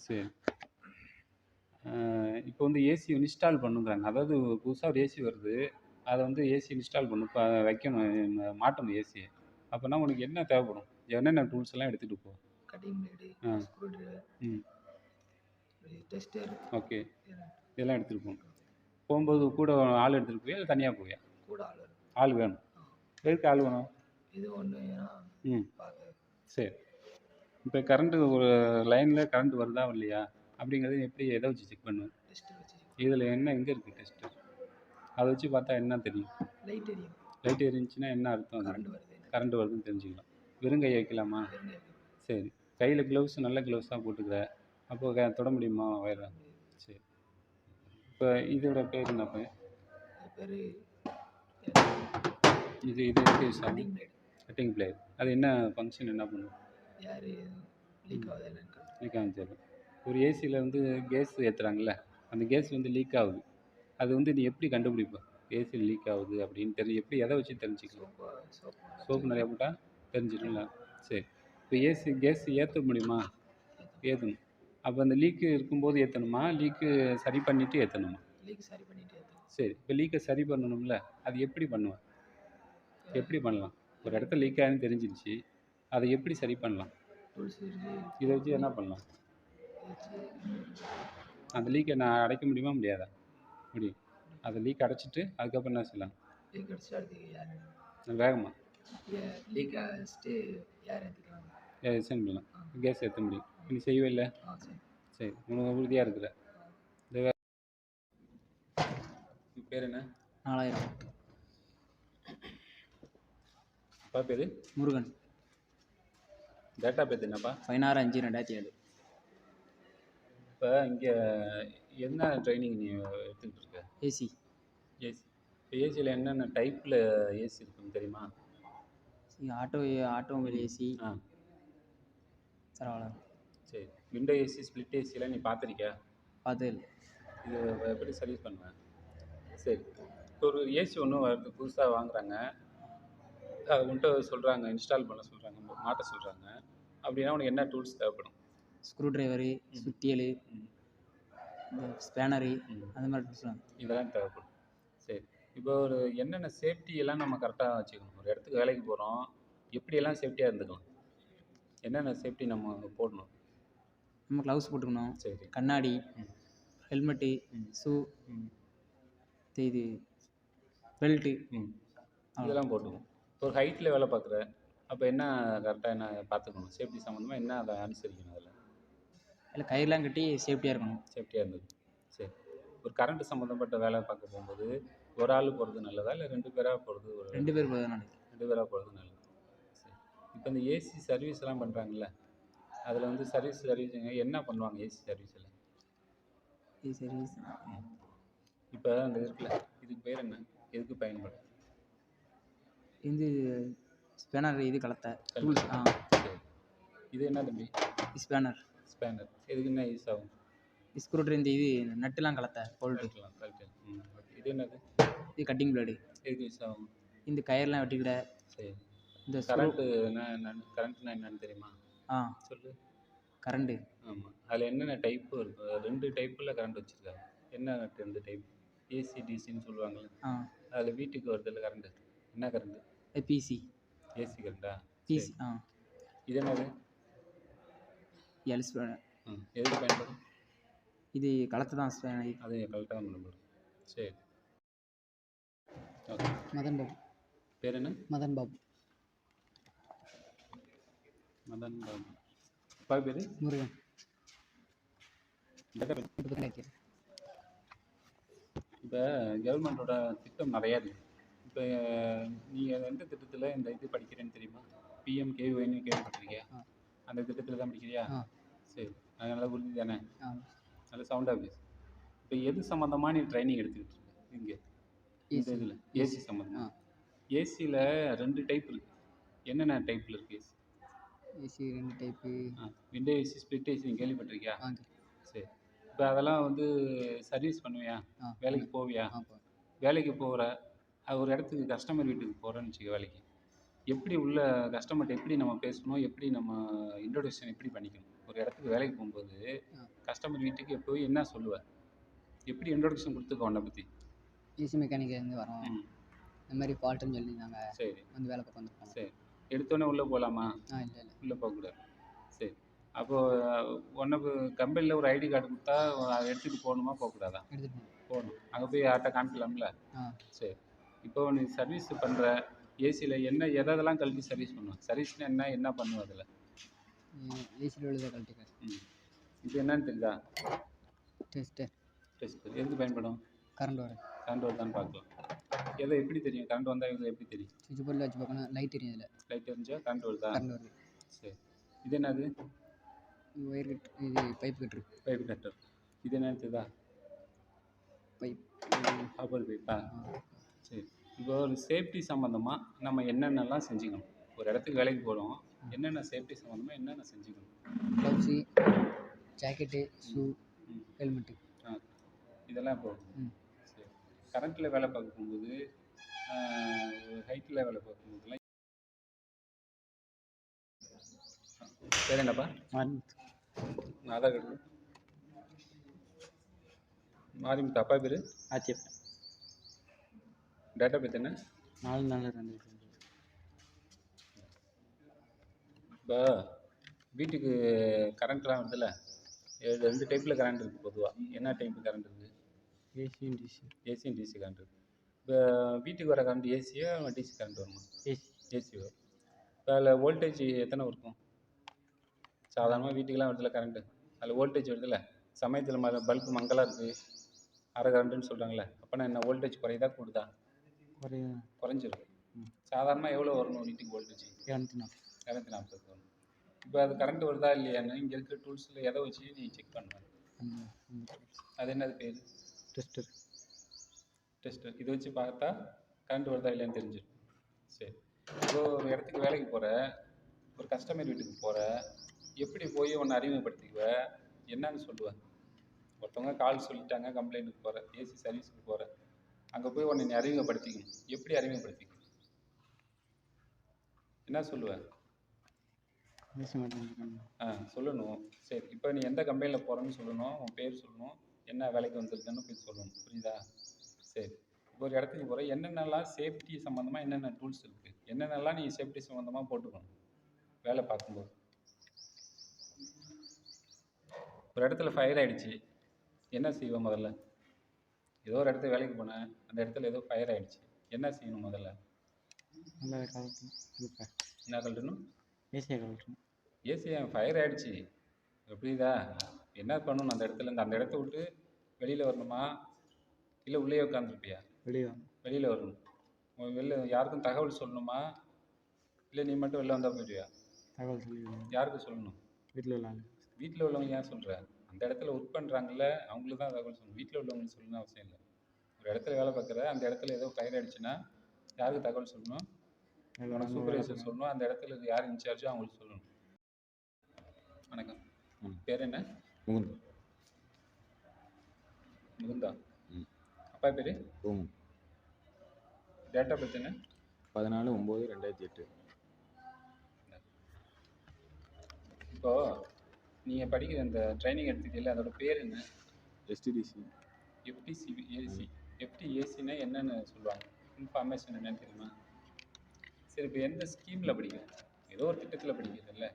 சரி. இப்போ வந்து ஏசி இன்ஸ்டால் பண்ணுங்கிறாங்க. அதாவது புதுசா ஒரு ஏசி வருது. அத வந்து ஏசி இன்ஸ்டால் பண்ணணும். இப்ப வைக்கணும், மாட்டணும் ஏசிய. அப்பன்னா உனக்கு என்ன தேவைப்படும்? என்னென்ன டூல்ஸ் எல்லாம் எடுத்துட்டு போ? கட்டிங் பிளேடு, ஸ்க்ரூ டிரைவர், ம். டெஸ்டர். ஓகே. இதெல்லாம் எடுத்துட்டு போணும். போகும்போது கூட ஆள் எடுத்துட்டு போவியா? இல்ல தனியா போவியா? கூட ஆள் வரும். ஆள் வேணும். எதுக்கு ஆள் வேணும்? இது ஒன்று ஏன்னா ம். பார்க்க சரி. இப்போ கரண்ட்டு ஒரு லைன்ல கரண்ட் வருதா வரலையா? அப்படிங்கிறது எப்படி எதை வச்சு செக் பண்ணுவேன்? டெஸ்டர் வச்சு இதில் என்ன எங்கே இருக்குது டெஸ்ட்டு? அதை வச்சு பார்த்தா என்ன தெரியும்? லைட் எரியும். லைட் எரிஞ்சுன்னா என்ன அர்த்தம்? கரண்ட் வருது. கரண்ட் வருதுன்னு தெரிஞ்சுக்கலாம். வெறும் கை வைக்கலாமா? சரி. கையில் க்ளவுஸ் நல்ல க்ளவுஸ் தான் போட்டுக்கிற. அப்போ தொட முடியுமா வயரை? சரி. இப்போ இதோட பேர் என்ன? பேர் இது எதுக்கு யூஸ் ஆகும்? Cutting blade. Cutting blade. அது என்ன ஃபங்க்ஷன் என்ன பண்ணும்? யார் லீக் ஆகுது என்னன்னு லீக் ஆகும். சரி. ஒரு ஏசியில் வந்து கேஸ் ஏற்றுறாங்கல்ல, அந்த கேஸ் வந்து லீக் ஆகுது. அது வந்து நீ எப்படி கண்டுபிடிப்ப? ஏசியில் லீக் ஆகுது அப்படின்னு எப்படி எதை வச்சு தெரிஞ்சுக்கலாம்? சோப்பு நிறையா போட்டால் தெரிஞ்சிடும்ல. சரி. இப்போ கேஸ் ஏற்ற முடியுமா? ஏற்றணும். அப்போ அந்த லீக்கு இருக்கும்போது ஏற்றணுமா? லீக்கு சரி பண்ணிவிட்டு ஏற்றணுமா? லீக் சரி பண்ணிட்டு ஏற்றணும். சரி. இப்போ லீக்கை சரி பண்ணணும்ல, அது எப்படி பண்ணுவேன்? எப்படி பண்ணலாம்? ஒரு இடத்துல லீக் ஆகுதுன்னு தெரிஞ்சிருச்சு, அதை எப்படி சரி பண்ணலாம்? டூல்ஸ் இருக்கு. இதை வச்சு என்ன பண்ணலாம்? அந்த லீக்கை நான் அடைக்க முடியுமா முடியாதா? முடியும். அந்த லீக் அடைச்சிட்டு அதுக்கப்புறம் என்ன செய்யலாம்? லீக் அடிச்சுட்டு அடுத்து யார் வேகமாக லீக் அடிச்சுட்டு யார் ஏற்றுக்கலாம்? சென்ட் பண்ணலாம். கேஸ் ஏற்ற முடியும். நீ செய்வே இல்லை? சரி. உனக்கு உறுதியாக இருக்கிற. இந்த பேர் என்ன? 4000. அப்பா பேர்? முருகன். டேட்டா பேர் என்னப்பா? 16/5/2007. இப்போ இங்கே என்ன ட்ரைனிங் நீ எடுத்துக்கிட்டு இருக்க? ஏசி. ஏசி. இப்போ ஏசியில் என்னென்ன டைப்பில் ஏசி இருக்குன்னு தெரியுமா? Automobile AC. சார் அவ்வளோ. சரி. விண்டோ ஏசி, ஸ்ப்ளிட் ஏசிலாம் நீ பார்த்துருக்கியா? பார்த்தது. இது எப்படி சர்வீஸ் பண்ணுவேன்? சரி. இப்போ ஒரு ஏசி ஒன்று வருது, புதுசாக வாங்குறாங்க. அது உன்ட்ட சொல்கிறாங்க, இன்ஸ்டால் பண்ண சொல்கிறாங்க, மாட்ட சொல்கிறாங்க. அப்படின்னா உனக்கு என்ன டூல்ஸ் தேவைப்படும்? ஸ்க்ரூ டிரைவரு, சுத்தியல், இந்த ஸ்பேனரு, அந்த மாதிரி டூல்ஸ்லாம் இதெல்லாம் தேவைப்படும். சரி. இப்போ ஒரு என்னென்ன சேஃப்டி எல்லாம் நம்ம கரெக்டாக வச்சுக்கணும்? ஒரு இடத்துக்கு வேலைக்கு போகிறோம், எப்படியெல்லாம் சேஃப்டியாக இருந்துக்கலாம்? என்னென்ன சேஃப்டி நம்ம போடணும்? நம்ம க்ளவுஸ் போட்டுக்கணும். சரி. கண்ணாடி, ஹெல்மெட்டு, ஷூ, இது பெல்ட்டு, இதெல்லாம் போட்டுக்கணும். ஒரு ஹைட்டில் வேலை பார்க்குற, அப்போ என்ன கரெக்டாக என்ன பார்த்துக்கணும்? சேஃப்டி சம்மந்தமாக என்ன அதை அனுசரிக்கணும்? அதில் இல்லை கயிறுலாம் கட்டி சேஃப்டியாக இருக்கணும். சேஃப்டியாக இருந்தது. சரி. ஒரு கரண்ட் சம்மந்தப்பட்ட வேலை பார்க்க போகும்போது ஒரு ஆள் போகிறது நல்லதா, இல்லை 2 பேராக போகிறது? 2 பேர் போகிறது நல்லது. 2 பேராக போகிறது நல்லது. சரி. இப்போ இந்த ஏசி சர்வீஸ்லாம் பண்ணுறாங்கல்ல, அதில் வந்து சர்வீஸுங்க என்ன பண்ணுவாங்க ஏசி சர்வீஸில்? சர்வீஸ் இப்போ அந்த இருக்குல்ல, இதுக்கு பேர் என்ன? எதுக்கு பயன்படும்? இது ஸ்பேனர், இது கலத்தை டூல்ஸ். சரி. இது என்ன தம்பி? ஸ்பேனர். ஸ்பேனர். எதுக்கு என்ன யூஸ் ஆகும்? ஸ்க்ரூ டிரைவர், இந்த இது நட்டுலாம் கலத்தை போல்ட்டு. கரெக்டு. இது என்னது? இது கட்டிங் பிளேடு. எதுக்கு யூஸ் ஆகும்? இந்த கயிறுலாம் வெட்டிக்கிட. சரி. இந்த கரண்ட்டு கரண்ட்னா என்னன்னு தெரியுமா? சொல்லு. கரண்ட்டு. ஆமாம். அதில் என்னென்ன டைப்பு இருக்குது? 2 டைப்பில் கரண்ட் வச்சுருக்காங்க. என்ன 2 டைப்? ஏசி, டிசின்னு சொல்லுவாங்கள்ல. அதில் வீட்டுக்கு வருதில்ல கரண்ட்டு, என்ன கரண்ட்டு? பிசி. ஏசி கரண்டா? பிசி. இது என்னது? L spanner. எதுக்கு பயன்படும்? இது கலத்தை தான் ஸ்பேனர். அது கரெக்டாக பயன்படும். சரி. ஓகே. மதன் பாபு. பேர் என்ன? மதன் பாபு. மதன் பாபு. அப்பா பேர்? முருகன். இப்போ கவர்மெண்ட்டோட திட்டம் நிறையா இருக்குது. இப்போ நீங்கள் எந்த திட்டத்தில் இந்த இது படிக்கிறேன்னு தெரியுமா? PMKVYன்னு கேள்விப்பட்டிருக்கியா? அந்த திட்டத்தில் தான் படிக்கிறியா? சரி. அது நல்லா உறுதி தானே? நல்ல சவுண்டாக பேசு. இப்போ எது சம்மந்தமாக நீ ட்ரைனிங் எடுத்துக்கிட்டு இருக்க இங்கே இந்த இதில்? ஏசி சம்மந்தமாக. ஏசியில் 2 டைப் இருக்குது. என்னென்ன டைப்பில் இருக்குது AC? AC 2 type. Window AC, split AC நீ கேள்விப்பட்டிருக்கியா? சரி. இப்போ அதெல்லாம் வந்து சர்வீஸ் பண்ணுவியா? வேலைக்கு போவியா? வேலைக்கு போகிற ஒரு இடத்துக்கு கஸ்டமர் வீட்டுக்கு போகிறேன்னு வச்சுக்க வேலைக்கு. எப்படி உள்ள கஸ்டமர்கிட்ட எப்படி நம்ம பேசணும், எப்படி நம்ம இன்ட்ரோடக்ஷன் எப்படி பண்ணிக்கணும்? ஒரு இடத்துக்கு வேலைக்கு போகும்போது கஸ்டமர் வீட்டுக்கு போய் என்ன சொல்லுவ? எப்படி இன்ட்ரோடக்ஷன் கொடுத்துக்க உன்னை பற்றி? ஏசி மெக்கானிக்லேருந்து வரோம், இந்த மாதிரி ஃபால்ட்டுன்னு சொல்லியிருந்தாங்க, சரி வந்து வேலை பார்க்க வந்துருக்கோம். சரி. எடுத்தோடனே உள்ளே போகலாமா? இல்லை உள்ளே போகக்கூடாது. சரி. அப்போது உனக்கு கம்பெனியில் ஒரு ஐடி கார்டு கொடுத்தா அதை எடுத்துகிட்டு போகணுமா போகக்கூடாதா? எடுத்துகிட்டு போகணும். அங்கே போய் யார்கிட்ட காமிக்கலாம்ல? சரி. இப்போ நீ சர்வீஸ் பண்ணுற ஏசியில் என்ன எதெல்லாம் கழட்டி சர்வீஸ் பண்ணுவேன்? சர்வீஸ்னால் என்ன பண்ணுவேன் அதில்? ஏசியில் உள்ளதை கழட்டிக்கிறேன். இது என்னன்னு தெரியுதா? டெஸ்டர். டெஸ்டர் எதுக்கு பயன்படும்? கரண்ட் வர. கரண்ட் வருதான்னு பார்க்கலாம். எதை எப்படி தெரியும்? கரண்ட் வந்தால் இது எப்படி தெரியும்? சுவிட்ச் போர்டில் வச்சு பார்க்கணும், லைட் எரியும். இதில் லைட் எரிஞ்சால் கரண்ட் வருதா? கரண்ட் வருது. சரி. இது என்னது? ஒயர் கட், இது பைப் கட்டுரு. Pipe cutter. இது என்னன்னு தெரியுதா? பைப். காப்பர் பைப்பா? சரி. இப்போ ஒரு சேஃப்டி சம்மந்தமாக நம்ம என்னென்னலாம் செஞ்சுக்கணும்? ஒரு இடத்துக்கு வேலைக்கு போகிறோம், என்னென்ன சேஃப்டி சம்மந்தமாக என்னென்ன செஞ்சுக்கணும்? Gloves, jacket, shoe, helmet. இதெல்லாம் இப்போ சரி. கரண்ட்டில் வேலை பார்க்கும்போது, ஹைட்டில் வேலை பார்க்கும்போதுலாம் பேர் என்னப்பா? ஆதார் கார்டு. மாரிமுத்து. அப்பா பேர்? ஆச்சியப்பன். டேட்டா பேர் என்ன? 4/4/2005. இப்போ வீட்டுக்கு கரண்ட்லாம் வருதுல்ல, 2 டைப்பில் கரண்ட் இருக்குது பொதுவாக. என்ன டைப்பு கரண்ட் இருக்குது? ஏசியும் டிசி. ஏசியும் டிசி கரண்ட் இருக்குது. இப்போ வீட்டுக்கு வர கரண்ட் ஏசியா டிசி கரண்ட் வருமா? ஏசி வரும். இப்போ அதில் வோல்டேஜ் எத்தனை இருக்கும்? சாதாரணமாக வீட்டுக்கெலாம் வருதுல கரண்ட்டு, அதில் வோல்டேஜ் வருதுல்ல, சமயத்தில் பல்பு மங்கலாக இருக்குது, அரை கரண்ட்டுன்னு சொல்கிறாங்களே, அப்போனா என்ன வோல்டேஜ் குறையுதா கூடுதா? குறைஞ்சிரும். சாதாரணமாக எவ்வளோ வரணும் வீட்டுக்கு வோல்டேஜ்? 240 வரணும். இப்போ அது கரண்ட் வருதா இல்லையான்னு இங்கே இருக்கிற டூல்ஸில் எதை வச்சு நீ செக் பண்ணுவேன்? அது என்னது பேர்? டெஸ்டர். டெஸ்டர். இதை வச்சு பார்த்தா கரண்ட் வருதா இல்லையான்னு தெரிஞ்சிடும். சரி. இப்போ ஒரு இடத்துக்கு வேலைக்கு போகிற, ஒரு கஸ்டமர் வீட்டுக்கு போகிற, எப்படி போய் உன்னை அறிமுகப்படுத்திக்குவ? என்னன்னு சொல்லுவேன்? ஒருத்தவங்க கால் சொல்லிட்டாங்க, கம்ப்ளைண்ட்டுக்கு போகிற, ஏசி சர்வீஸுக்கு போகிற, அங்கே போய் உன்னை நீ அறிமுகப்படுத்திக்கணும். எப்படி அறிமுகப்படுத்திக்கணும்? என்ன சொல்லுவேன்? சொல்லணும். சரி. இப்போ நீ எந்த கம்பெனியில் போகிறேன்னு சொல்லணும், உன் பேர் சொல்லணும், என்ன வேலைக்கு வந்திருக்கன்னு போய் சொல்லணும். புரியுதா? சரி. இப்போ ஒரு இடத்துக்கு போகிற, என்னென்னலாம் சேஃப்டி சம்மந்தமாக என்னென்ன டூல்ஸ் இருக்குது, என்னென்னலாம் நீ சேஃப்டி சம்மந்தமாக போட்டுக்கணும் வேலை பார்க்கும்போது? ஒரு இடத்துல ஃபயர் ஆகிடுச்சு, என்ன செய்வோம் முதல்ல? ஏதோ ஒரு இடத்துல வேலைக்கு போனேன், அந்த இடத்துல ஏதோ ஃபயர் ஆகிடுச்சு, என்ன செய்யணும் முதல்ல? என்ன கழட்டணும்? ஏசியை கழட்டணும். ஏசி ஃபயர் ஆகிடுச்சு, புரியுதா? என்ன பண்ணணும்? அந்த இடத்துலேருந்து அந்த இடத்த விட்டு வெளியில் வரணுமா, இல்லை உள்ளே உட்காந்துருப்பியா? வெளியில் வரணும். வெளில யாருக்கும் தகவல் சொல்லணுமா, இல்லை நீ மட்டும் வெளில வந்தால் போயிடுவியா? தகவல் சொல்லி யாருக்கு சொல்லணும்? வீட்டில் உள்ள ஆளு. வீட்டில் உள்ளவங்க ஏன் சொல்கிற? அந்த இடத்துல ஒர்க் பண்ணுறாங்கல்ல, அவங்களுக்கு தான் தகவல் சொல்லணும். வீட்டில் உள்ளவங்களுக்கு சொல்லணும்னு அவசியம் இல்லை. ஒரு இடத்துல வேலை பார்க்குற, அந்த இடத்துல ஏதோ ஃபயர் ஆகிடுச்சுன்னா யாருக்கு தகவல் சொல்லணும்? உனக்கு சூப்பர்வைசர் சொல்லணும். அந்த இடத்துல யார் இன்சார்ஜோ அவங்களுக்கு சொல்லணும். வணக்கம். பேர் என்ன? முகுந்தா. அப்பா பேர்? டேட்டா பற்றி என்ன? 14/9/2008. இப்போது நீங்கள் படிக்கிற அந்த ட்ரைனிங் எடுத்துக்கிட்டீங்களா, அதோட பேர் என்ன? எஸ்டிடிசி. எஃப்டிசிஏசி. எஃப்டிஏசின்னா என்னென்னு சொல்லுவாங்க? இன்ஃபர்மேஷன் என்னன்னு தெரியுமா? சரி. இப்போ எந்த ஸ்கீமில் படிக்கிறேன்? ஏதோ ஒரு திட்டத்தில் படிக்கிறதில்ல,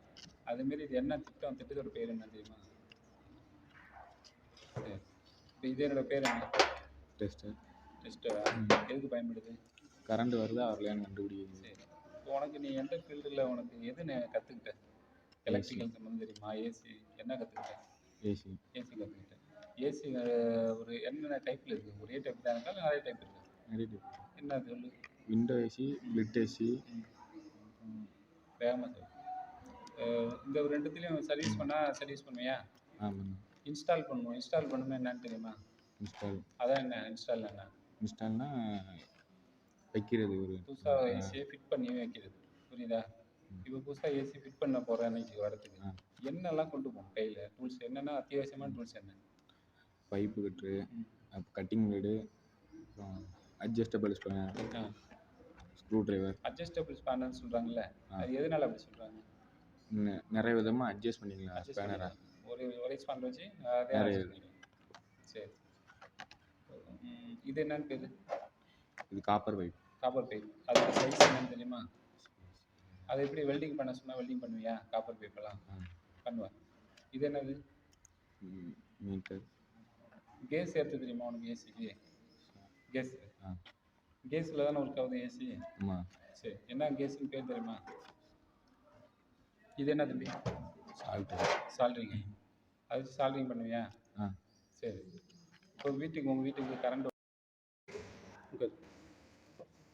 அதுமாரி இது என்ன திட்டம்? திட்டத்தோட பேர் என்ன தெரியுமா? சரி. இப்போ இது என்னோட பேர் என்ன? டெஸ்டரா? எதுக்கு பயன்படுது? கரண்ட் வருதா வரலையான்னு கண்டுபிடிக்குது. சரி. இப்போ உனக்கு நீ எந்த ஃபீல்டில் உனக்கு எது கற்றுக்கிட்ட? எலக்ட்ரிக்கல் சம்மந்தம் தெரியுமா? ஏசி என்ன கற்றுக்கிட்ட? ஏசி கற்றுக்கிட்டேன். ஏசி ஒரு என்னென்ன டைப்பில் இருக்குது? ஒரே டைப் தான் இருக்கா, நிறைய டைப் இருக்கா? நிறைய டைப். என்ன சொல்லு? Window AC, blitz AC. வேகமாக சொல்லு. இந்த ஒரு ரெண்டுத்துலேயும் சர்வீஸ் பண்ணால் சர்வீஸ் பண்ணுவியா? ஆமாம். இன்ஸ்டால் பண்ணணும். இன்ஸ்டால் பண்ணணும்னா என்னன்னு தெரியுமா? அதான் என்ன இன்ஸ்டால்? என்ன இன்ஸ்டால்னா வைக்கிறது, ஒரு புதுசாக ஏசியை ஃபிட் பண்ணி வைக்கிறது. புரியுதா? இப்போ புதுசாக ஏசி ஃபிட் பண்ண போகிறேன் அன்றைக்கி வரத்துக்கு என்னெல்லாம் கொண்டு போகணும் கையில்? டூல்ஸ் என்னென்னா அத்தியாவசியமான டூல்ஸ் என்ன? பைப்பு கட்ரு, கட்டிங் பிளேடு, அப்புறம் அட்ஜஸ்டபிள் ஸ்க்ரூ டிரைவர். அட்ஜஸ்டபிள் ஸ்பேனர்னு சொல்கிறாங்கல்ல, அது எதனால அப்படி சொல்கிறாங்க? நிறைய விதமாக அட்ஜஸ்ட் பண்ணிக்கலாம் ஸ்பேனரை. ஒரே ஸ்பேனர் வச்சு அதே நிறைய adjust பண்ணிக்கலாம். சரி. இது என்னன்னு பேர்? இது காப்பர் பைப். Copper pipe. அதோட சைஸ் என்னன்னு தெரியுமா? அதை எப்படி வெல்டிங் பண்ண சொன்னால் வெல்டிங் பண்ணுவியா? காப்பர் பைப்பெல்லாம் பண்ணுவேன். இது என்னது? மீட்டர். கேஸ் ஏற்ற தெரியுமா உனக்கு? ஏசிக்கு கேஸ் கேஸில் தானே ஒர்க் ஆகுது ஏசி. ஆமாம். சரி, என்ன கேஸுன்னு பேர் தெரியுமா? இது என்ன தம்பி? சால்ட்ரிங். அது வச்சு சால்ட்ரிங் பண்ணுவியா? சரி. இப்போ உங்கள் வீட்டுக்கு கரண்ட்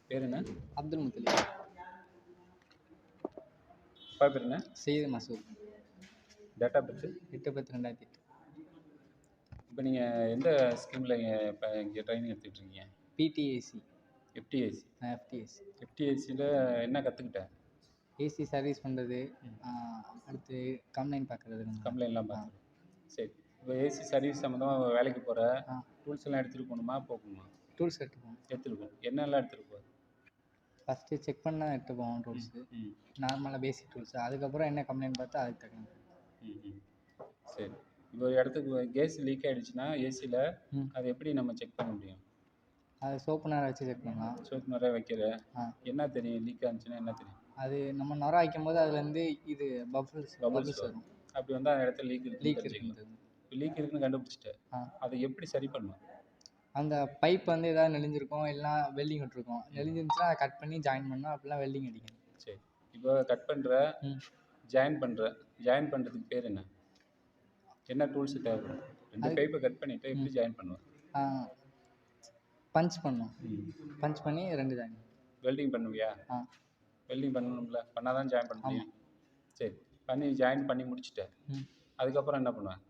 பேர் என்ன? அப்துல் முத்தலி. அப்பா பேர் என்ன? சையது மசூத். Date of birth 8/10/2008. இப்போ நீங்கள் எந்த ஸ்கீமில் இப்போ இங்கே ட்ரைனிங் எடுத்துகிட்டு இருக்கீங்க? பிடிஏசி. எஃப்டிஏசி. எஃப்டிஎஸ். எஃப்டிஏசியில் என்ன கற்றுக்கிட்டேன்? ஏசி சர்வீஸ் பண்ணுறது, அடுத்து கம்ப்ளைண்ட் பார்க்குறது. கம்ப்ளைண்ட்லாம் பார்க்குறது. சரி. இப்போ ஏசி சர்வீஸ் சம்மந்தமாக வேலைக்கு போகிற டூல்ஸ் எல்லாம் எடுத்துகிட்டு போகணுமா போகணுமா? டூல்ஸ் எடுத்துப்போம். எடுத்துகிட்டு என்னெல்லாம் எடுத்துகிட்டு போகுது? ஃபஸ்ட்டு செக் பண்ண தான் எடுத்துப்போம் டூல்ஸு. நார்மலாக பேசிக் டூல்ஸு. அதுக்கப்புறம் என்ன கம்ப்ளைண்ட் பார்த்தா அதுக்கு தகுந்த. சரி. இப்போ ஒரு இடத்துக்கு கேஸ் லீக் ஆகிடுச்சுன்னா ஏசியில் அதை எப்படி நம்ம செக் பண்ண முடியும்? அது சோப்புனாரை வச்சு செக் பண்ணலாம். சோப்பு நிறைய வைக்கிற என்ன தெரியும்? லீக் ஆச்சுன்னா என்ன தெரியும்? அது நம்ம நுர வைக்கும் போது அதுலேருந்து இது பபுள்ஸ் வரும். அப்படி வந்து அந்த இடத்துல லீக் இருக்குது. இப்போ லீக் இருக்குன்னு கண்டுபிடிச்சிட்டேன். அதை எப்படி சரி பண்ணும்? அந்த பைப் வந்து ஏதாவது நெளிஞ்சிருக்கும், இல்லைனா வெல்டிங் விட்டுருக்கும். நெளிஞ்சிருந்துச்சுன்னா அதை கட் பண்ணி ஜாயின் பண்ணால் அப்படிலாம் வெல்டிங் அடிக்கணும். சரி. இப்போ கட் பண்ணுற ஜாயின் பண்ணுறதுக்கு பேர் என்ன? என்ன டூல்ஸ் தேவைப்படும்? 2 பைப்பை கட் பண்ணிவிட்டு எப்படி ஜாயின் பண்ணுவேன்? பஞ்ச் பண்ணும். பஞ்ச் பண்ணி 2 ஜாயின். வெல்டிங் பண்ணுவியா? வெல்டிங் பண்ணணும்ல, பண்ணால் தான் ஜாயின் பண்ண முடியும். சரி. ஜாயின் பண்ணி முடிச்சுட்டேன். அதுக்கப்புறம் என்ன பண்ணுவேன்?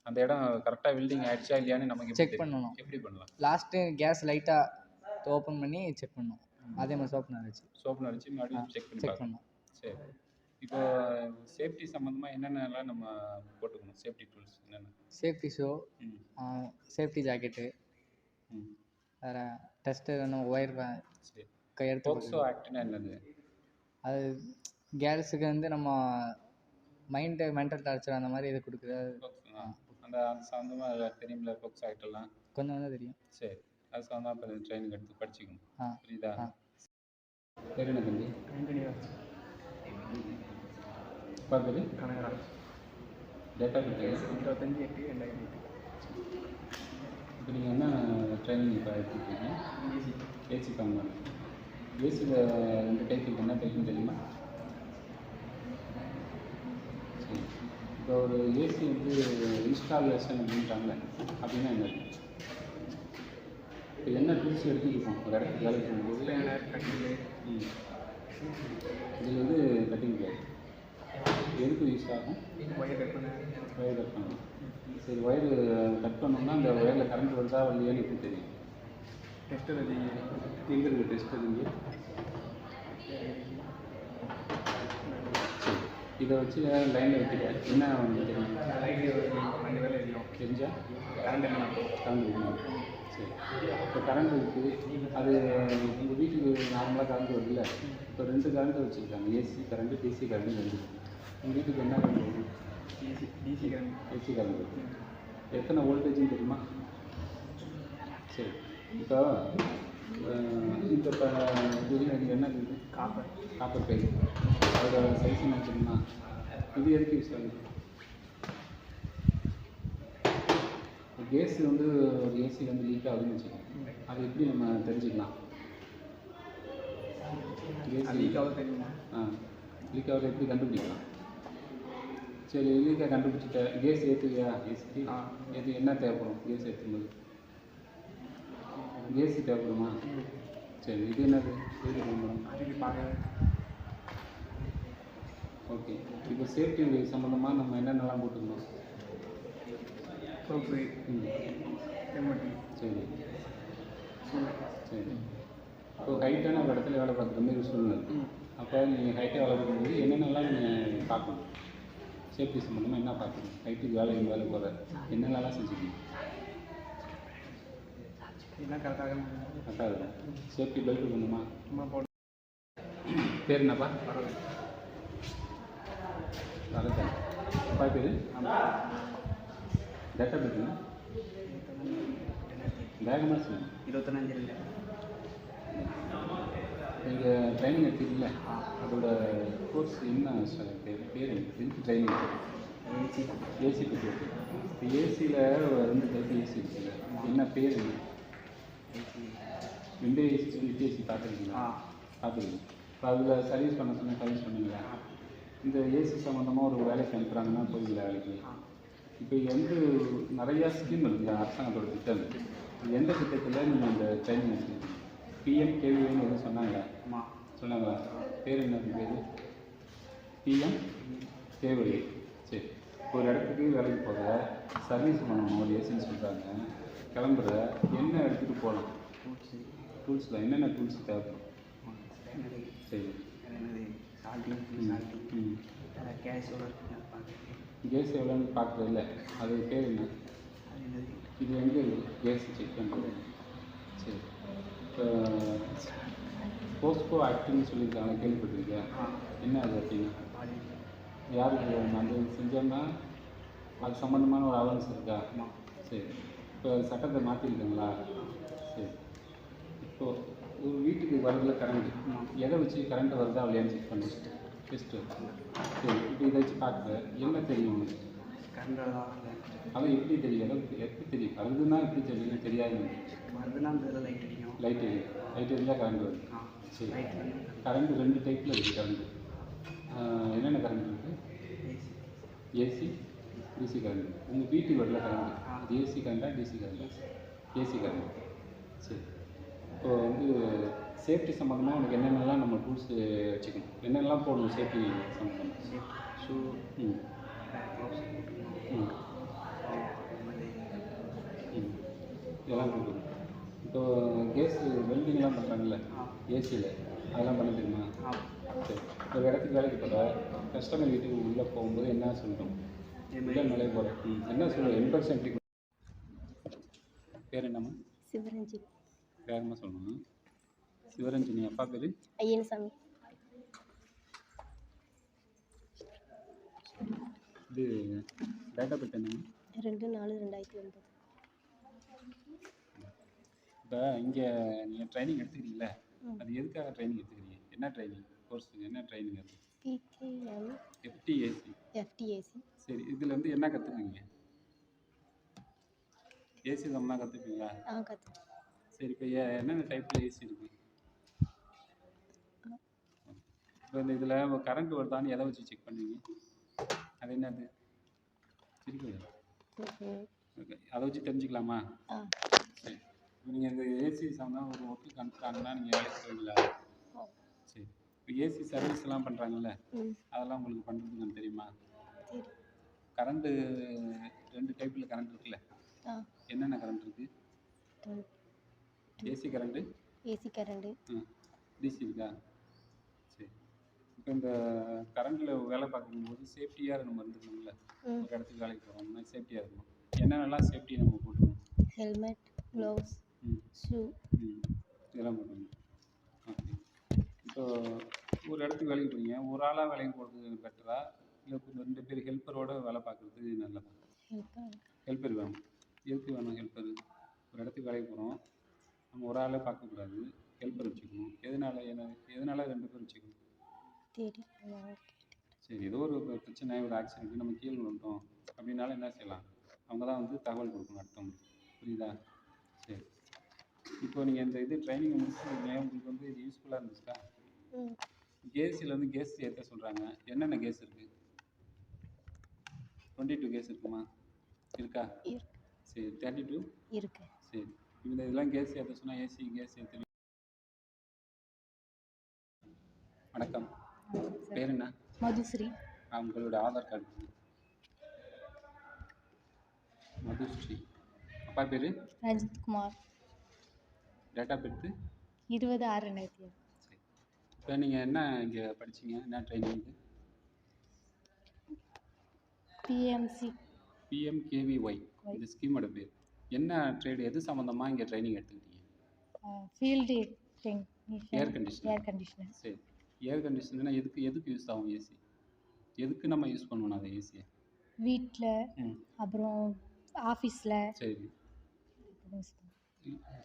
அந்த இடம் கரெக்டாக வெல்டிங் ஆகிடுச்சா இல்லையான்னு நமக்கு செக் பண்ணணும். எப்படி பண்ணலாம்? லாஸ்ட்டு கேஸ் லைட்டாக ஓப்பன் பண்ணி செக் பண்ணணும். அதே மாதிரி சோப்புனார் வச்சு மறுபடியும் செக் பண்ணணும். சரி. இப்போ சேஃப்டி சம்மந்தமாக என்னென்னலாம் நம்ம போட்டுக்கணும்? சேஃப்டி டூல்ஸ் என்னென்ன? சேஃப்டி ஷூ, சேஃப்டி ஜாக்கெட்டு, வேறு டெஸ்ட்டு வேணும், ஒயர். சரி. கையெழுத்து. போக்சோ ஆக்ட்னா என்னது? அது கேர்ள்ஸுக்கு வந்து நம்ம மென்டல் டார்ச்சர் அந்த மாதிரி இது கொடுக்குறது. அந்த சம்மந்தமாக தெரியுமில்ல போக்சோ ஆக்டெல்லாம்? கொஞ்சம் கொஞ்சம் தெரியும். சரி. அது சம்மந்தமாக ட்ரைனிங் எடுத்து படிச்சுக்கணும். புரியுதா? பேர் என்ன தம்பி? அப்பா பேர்? கனகராஜ். டேட்டா பற்றி 25/8/2008. இப்போ நீங்கள் என்ன ட்ரைனிங் இப்போ எடுத்துருக்கீங்க? AC company. ஏசியில் 2 டைப் இருக்குது. என்ன டைப்னு தெரியுமா? சரி. இப்போ ஒரு ஏசி வந்து இன்ஸ்டாலேஷன் அப்படின்ட்டாங்க அப்படின்னா என்ன? இப்போ என்ன டூல்ஸ் எடுத்துக்கிட்டோம் ஒரு இடத்துக்கு வேலை பண்ணும்போது? ஸ்பேனர், கட்டில். இதில் வந்து கட்டிங் போகும். எதுக்கு யூஸ் ஆகும்? ஒயர் கட் பண்ண. ஒயர் கட் பண்ணணும். சரி. ஒயர் கட் பண்ணோம்னா அந்த ஒயரில் கரண்ட் வருதா வரலையான்னு எப்படி தெரியும்? டெஸ்டர் அது எங்கே இருக்குது டெஸ்டர்? இங்கே. சரி. இதை வச்சு லைனில் வைக்கிற என்ன தெரியும்? லைட்டு 2 வேலை எரியும். தெரிஞ்சால் கரண்ட் என்ன? கரண்ட் இருக்கணும். சரி. இப்போ கரண்ட் இருக்குது. அது உங்கள் வீட்டுக்கு நார்மலாக கரண்ட் வருதுல்ல. இப்போ 2 கரண்ட் வச்சுருக்காங்க. AC current, DC current 2. உங்கள் வீட்டுக்கு என்ன கரண்ட் வருது? DC current. ஏசி கரண்ட் வருது. எத்தனை வோல்டேஜ்னு தெரியுமா? சரி. இப்போ இந்த இது என்ன இருக்குது? Copper pipe. அதோட சைஸ் என்ன தெரியுமா? இது எதுக்கு யூஸ் ஆகுது? கேஸ் வந்து ஒரு ஏசி வந்து லீக் ஆகுதுன்னு வச்சுக்கோங்க. அது எப்படி நம்ம தெரிஞ்சுக்கலாம்? கேஸ் லீக் ஆகுது தெரியுமா? லீக் ஆகுது எப்படி கண்டுபிடிக்கலாம்? சரி. லீக்காக கண்டுபிடிச்சிட்ட கேஸ் ஏற்றுவியா? ஏசிக்கு எது என்ன தேவைப்படும்? கேஸ் ஏற்றும்போது கேஸு தேவைப்படுமா? சரி. இது என்னது? எதுக்கு தேவைப்படும்? அதுக்கு பார்க்க. ஓகே. இப்போ சேஃப்டி சம்மந்தமாக நம்ம என்னென்னலாம் போட்டுக்கணும்? Soap, helmet. சரி. சரி. இப்போ ஹைட்டான ஒரு இடத்துல வேலை பார்க்குற மாதிரி சூழ்நிலை. அப்போ நீங்கள் ஹைட்டாக வேலை பார்க்கும்போது என்னென்னலாம் நீங்கள் பார்க்கணும்? சேஃப்டி சம்மந்தமாக என்ன பார்க்கணும்? ஹைட்டுக்கு வேலை போகிற என்னென்னலாம் செஞ்சுக்கணும்? எல்லாம் கரெக்டாக கரெக்டாக இருக்கும். சேஃப்டி பெல்ட் பண்ணுமா? சும்மா போட்டு பேர் என்னப்பா? வரதன். அப்பா பேர்? டேட்டா பேருங்க வேகமாக சொல்லுங்கள். 21 நீங்கள் ட்ரைனிங் எடுத்துக்கல, அதோட கோர்ஸ் என்ன பேர் எதுக்கு ட்ரைனிங்? ஏசி பற்றி. இப்போ ஏசியில் 2 டைப் ஏசி இருக்குல்ல, என்ன பேர்? விண்டோ ஏசி வித் ஏசி பார்த்துருக்கீங்களா? பார்த்துருக்கீங்க. இப்போ அதில் சர்வீஸ் பண்ண சொன்னால் சர்வீஸ் பண்ணுவீங்களா? இந்த ஏசி சம்மந்தமாக ஒரு வேலைக்கு அனுப்புகிறாங்கன்னா போவீங்களா வேலைக்கு? இப்போ வந்து நிறையா ஸ்கீம் இருக்குல்ல அரசாங்கத்தோட திட்டம், எந்த திட்டத்தில் நீங்கள் இந்த ட்ரைனிங் எடுத்துருக்கீங்க? பிஎம்கேவின்னு எதுவும் சொன்னாங்களா? சொன்னாங்களா? பேர் என்ன பேர்? பிஎம்கேவி. சரி, ஒரு இடத்துக்கு வேலைக்கு போகிற, சர்வீஸ் பண்ணணும், ஒரு ஏசின்னு சொல்கிறாங்க, கிளம்புற, என்ன எடுத்துகிட்டு போகலாம்? டூல்ஸில் என்னென்ன டூல்ஸ் தேவைப்படும்? சரி, கேஸ் எவ்வளோன்னு பார்க்குறது இல்லை, அது பேர் என்ன? இது எங்கே கேஸ் செக் பண்ணுறது? சரி, இப்போ போஸ்கோ ஆக்டிவ்னு சொல்லியிருக்காங்க, கேள்விப்பட்டிருக்கேன். என்ன அது அப்படின்னா யாருக்கு அந்த செஞ்சோம்னா அது சம்மந்தமான ஒரு அவேர்னஸ் இருக்கா? சரி, இப்போ சட்டத்தை மாற்றிருக்காங்களா? சரி, இப்போது ஒரு வீட்டுக்கு வரதுல கரண்ட்டு, எதை வச்சு கரண்ட்டு வருதா இல்லையான்னு செக் பண்ணி டெஸ்ட்டு. சரி, இப்போ இதை வச்சு பார்க்குற என்ன தெரியும் உங்களுக்கு? அதான் எப்படி தெரியும்? எப்படி தெரியும்? வருதுன்னா எப்படி தெரியும்? தெரியாது. லைட் எரியும். லைட் எரிஞ்சால் கரண்ட் வருது. சரி, கரண்ட்டு 2 டைப்பில் இருக்குது கரண்ட்டு. என்னென்ன கரண்ட் இருக்குது? AC, DC current. உங்கள் வீட்டுக்கு வரல கரண்ட், அது ஏசி கரண்டா டிசி கரண்டா? AC current. சரி, இப்போ வந்து சேஃப்டி சம்மந்தமாக உனக்கு என்னென்னலாம் நம்ம டூல்ஸு வச்சுக்கணும், என்னென்னலாம் போடணும் சேஃப்டி சம்மந்தமாக? ஷூ, இதெல்லாம் கொடுக்கணும். இப்போ கேஸு வெல்டிங்லாம் பண்ணுறாங்கல்ல ஏசியில், அதெல்லாம் பண்ண தெரியுமா? சரி, ஒரு இடத்துக்கு வேலைக்கு போகிற, கஸ்டமர் வீட்டுக்கு உள்ளே போகும்போது என்ன சொல்லணும்? உள்ளே நுழைய போகிறேன் என்ன சொல்லணும்? இன்ஃபெக்ஷன் எப்படி? பேர் என்னம்மா? சிவரஞ்சினி. வேகமாக சொல்லணும். சிவரஞ்சினி. அப்பா பேர்? ஐயனசாமி. இது டேட்டா பெட் என்னங்க? 2/4/2009. இப்போ இங்கே நீங்கள் ட்ரைனிங் எடுத்துக்கிறீங்கள, அது எதுக்காக ட்ரைனிங் எடுத்துக்கிறீங்க? என்ன ட்ரைனிங் கோர்ஸுங்க? என்ன ட்ரைனிங் அது? பிகேஎம் எஃப்டிஏசி. எஃப்டிஏசி. சரி, இதில் வந்து என்ன கற்றுக்குவீங்க? ஏசி சம்மந்தமாக கற்றுப்பீங்களா? கற்றுக்கேன். சரி, இப்போ என்னென்ன டைப்பில் ஏசி இருக்குது? இப்போ இந்த இதில் கரண்ட் வருதான்னு எதை வச்சு செக் பண்ணுவீங்க? அது என்னது? சரி, ஓகே, அதை வச்சு தெரிஞ்சுக்கலாமா? சரி, இப்போ நீங்கள் இந்த ஏசி சம்மந்தமாக ஒரு ஒர்க்குக்கு அனுப்புகிறாங்கன்னா நீங்கள் வேலைக்கு போவீங்களா? சரி, இப்போ ஏசி சர்வீஸ்லாம் பண்ணுறாங்கல்ல, அதெல்லாம் உங்களுக்கு பண்ணுறதுக்கு தெரியுமா? கரண்ட்டு 2 டைப்பில் கரண்ட் இருக்குல்ல, என்னென்ன கரண்ட் இருக்குது? ஏசி கரண்ட்டு, டிசி இருக்கா? சரி, இப்போ இந்த கரண்ட்டில் வேலை பார்க்கும்போது சேஃப்டியாக நம்ம இருந்துக்கணும்ல, ஒரு இடத்துக்கு வேலைக்கு போகிறோம்னா சேஃப்டியாக இருக்கணும். என்னென்னலாம் சேஃப்டி நம்ம போட்டுக்கணும்? ஹெல்மெட், க்ளவுஸ், ஷூ, இதெல்லாம் போட்டுக்கணும். ஓகே, இப்போ ஒரு இடத்துக்கு வேலைக்கு போகிறீங்க, ஒரு ஆளாக வேலைக்கு போகிறது பெட்டரா, இல்லை 2 பேர் ஹெல்ப்பரோட வேலை பார்க்குறது நல்லதா? ஹெல்ப்பர் வேணும். எதுக்கு வேணும் ஹெல்ப்பர்? ஒரு இடத்துக்கு வேலைக்கு போகிறோம், நம்ம ஒரு ஆளே பார்க்கக்கூடாது, ஹெல்ப்பர் வச்சுக்கணும். எதனால 2 பேர் வச்சுக்கணும்? சரி, ஏதோ ஒரு பிரச்சனை, ஒரு ஆக்சிடென்ட், நம்ம கீழே விழுந்தோம் அப்படின்னாலும் என்ன செய்யலாம்? அவங்க தான் வந்து தகவல் கொடுக்கணும் அடுத்தவங்களுக்கு. புரியுதா? சரி, இப்போ நீங்கள் இந்த இது ட்ரைனிங் முடிச்சுருக்கீங்க, உங்களுக்கு வந்து இது யூஸ்ஃபுல்லாக இருந்துச்சா? கேஸில் வந்து கேஸ் ஏற்ற சொல்கிறாங்க, என்னென்ன கேஸ் இருக்குது? 22 கேஸ் இருக்குமா? இருக்கா? சரி, 32 இருக்கு. சரி, இந்த இதெல்லாம் கேஸ் ஏற்ற சொன்னால் ஏசி கேஸ் ஏற்ற. வணக்கம், பேர் என்ன? மதுஸ்ரீ. உங்களோட ஆதார் கார்டு. மதுஸ்ரீ. அப்பா பேர்? ரஞ்சித்குமார். Date of birth? 20/6/2007. சரி, இப்போ நீங்கள் என்ன இங்கே படிச்சீங்க? என்ன ட்ரைனிங்? பிஎம்கேவிஒய் இந்த ஸ்கீமோட பேர் என்ன? ட்ரேடு எது சம்மந்தமாக இங்கே ட்ரைனிங் எடுத்துக்கிட்டீங்க? Field air conditioner. கண்டிஷனர். சரி, ஏர் கண்டிஷனர்னா எதுக்கு எதுக்கு யூஸ் ஆகும் ஏசி? எதுக்கு நம்ம யூஸ் பண்ணணும் அந்த ஏசியை? வீட்டில் ம் அப்புறம் ஆஃபீஸில் சரி.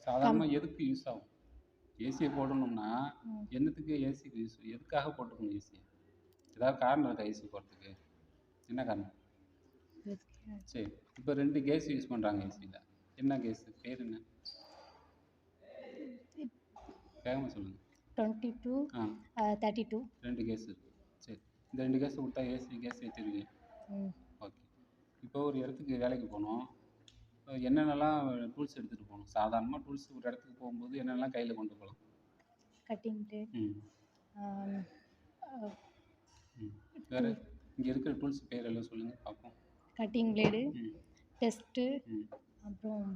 சாதாரணமாக எதுக்கு யூஸ் ஆகும்? ஏசியை போடணும்னா என்னத்துக்கு ஏசிக்கு யூஸ், எதுக்காக போட்டுக்கணும் ஏசியை? ஏதாவது காரணம் இருக்கா ஏசி போடுறதுக்கு? என்ன காரணம்? சரி, இப்போ 2 கேஸ் யூஸ் பண்ணுறாங்க ஏசியில். என்ன கேஸு பேர் என்ன? வேகமாக சொல்லுங்கள். 22 ஆ 32. 2 கேஸ் இருக்குது. சரி, இந்த 2 கேஸ் கொடுத்தா கேஸ் ஏற்றிடுவீங்க. ஓகே. இப்போ ஒரு இடத்துக்கு வேலைக்கு போகணும், என்னென்னலாம் டூல்ஸ் எடுத்துகிட்டு போகணும்? சாதாரணமாக டூல்ஸ் ஒரு இடத்துக்கு போகும்போது என்னென்னலாம் கையில் கொண்டு போகலாம்? கட்டிங் பிளேட், ம் ம் வேறு இங்கே இருக்கிற டூல்ஸ் பேர் எல்லாம் சொல்லுங்கள் பார்ப்போம். கட்டிங் பிளேடு, ம் டெஸ்ட்டு, ம் அப்புறம்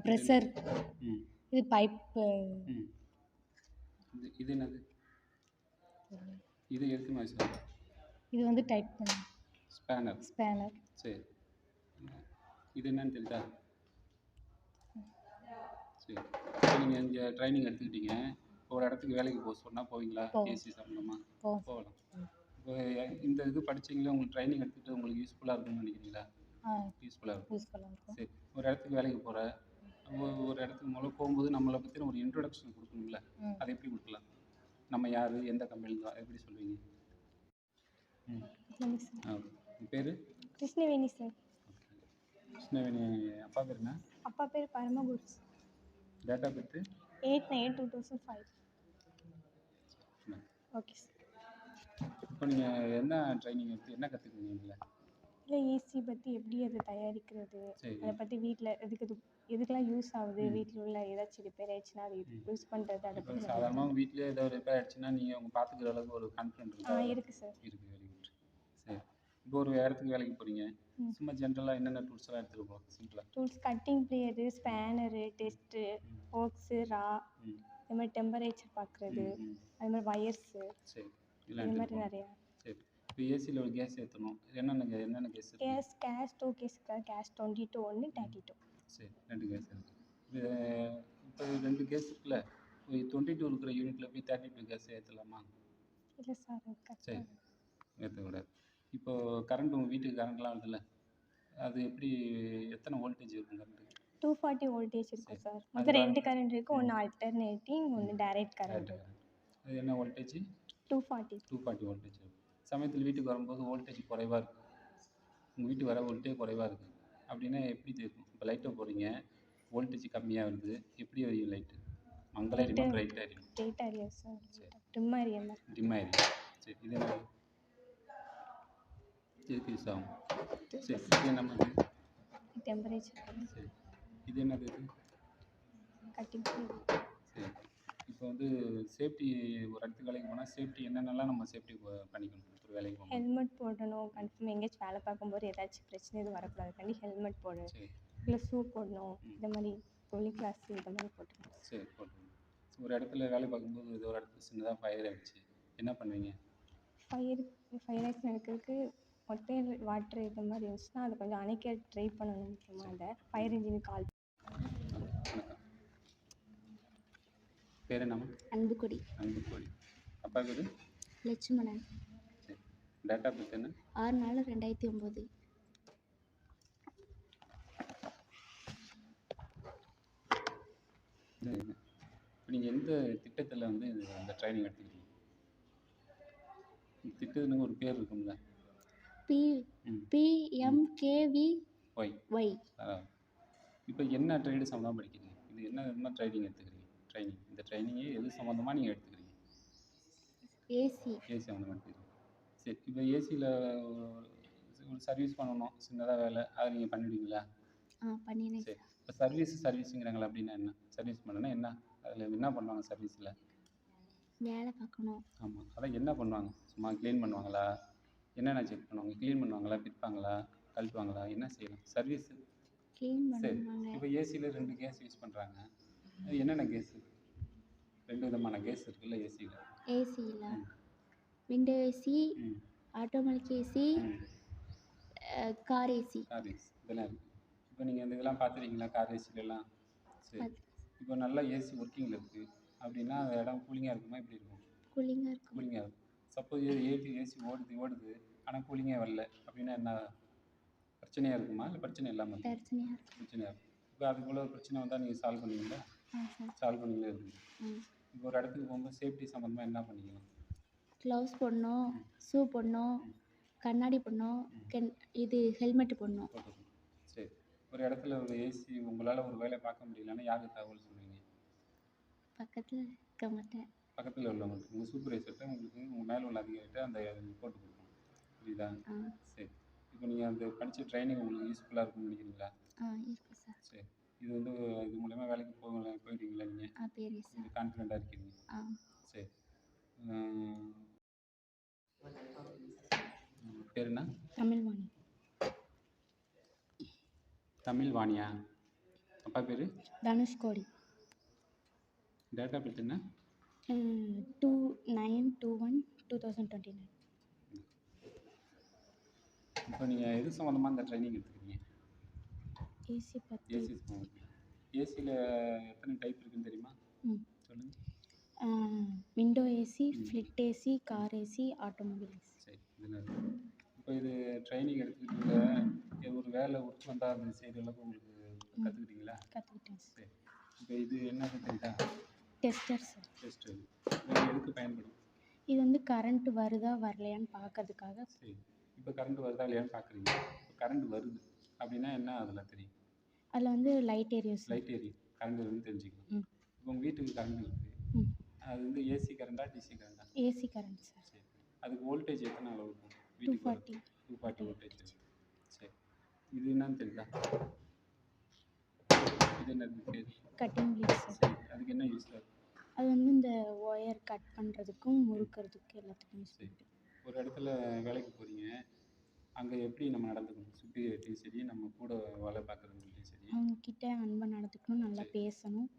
ப்ரெஷர், ம் இது பைப்பு, ம் இது என்னது? இது எதுக்கு மாதிரி சார்? இது வந்து டைட் பண்ண ஸ்பேனர். ஸ்பேனர். சரி, இது என்னன்னு தெரியுதா? சரி, இப்போ நீங்கள் இங்கே ட்ரைனிங் எடுத்துக்கிட்டீங்க, ஒரு இடத்துக்கு வேலைக்கு போக சொன்னால் போவீங்களா? ஏசி சம்மந்தமாக போகலாம். இப்போ இந்த இது படிச்சீங்களா, உங்களுக்கு ட்ரைனிங் எடுத்துகிட்டு உங்களுக்கு யூஸ்ஃபுல்லாக இருக்கும்னு நினைக்கிறீங்களா? யூஸ்ஃபுல்லாக இருக்கும். சரி, ஒரு இடத்துக்கு வேலைக்கு போகிற, ஒரு இடத்துக்கு முதல்ல போகும்போது நம்மளை பற்றின ஒரு இன்ட்ரொடக்ஷன் கொடுக்கணும்ல, அதை எப்படி கொடுக்கலாம்? நம்ம யார், எந்த கம்பெனியில், எப்படி சொல்லுவீங்க? ம் உங்கள் பேர்? கிருஷ்ணவேணி சார். கிருஷ்ணவேணி. அப்பா பேர் என்ன? அப்பா பேர் Paramaguru. Date of birth? 8/9/2005. Okay sir. இப்போ நீங்கள் என்ன ட்ரைனிங் எடுத்து என்ன கற்றுக்குறீங்க இதில்? இல்லை ஏசி பற்றி எப்படி அதை தயாரிக்கிறது, சரி. அதை பற்றி வீட்டில் எதுக்கெல்லாம் யூஸ் ஆகுது, வீட்டில் உள்ள ஏதாச்சும் ரிப்பேர் ஆயிடுச்சுன்னா அது யூஸ் பண்ணுறது, அதை இப்போ பற்றி சாதாரணமாக வீட்டிலே ஏதோ ரிப்பேர் ஆயிடுச்சுன்னா நீங்கள் உங்கள் பார்த்துக்கிற அளவுக்கு ஒரு கான்ஃபிடென்ட் இருக்கா? இருக்குது சார். இருக்குது. Very good. சரி, இப்போ ஒரு இடத்துக்கு வேலைக்கு போகிறீங்க, சும்மா ஜென்ரலாக என்னென்ன டூல்ஸ் எல்லாம் எடுத்துகிட்டு போகலாம் சிம்பிளாக? Tools cutting plier, spanner, test, ஃபோக்ஸு, ரா, இது மாதிரி டெம்பரேச்சர் பார்க்குறது, அது மாதிரி வயர்ஸு, சரி, இது மாதிரி நிறையா. சரி, இப்போ ஏசியில் ஒரு கேஸ் ஏற்றணும், என்னென்ன கேஸ் இருக்குது? கேஸ் 2 கேஸ் இருக்கா? கேஸ் 22 ஒன்று, 32. சரி, 2 கேஸ் இருக்குது. இப்போ 2 கேஸ் இருக்குல்ல, 22 இருக்கிற யூனிட்டில் போய் 32 கேஸ் ஏற்றலாமா? இல்லை சார். சரி, ஏற்றக்கூடாது. இப்போது கரண்ட் உங்கள் வீட்டுக்கு கரண்ட்லாம் வருதுல்ல, அது எப்படி, எத்தனை வோல்டேஜ் இருக்கும் கரண்ட்டு? 240 வோல்டேஜ் இருக்கும் சார். மொத்தம் 2 கரண்ட் இருக்குது, ஒன்று ஆல்டர்னேட்டிங், ஒன்று டைரக்ட் கரண்ட். அது என்ன வோல்டேஜ்? 240 வோல்டேஜ் இருக்கும். சமயத்தில் வீட்டுக்கு வரும்போது வோல்டேஜ் குறைவாக இருக்குது, உங்கள் வீட்டுக்கு வர வோல்டேஜ் குறைவாக இருக்குது அப்படின்னா எப்படி தெரியும்? இப்போ லைட்டை போடுறீங்க, வோல்டேஜ் கம்மியாக வருது, எப்படி எரியும் லைட்டு? மங்கள எரியுமா, பிரைட்டாக எரியும்? பிரைட்டாக எரியும் சார். டிம் எரியும். சரி, இது என்ன எதுக்கு யூஸ் ஆகும்? சரி, இது என்னது? டெம்பரேச்சர். சரி, இது என்னது? கட்டிங். சரி, இப்போ வந்து சேஃப்டி, ஒரு இடத்துக்கு வேலைக்கு போனால் சேஃப்டி என்னென்னலாம் நம்ம சேஃப்டி பண்ணிக்கணும் ஒரு வேலைக்கு போகணும்? ஹெல்மெட் போடணும். கன்ஃபார்ம் எங்கேயாச்சும் வேலை பார்க்கும்போது ஏதாச்சும் பிரச்சனை எதுவும் வரக்கூடாதுக்காண்டி ஹெல்மெட் போடு. இல்லை ஷூ போடணும். இந்த மாதிரி தொழில் கிளாஸ் இந்த மாதிரி போட்டுக்கணும். சரி, போட்டுக்கணும். ஒரு இடத்துல வேலை பார்க்கும்போது இது ஒரு இடத்துல சின்னதாக ஃபயர் ஆகிடுச்சு, என்ன பண்ணுவீங்க? ஃபயர் ஆக்சிடென்ட் இருக்கிறதுக்கு மொட்டை வாட்டர் இது மாதிரி இருந்துச்சுன்னா அதை கொஞ்சம் அணைக்க ட்ரை பண்ணணும். முக்கியமாக அந்த ஃபயர் இன்ஜினுக்கு கால். வணக்கம், பேர் என்னம்மா? அன்புக்கொடி. அப்பா பேர்? லட்சுமணன். சரி, டேட் ஆஃப் பர்த் என்ன? 6/4/2009. இப்போ நீங்கள் எந்த திட்டத்தில் வந்து இந்த ட்ரைனிங் எடுத்துக்கிறீங்க? திட்டத்துக்கு ஒரு பேர் இருக்கும்ல? PMKVY. இப்போ என்ன ட்ரேடு சம்மந்தமாக படிக்கிறீங்க? இது என்ன ட்ரைனிங் எடுத்துக்கிறீங்க? இந்த ட்ரைனிங்கே எது சம்மந்தமாக நீங்கள் எடுத்துக்கிறீங்க? ஏசி சம்மந்தமாக எடுத்துக்கிறீங்க. சரி, இப்போ ஏசியில் ஒரு சர்வீஸ் பண்ணணும், சின்னதாக வேலை, அதை நீங்கள் பண்ணிவிடுவீங்களா? பண்ணிடுறேன். சரி, இப்போ சர்வீஸுங்கிறாங்களா? அப்படின்னா என்ன? சர்வீஸ் பண்ணணுன்னா என்ன, அதில் என்ன பண்ணுவாங்க சர்வீஸில்? வேலை பார்க்கணும். ஆமாம், அதான் என்ன பண்ணுவாங்க? சும்மா க்ளீன் பண்ணுவாங்களா? என்னென்ன செக் பண்ணுவாங்க? க்ளீன் பண்ணுவாங்களா, பிரிப்பாங்களா, கழட்டுவாங்களா, என்ன செய்யலாம் சர்வீஸு? க்ளீன் சரி, பண்ணுவாங்க. இப்போ ஏசியில் 2 கேஸ் யூஸ் பண்ணுறாங்க, அது என்னென்ன கேஸு? 2 விதமான கேஸ் இருக்குல்ல ஏசியில்? ஏசியில் window AC, automatic AC, car AC. இதெல்லாம் இருக்குது. இப்போ நீங்கள் இந்த இதெல்லாம் பார்த்துருக்கீங்களா கார் ஏசிலெலாம்? சரி, இப்போ நல்லா ஏசி ஒர்க்கிங்கில் இருக்குது அப்படின்னா அந்த இடம் கூலிங்காக இருக்குமா, எப்படி இருக்கும்? கூலிங்காக இருக்கும். கூலிங்காக இருக்கும். சப்போஸ் ஏசி ஓடுது ஆனால் கூலிங்கே வரல அப்படின்னா என்ன பிரச்சனையாக இருக்குமா இல்லை பிரச்சனை இல்லாமல் இருக்கும்? பிரச்சனையாக இருக்கும். பிரச்சனையாக இருக்கும். இப்போ அதுக்குள்ள ஒரு பிரச்சனை வந்தால் நீங்கள் சால்வ் பண்ணுவீங்களா? சால்வ் பண்ணிங்களே இருக்குது. இப்போ ஒரு இடத்துக்கு போகும்போது சேஃப்டி சம்மந்தமாக என்ன பண்ணிக்கலாம்? க்ளவுஸ் போடணும், ஷூ போடணும், கண்ணாடி போடணும், இது ஹெல்மெட் போடணும். போட்டுக்கணும். சரி. ஒரு இடத்துல ஒரு ஏசி உங்களால் ஒரு வேலை பார்க்க முடியலன்னா யாருக்கு தகவல் சொல்லுவீங்க? பக்கத்தில் இருக்கவங்கள்ட்ட. பக்கத்தில் உள்ளவங்களுக்கு உங்கள் சூப்பர்வைசர்கிட்ட உங்களுக்கு உங்கள் மேலே உள்ள அதிகாரிகிட்ட அந்த ரிப்போர்ட் கொடுக்கணும். புரியுதா? சரி. இப்போ நீங்கள் அந்த படித்த ட்ரைனிங் உங்களுக்கு யூஸ்ஃபுல்லாக இருக்கும்னு நினைக்கிறீங்களா? இருக்கு சார். சரி. இது இது மூலயமா வேலைக்கு போயிடுவீங்களா நீங்கள்? போயிருங்க சார். நீங்கள் கான்ஃபிடென்ட்டாக இருக்கீங்க? சரி. பேர் என்ன? தமிழ்வாணி. தமிழ்வாணியா? அப்பா பேர்? தனுஷ்கோடி. டேட் ஆஃப் பர்த் என்ன? 29/21/2029. இப்போ நீங்கள் எது சம்மந்தமாக இந்த ட்ரைனிங் எடுத்துக்கிறீங்க? ஏசி பற்றி. ஏசி சம்மந்தம். ஏசியில் எத்தனை டைப் இருக்குன்னு தெரியுமா? சொல்லுங்கள். Window AC, split AC, car AC, automobile AC. சரி. இதில் இப்போ இது ட்ரைனிங் எடுத்துக்கிட்டீங்க, ஒரு வேலை ஒர்க் வந்தால் அந்த செய்கிற அளவுக்கு உங்களுக்கு கற்றுக்கிட்டீங்களா? கற்றுக்கிட்டேன். சரி. இப்போ இது என்னது தெரியுதா? Tester sir. டெஸ்டர். எதுக்கு பயன்படும்? இது வந்து கரண்ட் வருதா வரலையான்னு பார்க்கறதுக்காக. சரி. இப்போ கரண்ட் வருதா இல்லையான்னு பார்க்குறீங்க. இப்போ கரண்ட் வருது அப்படின்னா என்ன அதில் தெரியும்? அதில் வந்து லைட் எரியும். லைட் எரியும். கரண்ட் வருதுன்னு தெரிஞ்சுக்கலாம். இப்போ உங்கள் வீட்டுக்கு கரண்ட் இருக்குது. அது வந்து ஏசி கரண்டா டிசி கரண்டா? AC current sir. சரி. அதுக்கு வோல்டேஜ் எத்தனை அளவு இருக்கும்? 240 வோல்டேஜ். சரி. இது என்னன்னு தெரியுதா? இது என்னது பேர்? Cutting blade sir. சரி. அதுக்கு என்ன யூஸ் ஆகும்? அது வந்து இந்த ஒயர் கட் பண்ணுறதுக்கும் முறுக்கிறதுக்கும் எல்லாத்துக்கும் யூஸ் பண்ணுது. ஒரு இடத்துல வேலைக்கு போகிறீங்க, அங்கே எப்படி நம்ம நடந்துக்கணும்? சுப்பீரியர்ட்டையும் சரி, நம்ம கூட வேலை பார்க்குறவங்கள்ட்டையும் சரி. அவங்கக்கிட்ட அன்பாக நடந்துக்கணும், நல்லா பேசணும்,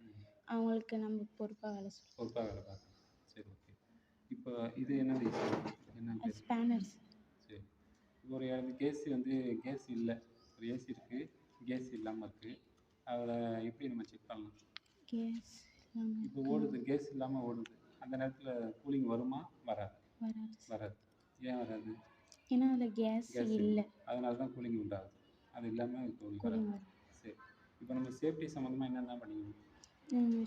அவங்களுக்கு நம்ம பொறுப்பாக வேலை செய்யணும். பொறுப்பாக வேலை பார்க்கணும். சரி, ஓகே. இப்போ இது என்னது? என்ன ஸ்பேனர். சரி. இப்போ ஒரு கேஸ் கேஸ் இல்லை, ஒரு ஏசி இருக்குது, கேஸ் இல்லாமல் இருக்குது, அதில் எப்படி நம்ம செக் பண்ணலாம்? கேஸ் இப்போ ஓடுது, கேஸ் இல்லாமல் ஓடுது, அந்த நேரத்தில் கூலிங் வருமா? வராது. வராது. ஏன் வராது? ஏன்னா அதில் கேஸ் இல்லை, அதனால தான் கூலிங் உண்டாகுது. அது இல்லாமல் கூலிங் வராது. சரி. இப்போ நம்ம சேஃப்டி சம்மந்தமாக என்னென்ன பண்ணிக்கணும்?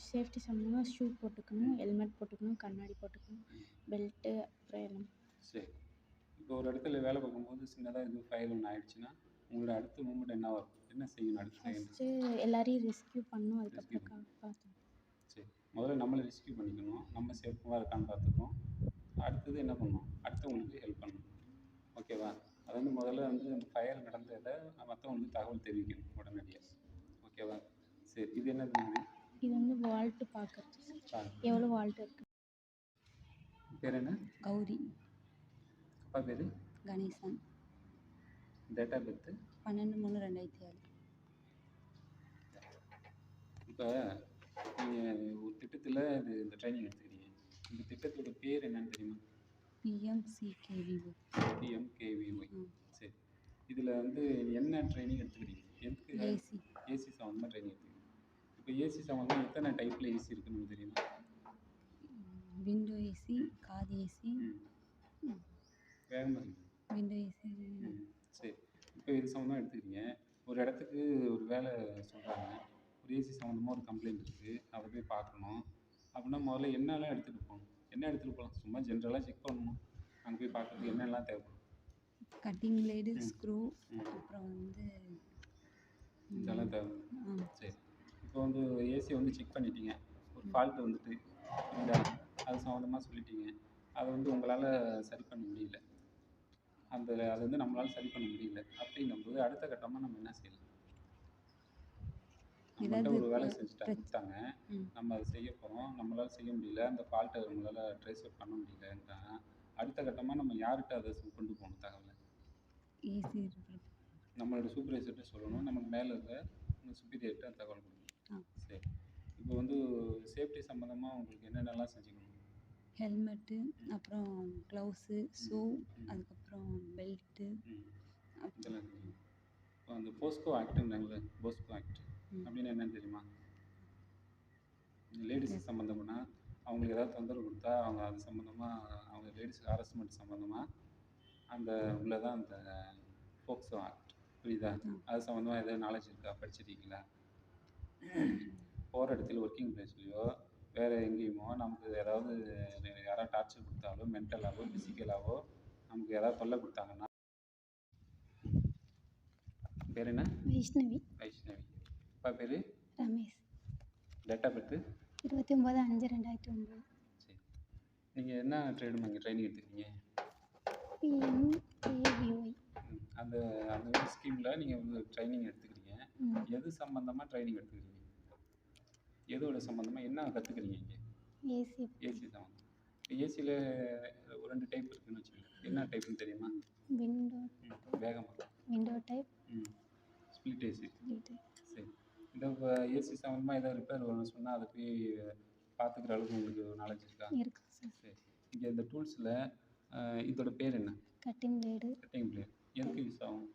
சேஃப்டி சம்மந்தமாக ஷூ போட்டுக்கணும், ஹெல்மெட் போட்டுக்கணும், கண்ணாடி போட்டுக்கணும், பெல்ட்டு, அப்புறம் எல்லாம். சரி. இப்போ ஒரு இடத்துல வேலை பார்க்கும்போது சின்னதாக எதுவும் ஃபயர் ஒன்று ஆயிடுச்சுன்னா உங்களோட அடுத்த மூமெண்ட் என்ன வரும்? என்ன செய்யணும் அடுத்த செகண்ட்? எல்லாரையும் ரெஸ்க்யூ பண்ணணும், அதுக்கப்புறம் காப்பாற்றணும். சரி. முதல்ல நம்மளை ரெஸ்க்யூ பண்ணிக்கணும், நம்ம சேஃபாக இருக்கான்னு பார்த்துக்கணும். அடுத்தது என்ன பண்ணணும்? அடுத்தவங்களுக்கு ஹெல்ப் பண்ணணும். ஓகேவா? அது வந்து முதல்ல அந்த ஃபயர் நடந்ததை மற்றவங்களுக்கு தகவல் தெரிவிக்கணும் உடனடியாக. ஓகேவா? சரி. இது என்னது? இது வந்து வால்ட்டு பார்க்குறது. எவ்வளோ வால்ட் இருக்குது. பேர் என்ன? கௌரி. அப்பா பேர்? கணேசன். Date of birth? 12/3/2007. இப்போ நீங்கள் ஒரு திட்டத்தில் இந்த ட்ரைனிங் எடுத்துக்கிறீங்க. இந்த திட்டத்தோட பேர் என்னன்னு தெரியுமா? PMCKVY. PMKVY. சரி. இதில் என்ன ட்ரைனிங் எடுத்துக்கிறீங்க? எதுக்கு? ஏசி சம்மந்தமாக ட்ரைனிங் எடுத்துக்கிறீங்க. இப்போ ஏசி சம்மந்தமாக எத்தனை டைப்பில் ஏசி இருக்குன்னு தெரியுமா? Window AC, car AC. வேகமாக விண்டோ ஏசி. சரி. இப்போ இது சம்மந்தமாக எடுத்துக்கிறீங்க. ஒரு இடத்துக்கு ஒரு வேலை சொல்கிறாங்க, ஒரு ஏசி சம்மந்தமாக ஒரு கம்ப்ளைண்ட் இருக்குது, அதை போய் பார்க்கணும் அப்படின்னா முதல்ல என்னெல்லாம் எடுத்துகிட்டு போகணும்? என்ன எடுத்துகிட்டு போகலாம்? சும்மா ஜென்ரலாக செக் பண்ணணும். அங்கே போய் பார்க்குறதுக்கு என்னெல்லாம் தேவைப்படும்? கட்டிங் பிளேடு, ஸ்க்ரூ, அப்புறம் இதெல்லாம் தேவைப்படும். சரி. இப்போ ஏசியை செக் பண்ணிட்டீங்க, ஒரு ஃபால்ட் வந்துட்டு புரியுதா? அது சம்மந்தமாக சொல்லிட்டீங்க, அதை உங்களால் சரி பண்ண முடியல, அது நம்மளால் சரி பண்ண முடியல அப்படிங்கும்போது அடுத்த கட்டமாக நம்ம என்ன செய்யலாம்? நம்மகிட்ட ஒரு வேலை கொடுத்தாங்க, நம்ம அதை செய்ய போகிறோம், நம்மளால் செய்ய முடியல, அந்த ஃபால்ட்டை நம்மளால் ட்ரேஸ் அவுட் பண்ண முடியலன்னா அடுத்த கட்டமாக நம்ம யார்கிட்ட அதை கொண்டு போகணும்? தகவலை நம்மளோட சூப்பர்வைசர்கிட்ட சொல்லணும், நமக்கு மேலே இருக்க சுப்பீரியர்கிட்ட தகவல் கொடுக்கணும். சரி. இப்போ சேஃப்டி சம்மந்தமாக உங்களுக்கு என்னென்னலாம் செஞ்சுக்கணும்? ஹெல்மெட்டு, அப்புறம் க்ளவுஸு, ஷூ, அதுக்கப்புறம் பெல்ட்டு. இதெல்லாம் தெரியும். இப்போ அந்த போஸ்கோ ஆக்டுன்னாங்களே, போஸ்கோ ஆக்ட் அப்படின்னு என்னன்னு தெரியுமா? லேடிஸ் சம்மந்தம்னா அவங்களுக்கு ஏதாவது தொந்தரவு கொடுத்தா அவங்க அது சம்மந்தமாக அவங்க லேடிஸ் ஹாரஸ்மெண்ட் சம்மந்தமாக அந்த உள்ளே தான் அந்த போக்சோ ஆக்ட், புரியுதா? அது சம்மந்தமாக எதாவது நாலேஜ் இருக்கா, படிச்சிருக்கீங்களா? போகிற இடத்துல ஒர்க்கிங் பிளேஸ்லையோ வேறு எங்கேயுமோ நமக்கு ஏதாவது யாராவது டார்ச்சர் கொடுத்தாலோ மென்டலாகவோ ஃபிசிக்கலாகவோ நமக்கு ஏதாவது தொல்லை கொடுத்தாங்கன்னா, பேர் என்ன? வைஷ்ணவி. வைஷ்ணவி. அப்பா பேர்? ரமேஷ். Date of birth? 29/5/2009. சரி. நீங்கள் என்ன ட்ரேடு இங்கே ட்ரைனிங் எடுத்துக்கிறீங்க? PMKVY. அந்த அந்த ஸ்கீமில் நீங்கள் ட்ரைனிங் எடுத்துக்கிறீங்க. எது சம்மந்தமாக ட்ரைனிங் எடுத்துக்கிறீங்க? எதோட சம்மந்தமாக என்ன கற்றுக்குறீங்க இங்கே? ஏசி. ஏசி சம்மந்தம். ஏசியில் 2 டைப் இருக்குதுன்னு வச்சுக்கோங்க. என்ன டைப்னு தெரியுமா? விண்டோ. வேகமாக. Window type. Split AC. சரி. இந்த ஏசி சம்மந்தமாக ஏதாவது ரிப்பேர் வேணும்னு சொன்னால் அதை போய் பார்த்துக்கிற அளவுக்கு உங்களுக்கு நாலேஜ் இருக்கா? இருக்கு சார். சரி. இங்கே இந்த டூல்ஸில் இதோட பேர் என்ன? Cutting blade. Cutting blade. எதுக்கு யூஸ் ஆகும்?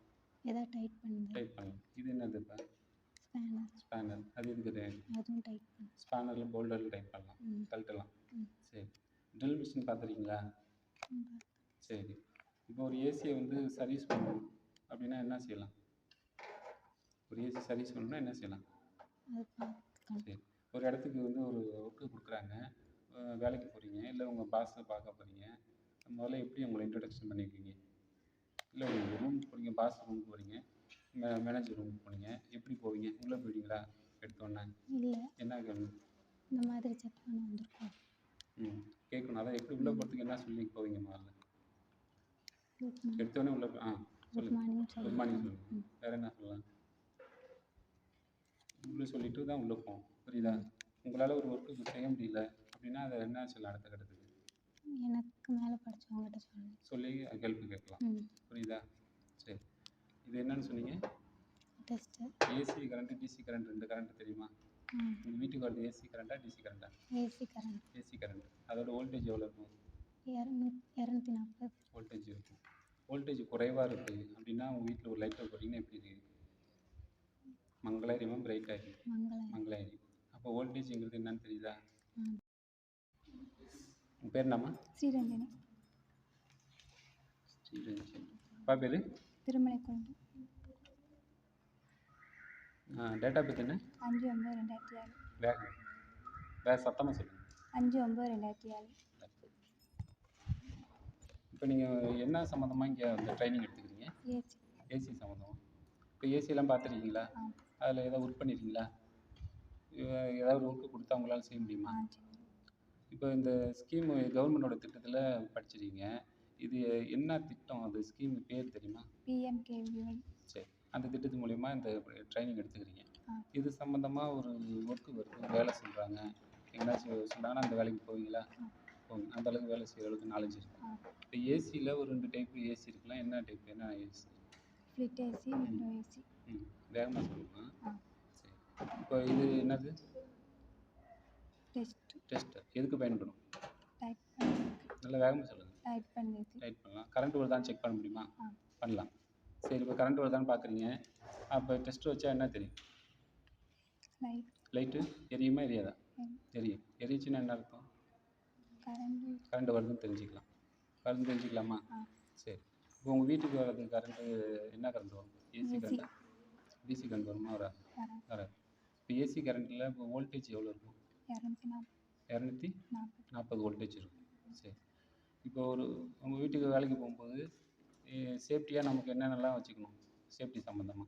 எதாவது டைட் பண்ணுங்க. டைப் பண்ணலாம். இது என்னது இப்போ? ஸ்பேனர். ஸ்பேனர். அது எதுக்கு? அதுவும் டைட் பண்ணலாம். ஸ்பேனரில் போல்டரில் டைப் பண்ணலாம், கழட்டலாம். சரி. ட்ரில் மிஷின் பார்த்துருக்கீங்களா? சரி. இப்போ ஒரு ஏசியை வந்து சர்வீஸ் பண்ணணும் அப்படின்னா என்ன செய்யலாம்? ஒரு ஏசி சர்வீஸ் பண்ணணும்னா என்ன செய்யலாம்? சரி. ஒரு இடத்துக்கு வந்து ஒரு ஒர்க்கு கொடுக்குறாங்க, வேலைக்கு போகிறீங்க, இல்லை உங்கள் பாஸை பார்க்க போகிறீங்க. முதல்ல எப்படி உங்களை இன்ட்ரடக்ஷன் பண்ணிக்குவீங்க? இல்லை உங்கள் ரூமுக்கு போகிறீங்க, பாஸ் ரூமுக்கு போகிறீங்க, மேனேஜர் ரூமுக்கு போனீங்க, எப்படி போவீங்க? உள்ளே போயிட்டீங்களா எடுத்தோடனே? இல்லை. என்ன கேட்கணும்? இந்த மாதிரி செக் பண்ண வந்திருக்கோம். கேட்கணும். அதான் எப்படி உள்ளே போகிறதுக்கு என்ன சொல்லி போவீங்க முதல்ல? எடுத்தோடனே உள்ளே சொல்லுங்கள். குட் மார்னிங் சொல்லுங்கள். வேறு என்ன சொல்லலாம்? உள்ளே சொல்லிட்டு தான் உள்ளே போவோம், புரியுதா? உங்களால் ஒரு ஒர்க்கு செய்ய முடியல அப்படின்னா அதை என்ன சொல்லலாம் அடுத்த கட்டத்துக்கு? எனக்கு மேலே படித்தவங்ககிட்ட சொல்லி ஹெல்ப் கேட்கலாம், புரியுதா? சரி. இது என்னன்னு சொன்னீங்க? Tester. AC current, DC current 2 current தெரியுமா? உங்கள் வீட்டுக்கு வருது ஏசி கரண்ட்டா டிசி கரண்ட்டா? AC current. AC current. அதோட வோல்டேஜ் எவ்வளோ இருக்கும்? 240 வோல்டேஜ் இருக்கும். வோல்டேஜ் குறைவாக இருக்குது அப்படின்னா உங்கள் வீட்டில் ஒரு லைட்டை போட்டிங்கன்னா எப்படி இருக்குது? மங்களாயிரமா பிரைட் ஆகிடும்? மங்களாயிரி. அப்போ வோல்டேஜுங்கிறது என்னன்னு தெரியுதா? உங்கள் பேர் என்னம்மா? ஸ்ரீரஞ்சனி. ஸ்ரீரஞ்சனி. அப்பா பேர்? திருமலைக்குண்டு. டேட் ஆஃப் பர்த் என்ன? 5/9/2007. வேறு சத்தமாக சொல்லுங்கள். 5/9/2007. இப்போ நீங்கள் என்ன சம்மந்தமாக இங்கே வந்து ட்ரைனிங் எடுத்துக்கிறீங்க? ஏசி. ஏசி சம்மந்தமாக. இப்போ ஏசியெல்லாம் பார்த்துருக்கீங்களா? அதில் ஏதாவது ஒர்க் பண்ணியிருக்கீங்களா? ஏதாவது ஒர்க்கு கொடுத்தா உங்களால் செய்ய முடியுமா? இப்போ இந்த ஸ்கீமு கவர்மெண்டோட திட்டத்தில் படிச்சிருக்கீங்க. இது என்ன திட்டம்? அது ஸ்கீம் பேர் தெரியுமா? PMKVY. சரி. அந்த திட்டத்து மூலிமா இந்த ட்ரைனிங் எடுத்துக்கிறீங்க. இது சம்மந்தமாக ஒரு ஒர்க்கு வருது, வேலை சொல்கிறாங்க, எங்கேனாச்சும் சொன்னாங்கன்னா அந்த வேலைக்கு போவீங்களா? போங்க. அந்த அளவுக்கு வேலை செய்கிற அளவுக்கு நாலேஜ் இருக்கும். இப்போ ஏசியில் ஒரு 2 டைப்பு ஏசி இருக்கலாம். என்ன டைப்? என்ன AC? Split AC, window AC. வேகமாக சொல்லுங்கள். சரி. இப்போ இது என்னது? டெஸ்டர். எதுக்கு பயன்படும்? டைட் பண்ணி. நல்லா வேகமாக சொல்லுங்கள். டைட் பண்ணி. டைட் பண்ணலாம். கரண்ட் வருதான்னு செக் பண்ண முடியுமா? பண்ணலாம். சரி. இப்போ கரண்ட் வருதான்னு பார்க்குறீங்க. அப்போ டெஸ்டர் வச்சா என்ன தெரியும்? லைட்டு எரியுமா எரியாதா? எரியும். எரிச்சுன்னா என்ன அர்த்தம்? கரண்ட் வருதுன்னு தெரிஞ்சுக்கலாம். வருதுன்னு தெரிஞ்சுக்கலாமா? சரி. இப்போ உங்கள் வீட்டுக்கு வர்றது கரண்ட்டு என்ன கரண்ட் வரும்? ஏசி கரண்ட்டா? டிசி கரண்ட் வருமா? வராது. இப்போ ஏசி கரண்ட்டில் இப்போ வோல்டேஜ் எவ்வளோ இருக்கும்? 240 வோல்டேஜ் இருக்கும். சரி. இப்போ உங்கள் வீட்டுக்கு வேலைக்கு போகும்போது சேஃப்டியாக நமக்கு என்னென்னலாம் வச்சுக்கணும்? சேஃப்டி சம்மந்தமாக.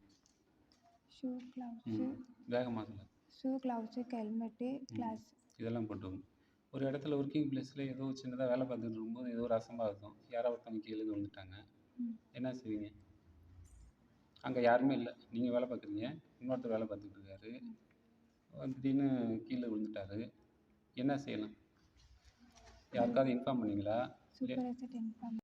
Shoe, gloves. வேகமாக சொல்லுங்கள். Shoe, gloves, helmet, glass. இதெல்லாம் போட்டுக்கணும். ஒரு இடத்துல ஒர்க்கிங் பிளேஸில் ஏதோ சின்னதாக வேலை பார்த்துட்டு இருக்கும்போது ஏதோ ஒரு அசம்பாவிதம், யாரோ ஒருத்தவங்க கீழே விழுந்துட்டாங்க, என்ன செய்வீங்க? அங்கே யாருமே இல்லை, நீங்கள் வேலை பார்க்குறீங்க, இன்னொருத்தர் வேலை பார்த்துக்கிட்டு இருக்காரு, திடீர்னு கீழே விழுந்துட்டாரு, என்ன செய்யலாம்? யாருக்காவது இன்ஃபார்ம் பண்ணீங்களா? சூப்பர்வைசர்கிட்ட இன்ஃபார்ம்